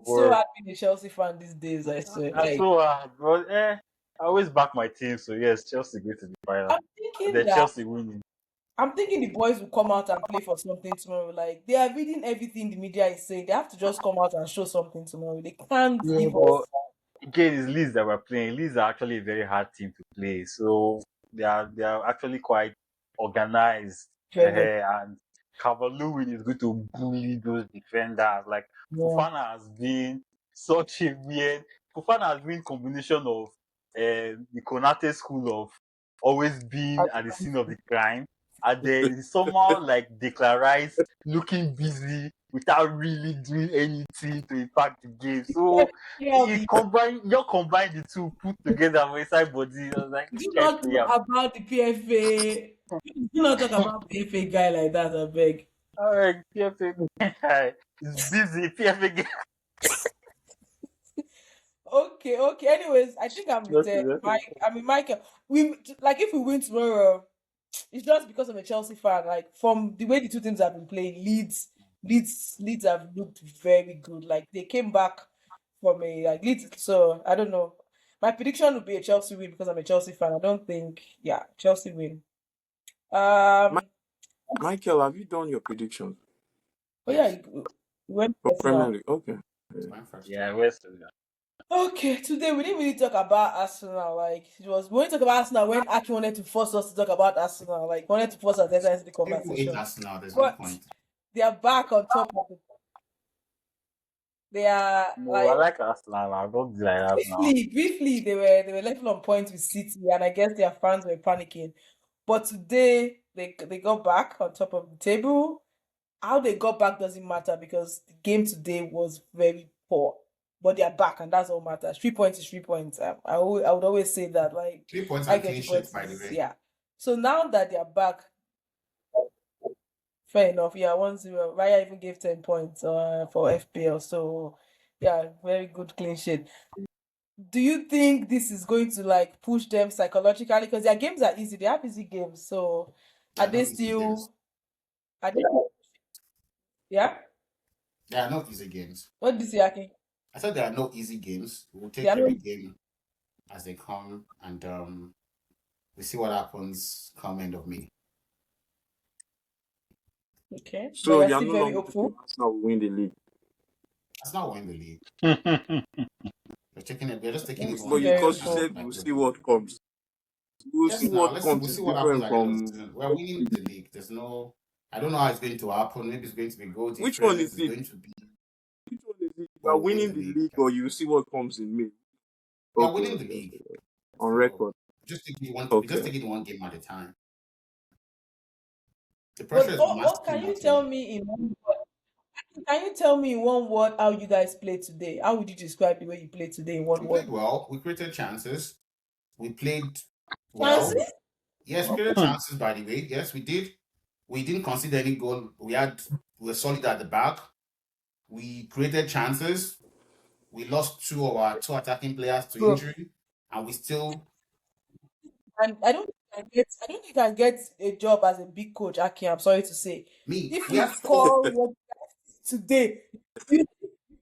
Speaker 1: So
Speaker 4: Work.
Speaker 1: happy being a Chelsea fan these days, I swear.
Speaker 4: That's
Speaker 1: Like,
Speaker 4: so hard, but I always back my team. So yes, Chelsea go to the final.
Speaker 1: I'm
Speaker 4: And
Speaker 1: thinking
Speaker 4: then
Speaker 1: that
Speaker 4: Chelsea winning.
Speaker 1: I'm thinking the boys will come out and play for something tomorrow. Like they are reading everything the media is saying. They have to just come out and show something tomorrow. They can't
Speaker 4: Yeah,
Speaker 1: give
Speaker 4: but
Speaker 1: us
Speaker 4: again, it's Leeds that we're playing. Leeds are actually a very hard team to play. So they are actually quite organized.
Speaker 1: very
Speaker 4: And Calvert-Lewin is going to bully those defenders. Like
Speaker 1: yeah.
Speaker 4: Fofana has been such a weird. Fofana has been combination of the Konate school of always being at the scene of the crime, and then he's somehow like declarized looking busy without really doing anything to impact the game. So
Speaker 1: Yeah,
Speaker 4: you combine the two put together for inside body. I was like, this
Speaker 1: do
Speaker 4: guy
Speaker 1: not
Speaker 4: play.
Speaker 1: talk about the PFA. Do not talk about PFA guy like that, I beg.
Speaker 4: All right, PFA guy is busy. PFA guy.
Speaker 1: Okay. Anyways, I think I'm with Mike. I mean, Michael. We like if we win tomorrow, it's just because I'm a Chelsea fan. Like from the way the two teams have been playing, Leeds have looked very good. Like they came back from a like Leeds. So I don't know. My prediction would be a Chelsea win because I'm a Chelsea fan. I don't think, yeah, Chelsea win.
Speaker 2: Mi-
Speaker 1: Um,
Speaker 2: Michael, have you done your predictions
Speaker 1: oh yeah,
Speaker 3: Yes.
Speaker 1: you went
Speaker 2: for
Speaker 1: first
Speaker 2: Premier
Speaker 1: now.
Speaker 2: League? Okay.
Speaker 3: It's going first.
Speaker 4: Yeah, West.
Speaker 1: Okay, today we didn't really talk about Arsenal. Like it was we only talk about Arsenal when Aki wanted to force us to talk about Arsenal. Like wanted to force us to enter into the
Speaker 3: People hate
Speaker 1: conversation.
Speaker 3: Arsenal. There's no
Speaker 1: But
Speaker 3: point.
Speaker 1: they are back on top of it. They are
Speaker 4: No, I
Speaker 1: like
Speaker 4: like Arsenal. I don't be like that now.
Speaker 1: briefly they were level on points with City, and I guess their fans were panicking. But today they got back on top of the table. How they got back doesn't matter because the game today was very poor. But they are back, and that's all matters. 3 points is 3 points. I would always say that. Like
Speaker 3: 3 points
Speaker 1: I
Speaker 3: and
Speaker 1: get
Speaker 3: clean
Speaker 1: 3 points
Speaker 3: sheet, by the
Speaker 1: is
Speaker 3: way.
Speaker 1: yeah. So now that they are back, fair enough. Yeah, 1-0. Raya even gave 10 points for FPL. So yeah, very good clean sheet. Do you think this is going to like push them psychologically? Because their games are easy. They have easy games. So
Speaker 3: There
Speaker 1: are
Speaker 3: are
Speaker 1: they
Speaker 3: no easy games.
Speaker 1: still? Are they? Yeah.
Speaker 3: There are no easy games.
Speaker 1: What did you say, Aki?
Speaker 3: I said there are no easy games. We'll
Speaker 1: They
Speaker 3: take
Speaker 1: are
Speaker 3: every
Speaker 1: not.
Speaker 3: game as they come, and we see what happens come end of May.
Speaker 1: Okay, but
Speaker 2: So
Speaker 1: you're
Speaker 2: you're
Speaker 1: still
Speaker 2: no
Speaker 1: very
Speaker 2: longer
Speaker 1: hopeful.
Speaker 2: thinking Arsenal will win the league.
Speaker 3: That's not win the league. We're taking it. We're just taking
Speaker 1: I'm
Speaker 3: it
Speaker 2: But
Speaker 1: still
Speaker 3: one game
Speaker 1: very
Speaker 3: at a
Speaker 2: because you
Speaker 3: time.
Speaker 1: hopeful.
Speaker 2: said
Speaker 3: Like
Speaker 2: we'll
Speaker 3: we're
Speaker 2: see what comes. We'll see
Speaker 3: yes. Now
Speaker 2: what
Speaker 3: let's see.
Speaker 2: comes
Speaker 3: We'll
Speaker 2: is
Speaker 3: see what happens
Speaker 2: different
Speaker 3: at the end of the
Speaker 2: from
Speaker 3: season. We're winning the league. There's no. I don't know how it's going to happen. Maybe it's going to be goal
Speaker 2: which one
Speaker 3: difference.
Speaker 2: is
Speaker 3: It's
Speaker 2: it?
Speaker 3: going to be.
Speaker 2: Which one is it? You
Speaker 3: But
Speaker 2: are
Speaker 3: we'll win
Speaker 2: winning
Speaker 3: the
Speaker 2: the
Speaker 3: league.
Speaker 2: league or you see what comes in May.
Speaker 3: We are
Speaker 2: Okay,
Speaker 3: winning the
Speaker 2: okay,
Speaker 3: league.
Speaker 2: okay. On
Speaker 3: So
Speaker 2: record.
Speaker 3: just taking it one. We just
Speaker 2: Okay.
Speaker 3: take it one game at a time. The pressure
Speaker 1: But
Speaker 3: is
Speaker 1: what
Speaker 3: massive
Speaker 1: can you tell
Speaker 3: mentally.
Speaker 1: me in one word? Can you tell me in one word how you guys played today? How would you describe the way you played today in one
Speaker 3: We
Speaker 1: word?
Speaker 3: played well. We created chances. We played well.
Speaker 1: Chances?
Speaker 3: Yes, we created chances, by the way. Yes, we did. We didn't concede any goal. We were solid at the back. We created chances. We lost two of our two attacking players to
Speaker 1: Bro,
Speaker 3: injury, and we still
Speaker 1: and I don't think I can get a job as a big coach, Aki. I'm sorry to say.
Speaker 3: me.
Speaker 1: If
Speaker 3: We
Speaker 1: you
Speaker 3: had four.
Speaker 1: score what today, you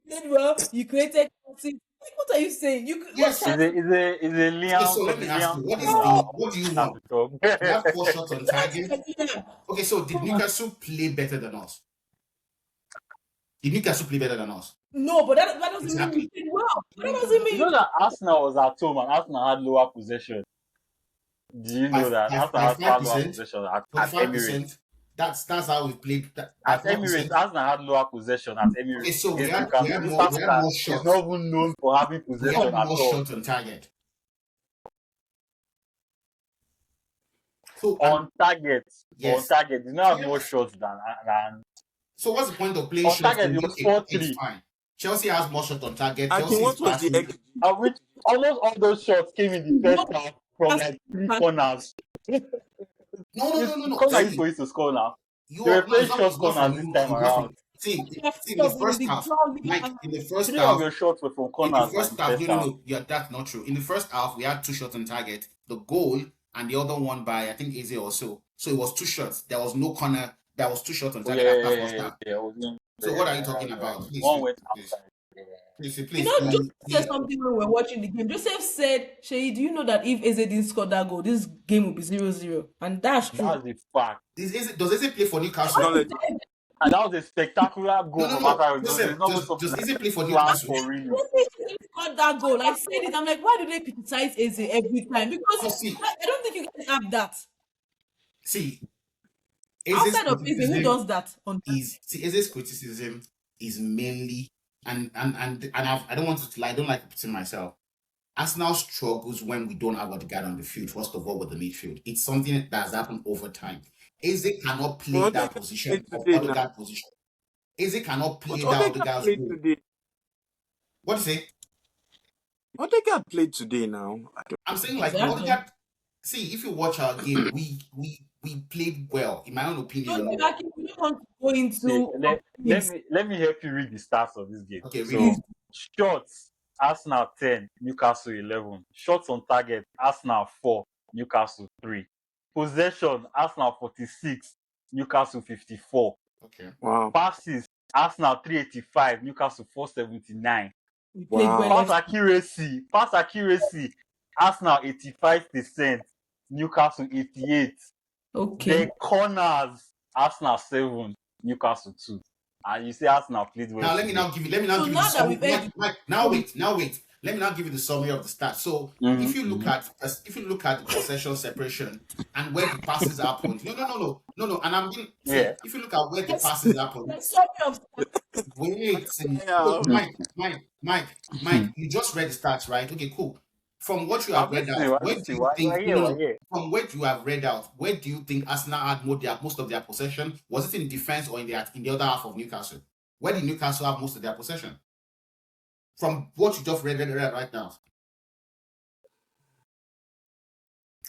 Speaker 1: played well, you created chances. Like, what are you saying? What
Speaker 3: Yes.
Speaker 4: Is
Speaker 1: chances?
Speaker 4: a is a is a
Speaker 3: Okay, so let me ask
Speaker 4: Liam
Speaker 3: you, what is
Speaker 4: team
Speaker 3: the
Speaker 1: No,
Speaker 3: what do you
Speaker 4: at
Speaker 3: want?
Speaker 4: the top.
Speaker 3: We had four shots on target.
Speaker 1: that's the idea.
Speaker 3: Okay, so did Newcastle play better than us? Did Newcastle play better than us?
Speaker 1: No, but that doesn't mean you
Speaker 3: Exactly.
Speaker 1: played well. That doesn't
Speaker 3: No,
Speaker 1: mean
Speaker 4: You
Speaker 1: you
Speaker 4: know that Arsenal was at home and Arsenal had lower possession. Do you
Speaker 3: by
Speaker 4: know that
Speaker 3: by
Speaker 4: Arsenal
Speaker 3: by
Speaker 4: has
Speaker 3: five
Speaker 4: far lower
Speaker 3: percent,
Speaker 4: possession at
Speaker 3: 45%.
Speaker 4: Emirates?
Speaker 3: That's how we played. By
Speaker 4: At
Speaker 3: what
Speaker 4: Emirates,
Speaker 3: percent?
Speaker 4: Arsenal had lower possession at
Speaker 3: Okay,
Speaker 4: Emirates
Speaker 3: so we
Speaker 4: against
Speaker 3: had we
Speaker 4: Newcastle.
Speaker 3: had
Speaker 4: This
Speaker 3: more we had
Speaker 4: Arsenal
Speaker 3: more
Speaker 4: is not
Speaker 3: shots.
Speaker 4: even known for having
Speaker 3: We had
Speaker 4: possession at
Speaker 3: more
Speaker 4: all.
Speaker 3: shots on target. So and
Speaker 4: On target, on
Speaker 3: yes,
Speaker 4: target, you not have more
Speaker 3: yes.
Speaker 4: shots than
Speaker 3: So what's the point of playing
Speaker 4: on
Speaker 3: shots
Speaker 4: target.
Speaker 3: then?
Speaker 4: It was
Speaker 3: Okay,
Speaker 4: four
Speaker 3: it's
Speaker 4: three.
Speaker 3: fine. Chelsea has more shots on target.
Speaker 2: Akin,
Speaker 3: Chelsea is
Speaker 2: what was the
Speaker 3: passing.
Speaker 2: XG?
Speaker 4: And which almost all those shots came in the
Speaker 1: no
Speaker 4: first half from
Speaker 1: pass.
Speaker 4: like three corners.
Speaker 3: No, no, no, no.
Speaker 4: Corner is
Speaker 3: See,
Speaker 4: for you to score now.
Speaker 3: you
Speaker 4: They were
Speaker 3: are no.
Speaker 4: playing
Speaker 3: It's
Speaker 4: short
Speaker 3: not from
Speaker 4: corners this
Speaker 3: you.
Speaker 4: time
Speaker 3: It's not from.
Speaker 4: around.
Speaker 3: See, in the
Speaker 1: In
Speaker 3: first
Speaker 1: the
Speaker 3: half,
Speaker 1: ground,
Speaker 3: like in the first
Speaker 4: Three of
Speaker 3: half,
Speaker 4: your shots were from
Speaker 3: in the
Speaker 4: corners now in
Speaker 3: first
Speaker 4: the
Speaker 3: half,
Speaker 4: first
Speaker 3: no, no,
Speaker 4: half.
Speaker 3: no. Yeah, that's not true. In the first half, we had two shots on target. The goal and the other one by I think Eze or so. So it was two shots. There was no corner. There was two shots on
Speaker 4: Oh
Speaker 3: target
Speaker 4: yeah,
Speaker 3: after
Speaker 4: yeah,
Speaker 3: first
Speaker 4: yeah,
Speaker 3: half.
Speaker 4: yeah. I was in,
Speaker 3: So what are you talking about? Please,
Speaker 4: one
Speaker 3: please,
Speaker 4: went
Speaker 3: please,
Speaker 4: outside. Yeah.
Speaker 3: please,
Speaker 1: You
Speaker 3: please.
Speaker 1: know, Joseph said something when we were watching the game. Joseph said, Shay, do you know that if Eze didn't score that goal, this game would be 0-0? And that's true.
Speaker 4: That's a fact.
Speaker 3: Does Eze play for Newcastle?
Speaker 2: Acknowledge.
Speaker 4: And that was a spectacular
Speaker 3: No,
Speaker 4: goal
Speaker 3: no,
Speaker 4: from
Speaker 3: no.
Speaker 4: outside. There's
Speaker 3: Joseph,
Speaker 4: not even something
Speaker 3: does
Speaker 4: like
Speaker 3: Eze play for
Speaker 4: planned
Speaker 3: Newcastle?
Speaker 4: for real.
Speaker 1: Eze didn't score that goal. I said it. I'm like, why do they criticize Eze every time? Because
Speaker 3: Oh, see,
Speaker 1: I don't think you guys have that.
Speaker 3: see, Eze's
Speaker 1: Outside of Eze, who
Speaker 3: criticism
Speaker 1: does that?
Speaker 3: Eze's criticism is mainly I don't want to lie. I don't like repeating myself. Arsenal struggles when we don't have Odegaard on the field. First of all, with the midfield, it's something that has happened over time. Eze cannot play
Speaker 2: But
Speaker 3: that
Speaker 2: Odega
Speaker 3: position
Speaker 2: played
Speaker 3: of
Speaker 2: today now.
Speaker 3: Odegaard position. Eze cannot
Speaker 2: But
Speaker 3: play that
Speaker 2: Odega
Speaker 3: Odegaard's
Speaker 2: played
Speaker 3: role.
Speaker 2: today.
Speaker 3: What do you say?
Speaker 2: Odega played today now.
Speaker 3: I'm saying like
Speaker 1: Exactly.
Speaker 3: Odegaard. See, if you watch our game, we played well, in my own
Speaker 1: So,
Speaker 3: opinion.
Speaker 1: like, we don't want to go
Speaker 4: See,
Speaker 1: into
Speaker 4: let
Speaker 1: things.
Speaker 4: me help you read the stats of this game.
Speaker 3: Okay, read
Speaker 4: So
Speaker 3: it.
Speaker 1: Please.
Speaker 4: shots, Arsenal 10, Newcastle 11. Shots on target, Arsenal 4, Newcastle 3. Possession, Arsenal 46, Newcastle 54.
Speaker 3: Okay.
Speaker 2: Wow.
Speaker 4: Passes, Arsenal 385, Newcastle 479.
Speaker 1: We played
Speaker 2: Wow.
Speaker 1: well.
Speaker 4: Pass accuracy, Arsenal 85%, Newcastle 88.
Speaker 1: Okay.
Speaker 4: The corners, Arsenal 7, Newcastle 2. And you say Arsenal played well
Speaker 3: Now
Speaker 4: today.
Speaker 3: let me now
Speaker 1: So
Speaker 3: give you the
Speaker 1: now that
Speaker 3: summary.
Speaker 1: we've heard
Speaker 3: Now wait. Let me now give you the summary of the stats. So if you look at the possession separation and where the passes happen, no, and I'm being
Speaker 4: Yeah.
Speaker 3: see if you look at where the passes happen,
Speaker 1: the summary of
Speaker 3: Wait, look,
Speaker 2: Yeah.
Speaker 3: Mike, you just read the stats, right? Okay, cool. From what you have
Speaker 4: I'm
Speaker 3: read
Speaker 4: listening.
Speaker 3: out,
Speaker 4: I'm
Speaker 3: where do
Speaker 4: listening.
Speaker 3: you think,
Speaker 4: Why here? Why here?
Speaker 3: from what you have read out, where do you think Arsenal had most of their possession? Was it in defense or in the other half of Newcastle? Where did Newcastle have most of their possession? From what you just read right now.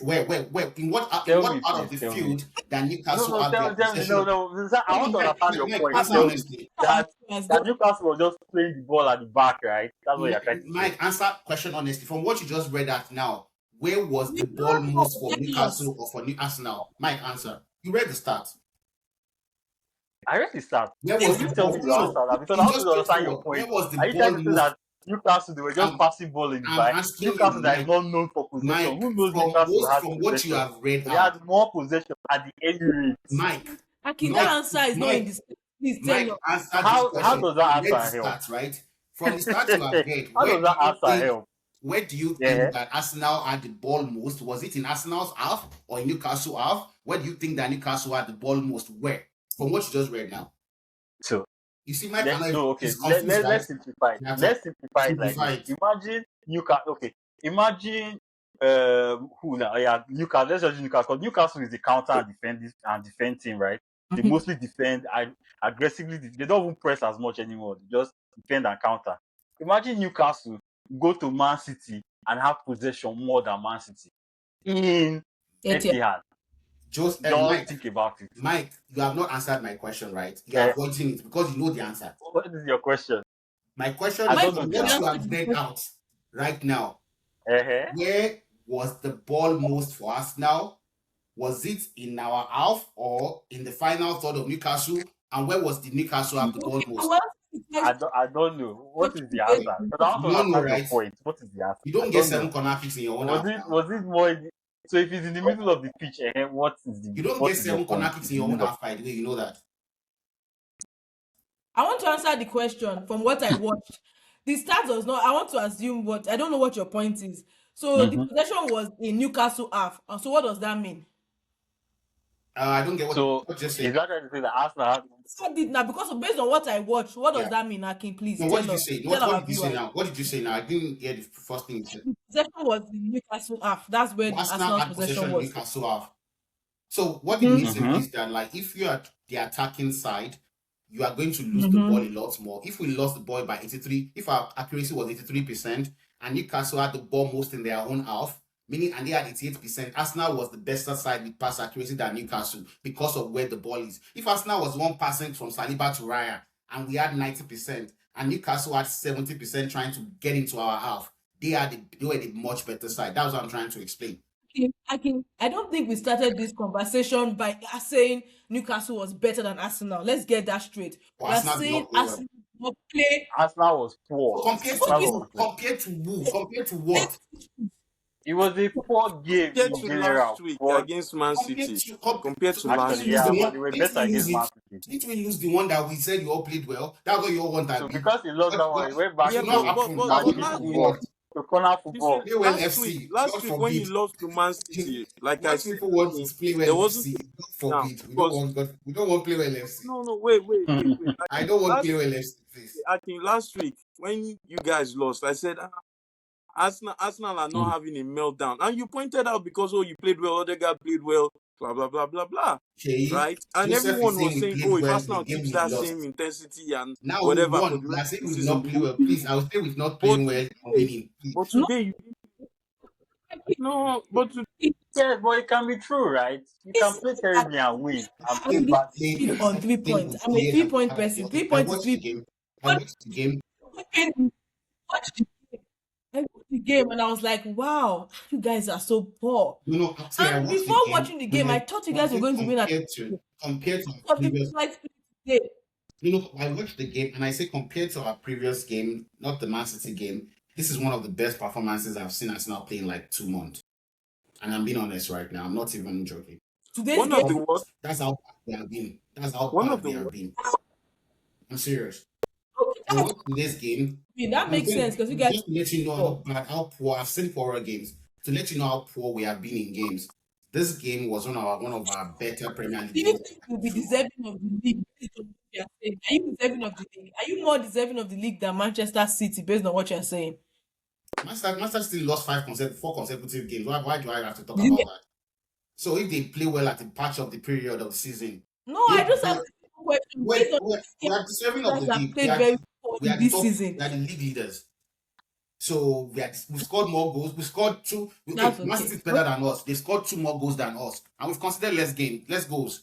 Speaker 3: Where, in
Speaker 4: Tell
Speaker 3: what
Speaker 4: me,
Speaker 3: part of
Speaker 4: please.
Speaker 3: the
Speaker 4: Tell me.
Speaker 3: field that
Speaker 4: No,
Speaker 3: Newcastle
Speaker 4: no.
Speaker 3: had their
Speaker 4: Tell me.
Speaker 3: possession?
Speaker 4: No, no. Sir, I want to understand your
Speaker 3: Mike,
Speaker 4: point.
Speaker 3: answer
Speaker 4: Tell me
Speaker 3: honestly.
Speaker 4: that
Speaker 1: As
Speaker 4: that
Speaker 1: though
Speaker 4: Newcastle was just playing the ball at the back, right? That's what you're trying to say.
Speaker 3: Mike, answer question honestly. From what you just read out now, where was
Speaker 1: we
Speaker 3: the ball
Speaker 1: don't know.
Speaker 3: most for
Speaker 1: Tell us.
Speaker 3: Newcastle or for New Arsenal? Mike, answer. You read the stats.
Speaker 4: I really start.
Speaker 3: Where
Speaker 4: So
Speaker 3: was the
Speaker 4: you tell me
Speaker 3: ball?
Speaker 4: your
Speaker 3: No,
Speaker 4: answer now because I
Speaker 3: you
Speaker 4: want
Speaker 3: just
Speaker 4: to understand your
Speaker 3: straightforward. Where
Speaker 4: point.
Speaker 3: was the
Speaker 4: Are you trying
Speaker 3: ball
Speaker 4: to say
Speaker 3: most?
Speaker 4: that Newcastle they were just
Speaker 3: I'm,
Speaker 4: passing ball in the
Speaker 3: I'm
Speaker 4: back?
Speaker 3: asking you,
Speaker 4: Newcastle that is not known for possession.
Speaker 3: Mike,
Speaker 4: Who knows Newcastle had
Speaker 3: from what you
Speaker 4: possession?
Speaker 3: have read
Speaker 4: They
Speaker 3: out,
Speaker 4: had more possession at the any rate.
Speaker 3: Mike,
Speaker 1: Akin,
Speaker 3: Mike,
Speaker 1: that answer is not in
Speaker 3: Mike,
Speaker 1: this. Please tell
Speaker 3: Mike,
Speaker 1: us.
Speaker 3: answer this
Speaker 4: How
Speaker 3: question.
Speaker 4: does that
Speaker 3: You read the
Speaker 4: answer help?
Speaker 3: stats, right? From the stats you have read,
Speaker 4: How does that answer help?
Speaker 3: where do you
Speaker 4: Yeah.
Speaker 3: think that Arsenal had the ball most? Was it in Arsenal's half or in Newcastle half? Where do you think that Newcastle had the ball most? Where? From what you just read now.
Speaker 4: So
Speaker 3: You see, Mike and I
Speaker 4: no, okay.
Speaker 3: is confused, right?
Speaker 4: Let's simplify it.
Speaker 3: You have to
Speaker 4: Let's simplify it like
Speaker 3: simplify
Speaker 4: this.
Speaker 3: it.
Speaker 4: Imagine Newcastle. Okay, imagine who now? Yeah, Newcastle. Let's just use Newcastle. 'Cause Newcastle is the counter and defend team, right? They
Speaker 1: Mhm.
Speaker 4: mostly defend aggressively. They don't even press as much anymore. They just defend and counter. Imagine Newcastle go to Man City and have possession more than Man City in
Speaker 1: Etihad.
Speaker 4: Etihad.
Speaker 3: Just
Speaker 4: Just think about it.
Speaker 3: Mike, you have not answered my question, right? You are
Speaker 4: Uh,
Speaker 3: avoiding it because you know the answer.
Speaker 4: what is your question?
Speaker 3: My question
Speaker 4: I
Speaker 3: is
Speaker 4: don't
Speaker 1: Mike,
Speaker 4: know
Speaker 3: from
Speaker 4: the
Speaker 1: you
Speaker 3: what you
Speaker 4: answer.
Speaker 1: answered
Speaker 3: have
Speaker 1: the
Speaker 3: read
Speaker 1: question.
Speaker 3: out right now.
Speaker 4: Uh-huh.
Speaker 3: Where was the ball most for us now? Was it in our half or in the final third of Newcastle? And where was the Newcastle have the ball
Speaker 1: Okay, I
Speaker 3: most?
Speaker 1: will answer the question.
Speaker 4: I don't know. What is the
Speaker 1: Okay.
Speaker 4: answer? Because I want to
Speaker 3: You don't know,
Speaker 4: understand your
Speaker 3: right?
Speaker 4: point. What is the answer?
Speaker 3: You
Speaker 4: I
Speaker 3: don't get
Speaker 4: don't know.
Speaker 3: 7 corner kicks in your own half now.
Speaker 4: Was it more? So if it's in the middle of the pitch,
Speaker 3: You don't
Speaker 4: what
Speaker 3: get
Speaker 4: is your
Speaker 3: 7 corner
Speaker 4: point?
Speaker 3: kicks
Speaker 4: In
Speaker 3: in
Speaker 4: the
Speaker 3: your own
Speaker 4: middle of
Speaker 3: half, by the way, you know that.
Speaker 1: I want to answer the question from what I watched. The start does not. I want to assume what I don't know what your point is. So the
Speaker 4: Mhm.
Speaker 1: possession was in Newcastle half. So what does that mean?
Speaker 3: I don't get
Speaker 4: So
Speaker 3: what just
Speaker 4: is
Speaker 3: said.
Speaker 4: that trying to say that Arsenal had
Speaker 1: So did now because based on what I watched, what does
Speaker 3: Yeah.
Speaker 1: that mean, Akin? Please
Speaker 3: No, what
Speaker 1: tell
Speaker 3: did you
Speaker 1: us.
Speaker 3: say?
Speaker 1: Tell
Speaker 3: What
Speaker 1: our
Speaker 3: did you say
Speaker 1: viewers.
Speaker 3: now? What did you say now? I didn't hear the first thing you said.
Speaker 1: The possession was in Newcastle half. That's where
Speaker 3: Arsenal
Speaker 1: Arsenal's
Speaker 3: had
Speaker 1: possession
Speaker 3: possession,
Speaker 1: was.
Speaker 3: Newcastle have. So what it
Speaker 1: Mm-hmm.
Speaker 3: means simply
Speaker 4: Mhm.
Speaker 3: is that, like, if you are the attacking side, you are going to lose the ball
Speaker 1: Mm-hmm.
Speaker 3: a lot more. If we lost the ball by 83, if our accuracy was 83%, and Newcastle had the ball most in their own half, meaning and they had 88%, Arsenal was the better side with pass accuracy than Newcastle because of where the ball is. If Arsenal was 1% from Saliba to Raya and we had 90%, and Newcastle had 70% trying to get into our half, they were the much better side. That's what I'm trying to explain.
Speaker 1: I don't think we started this conversation by saying Newcastle was better than Arsenal. Let's get that straight.
Speaker 3: But
Speaker 1: We are
Speaker 3: Arsenal did
Speaker 1: saying
Speaker 3: not play well.
Speaker 1: Arsenal did not play.
Speaker 4: Arsenal was poor.
Speaker 3: Compared to
Speaker 4: That's
Speaker 1: Okay,
Speaker 4: what we
Speaker 3: who?
Speaker 4: say.
Speaker 3: Compared to who? Compared to
Speaker 1: let's
Speaker 3: what?
Speaker 4: It was a poor game
Speaker 2: Compared
Speaker 4: in
Speaker 2: to last
Speaker 4: general,
Speaker 2: week
Speaker 4: but
Speaker 2: against Man
Speaker 3: Compared
Speaker 2: City.
Speaker 3: to
Speaker 2: Compared to
Speaker 3: didn't
Speaker 2: last
Speaker 4: actually,
Speaker 3: we lose
Speaker 2: week.
Speaker 3: the
Speaker 4: yeah, but
Speaker 3: one?
Speaker 4: they were
Speaker 3: Didn't
Speaker 4: better
Speaker 3: we lose
Speaker 4: against
Speaker 3: it?
Speaker 4: Man City.
Speaker 3: Didn't we lose the one that we said you all played well? That's what you all want,
Speaker 4: So
Speaker 3: Abi.
Speaker 4: because he lost that one,
Speaker 3: But
Speaker 4: he went
Speaker 3: it
Speaker 4: back
Speaker 2: Yeah,
Speaker 3: should not
Speaker 4: to
Speaker 3: happen. That
Speaker 2: but
Speaker 3: should
Speaker 4: magic
Speaker 3: not
Speaker 2: last
Speaker 3: happen.
Speaker 2: week,
Speaker 3: What?
Speaker 4: football, to corner
Speaker 2: listen,
Speaker 4: football.
Speaker 3: Play well FC. God
Speaker 2: last week when you
Speaker 3: forbid.
Speaker 2: lost to Man City, like I
Speaker 3: What
Speaker 2: said,
Speaker 3: people want
Speaker 2: Akin,
Speaker 3: is play well
Speaker 2: there wasn't
Speaker 3: FC. God
Speaker 2: down
Speaker 3: forbid.
Speaker 2: because
Speaker 3: We don't want play well FC.
Speaker 2: no, wait.
Speaker 3: I don't want play
Speaker 2: Last
Speaker 3: well FC, please.
Speaker 2: Akin, last week when you guys lost, I said Arsenal are not having a meltdown, and you pointed out because you played well, other guy played well, blah blah blah blah blah,
Speaker 3: Okay.
Speaker 2: right? And
Speaker 3: Joseph is
Speaker 2: everyone
Speaker 3: saying
Speaker 2: was
Speaker 3: we
Speaker 2: saying,
Speaker 3: played
Speaker 2: if
Speaker 3: well the
Speaker 2: Arsenal
Speaker 3: game
Speaker 2: keeps
Speaker 3: we
Speaker 2: that
Speaker 3: lost.
Speaker 2: same intensity and
Speaker 3: Now we
Speaker 2: whatever for
Speaker 3: won.
Speaker 2: the
Speaker 3: You are
Speaker 2: rest
Speaker 3: saying
Speaker 2: of the
Speaker 3: we did
Speaker 2: season,
Speaker 3: not
Speaker 2: they
Speaker 3: play
Speaker 2: will
Speaker 3: well.
Speaker 2: win.
Speaker 3: Please, I will say we've not
Speaker 2: But
Speaker 3: playing well
Speaker 2: today,
Speaker 3: winning. Please.
Speaker 2: but
Speaker 1: no.
Speaker 2: today you no, but to,
Speaker 4: Yes, but it can be true, right? You can play terribly and win, and play
Speaker 3: Saying we
Speaker 4: badly.
Speaker 3: played,
Speaker 1: Agreed on three
Speaker 3: saying
Speaker 1: points.
Speaker 3: we
Speaker 1: I'm a
Speaker 3: played and we
Speaker 1: 3 point
Speaker 3: had
Speaker 1: person.
Speaker 3: okay.
Speaker 1: 3 points is 3
Speaker 3: I watched the game.
Speaker 1: points. Watch the game. I watched the game and I was like, wow, you guys are so poor.
Speaker 3: You know, say I
Speaker 1: And
Speaker 3: watched the
Speaker 1: before
Speaker 3: game
Speaker 1: watching the
Speaker 3: and
Speaker 1: game, I thought you
Speaker 3: I
Speaker 1: guys were
Speaker 3: say
Speaker 1: going to win at
Speaker 3: compared to our
Speaker 1: of the
Speaker 3: previous
Speaker 1: light today.
Speaker 3: I watched the game and I say compared to our previous game, not the Man City game, this is one of the best performances I've seen us now play in like 2 months. And I'm being honest right now. I'm not even joking.
Speaker 1: Today's
Speaker 2: one of
Speaker 1: game.
Speaker 2: the what
Speaker 3: That's how bad they have been. That's how
Speaker 2: one of
Speaker 3: bad
Speaker 2: the
Speaker 3: they have
Speaker 2: what
Speaker 3: been. I'm serious.
Speaker 1: Okay,
Speaker 3: I
Speaker 1: that's,
Speaker 3: watched today's game.
Speaker 1: I mean, that
Speaker 3: I'm
Speaker 1: makes sense
Speaker 3: saying
Speaker 1: because you guys
Speaker 3: just to let you know how
Speaker 1: poor.
Speaker 3: bad, how poor. I've seen poorer games. To let you know how poor we have been in games. This game was one of our better Premier League
Speaker 1: Do you
Speaker 3: games.
Speaker 1: think you'll be deserving of the league? saying? Are you deserving of the league? Are you more deserving of the league than Manchester City based on what you're saying?
Speaker 3: Manchester still lost 4 consecutive games. Why do I have to talk
Speaker 1: Did you
Speaker 3: about
Speaker 1: get-
Speaker 3: that? So if they play well at the patch of the period of the season,
Speaker 1: No,
Speaker 3: they,
Speaker 1: I just
Speaker 3: they
Speaker 1: asked a question
Speaker 3: when,
Speaker 1: based on
Speaker 3: when we are deserving
Speaker 1: the
Speaker 3: of
Speaker 1: players
Speaker 3: the
Speaker 1: that
Speaker 3: league.
Speaker 1: played very
Speaker 3: We
Speaker 1: poorly
Speaker 3: are the
Speaker 1: this
Speaker 3: top.
Speaker 1: season.
Speaker 3: We are the league leaders. So we scored more goals. We scored two. Okay,
Speaker 1: That's
Speaker 3: Man
Speaker 1: okay.
Speaker 3: City is better than us. They scored 2 more goals than us, and we've considered less goals.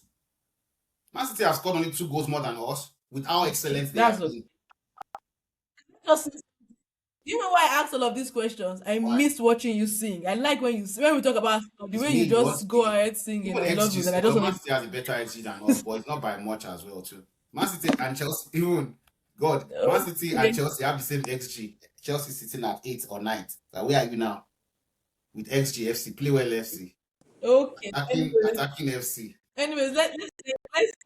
Speaker 3: Man City have scored only 2 goals more than us with how
Speaker 1: Okay,
Speaker 3: excellent they
Speaker 1: that's
Speaker 3: have
Speaker 1: okay.
Speaker 3: been.
Speaker 1: Just, you know why I asked all of these questions? I
Speaker 3: Why?
Speaker 1: missed watching you sing. I like when we talk about the
Speaker 3: It's
Speaker 1: way
Speaker 3: me
Speaker 1: you
Speaker 3: you want
Speaker 1: just
Speaker 3: to
Speaker 1: go
Speaker 3: be.
Speaker 1: ahead singing.
Speaker 3: Even
Speaker 1: I love
Speaker 3: XG
Speaker 1: it, and I just
Speaker 3: score, Man
Speaker 1: want
Speaker 3: City has a better XG than us, but it's not by much as well too. Man City and Chelsea, even God, Man
Speaker 1: to.
Speaker 3: City and
Speaker 1: Okay,
Speaker 3: Chelsea have the same XG. Chelsea sitting at 8 or 9. So where are you now? With XG FC, play well FC,
Speaker 1: okay.
Speaker 3: attacking FC.
Speaker 1: Anyways, let's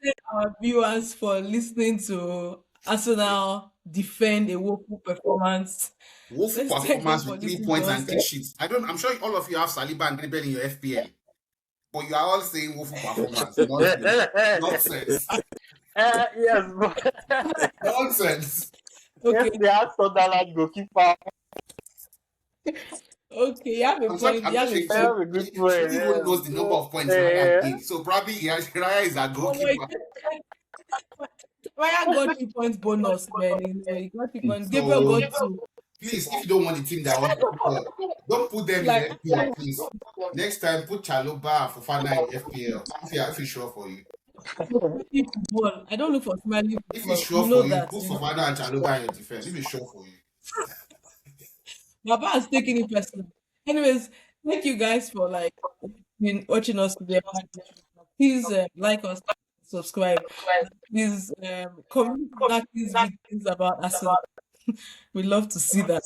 Speaker 1: thank our viewers for listening to Arsenal defend a woeful performance.
Speaker 3: Woeful
Speaker 1: Let's thank them
Speaker 3: performance
Speaker 1: for
Speaker 3: with 3
Speaker 1: listening to
Speaker 3: points
Speaker 1: us.
Speaker 3: and clean sheets. I'm sure all of you have Saliba and Gribel in your FPL, but you are all saying woeful performance. Nonsense. Nonsense.
Speaker 4: Yes, but
Speaker 3: Nonsense.
Speaker 1: Okay,
Speaker 4: yesterday I saw that goalkeeper.
Speaker 1: okay, you have a point. You
Speaker 3: I'm
Speaker 1: have
Speaker 3: sure
Speaker 1: a
Speaker 4: I
Speaker 1: point.
Speaker 4: have a good point.
Speaker 3: Shey even knows the number of points Raya
Speaker 4: Yeah.
Speaker 3: gained. So probably Raya is a
Speaker 1: Oh my
Speaker 3: goalkeeper.
Speaker 1: God. Ryan got 3 points bonus, man. You know, he got 3 points. Gabriel got
Speaker 3: So
Speaker 1: two.
Speaker 3: please, if you don't want the team that wants to score, don't put them in
Speaker 1: Like,
Speaker 3: your FPL, please. Next time, put Chaloba and Fofana in FPL. If it's sure for you.
Speaker 1: smiling football. I don't look for smiling
Speaker 3: If it's
Speaker 1: football.
Speaker 3: sure
Speaker 1: You know
Speaker 3: for you,
Speaker 1: that.
Speaker 3: put
Speaker 1: You know.
Speaker 3: Fofana and Chaloba in your defense. If it's sure for you.
Speaker 1: Baba has taken it personal. Anyways, thank you guys for like watching us today. Please like us, subscribe. Please comment back these good things about Arsenal. We love to see that.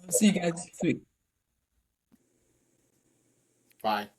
Speaker 1: See you guys next week.
Speaker 3: Bye.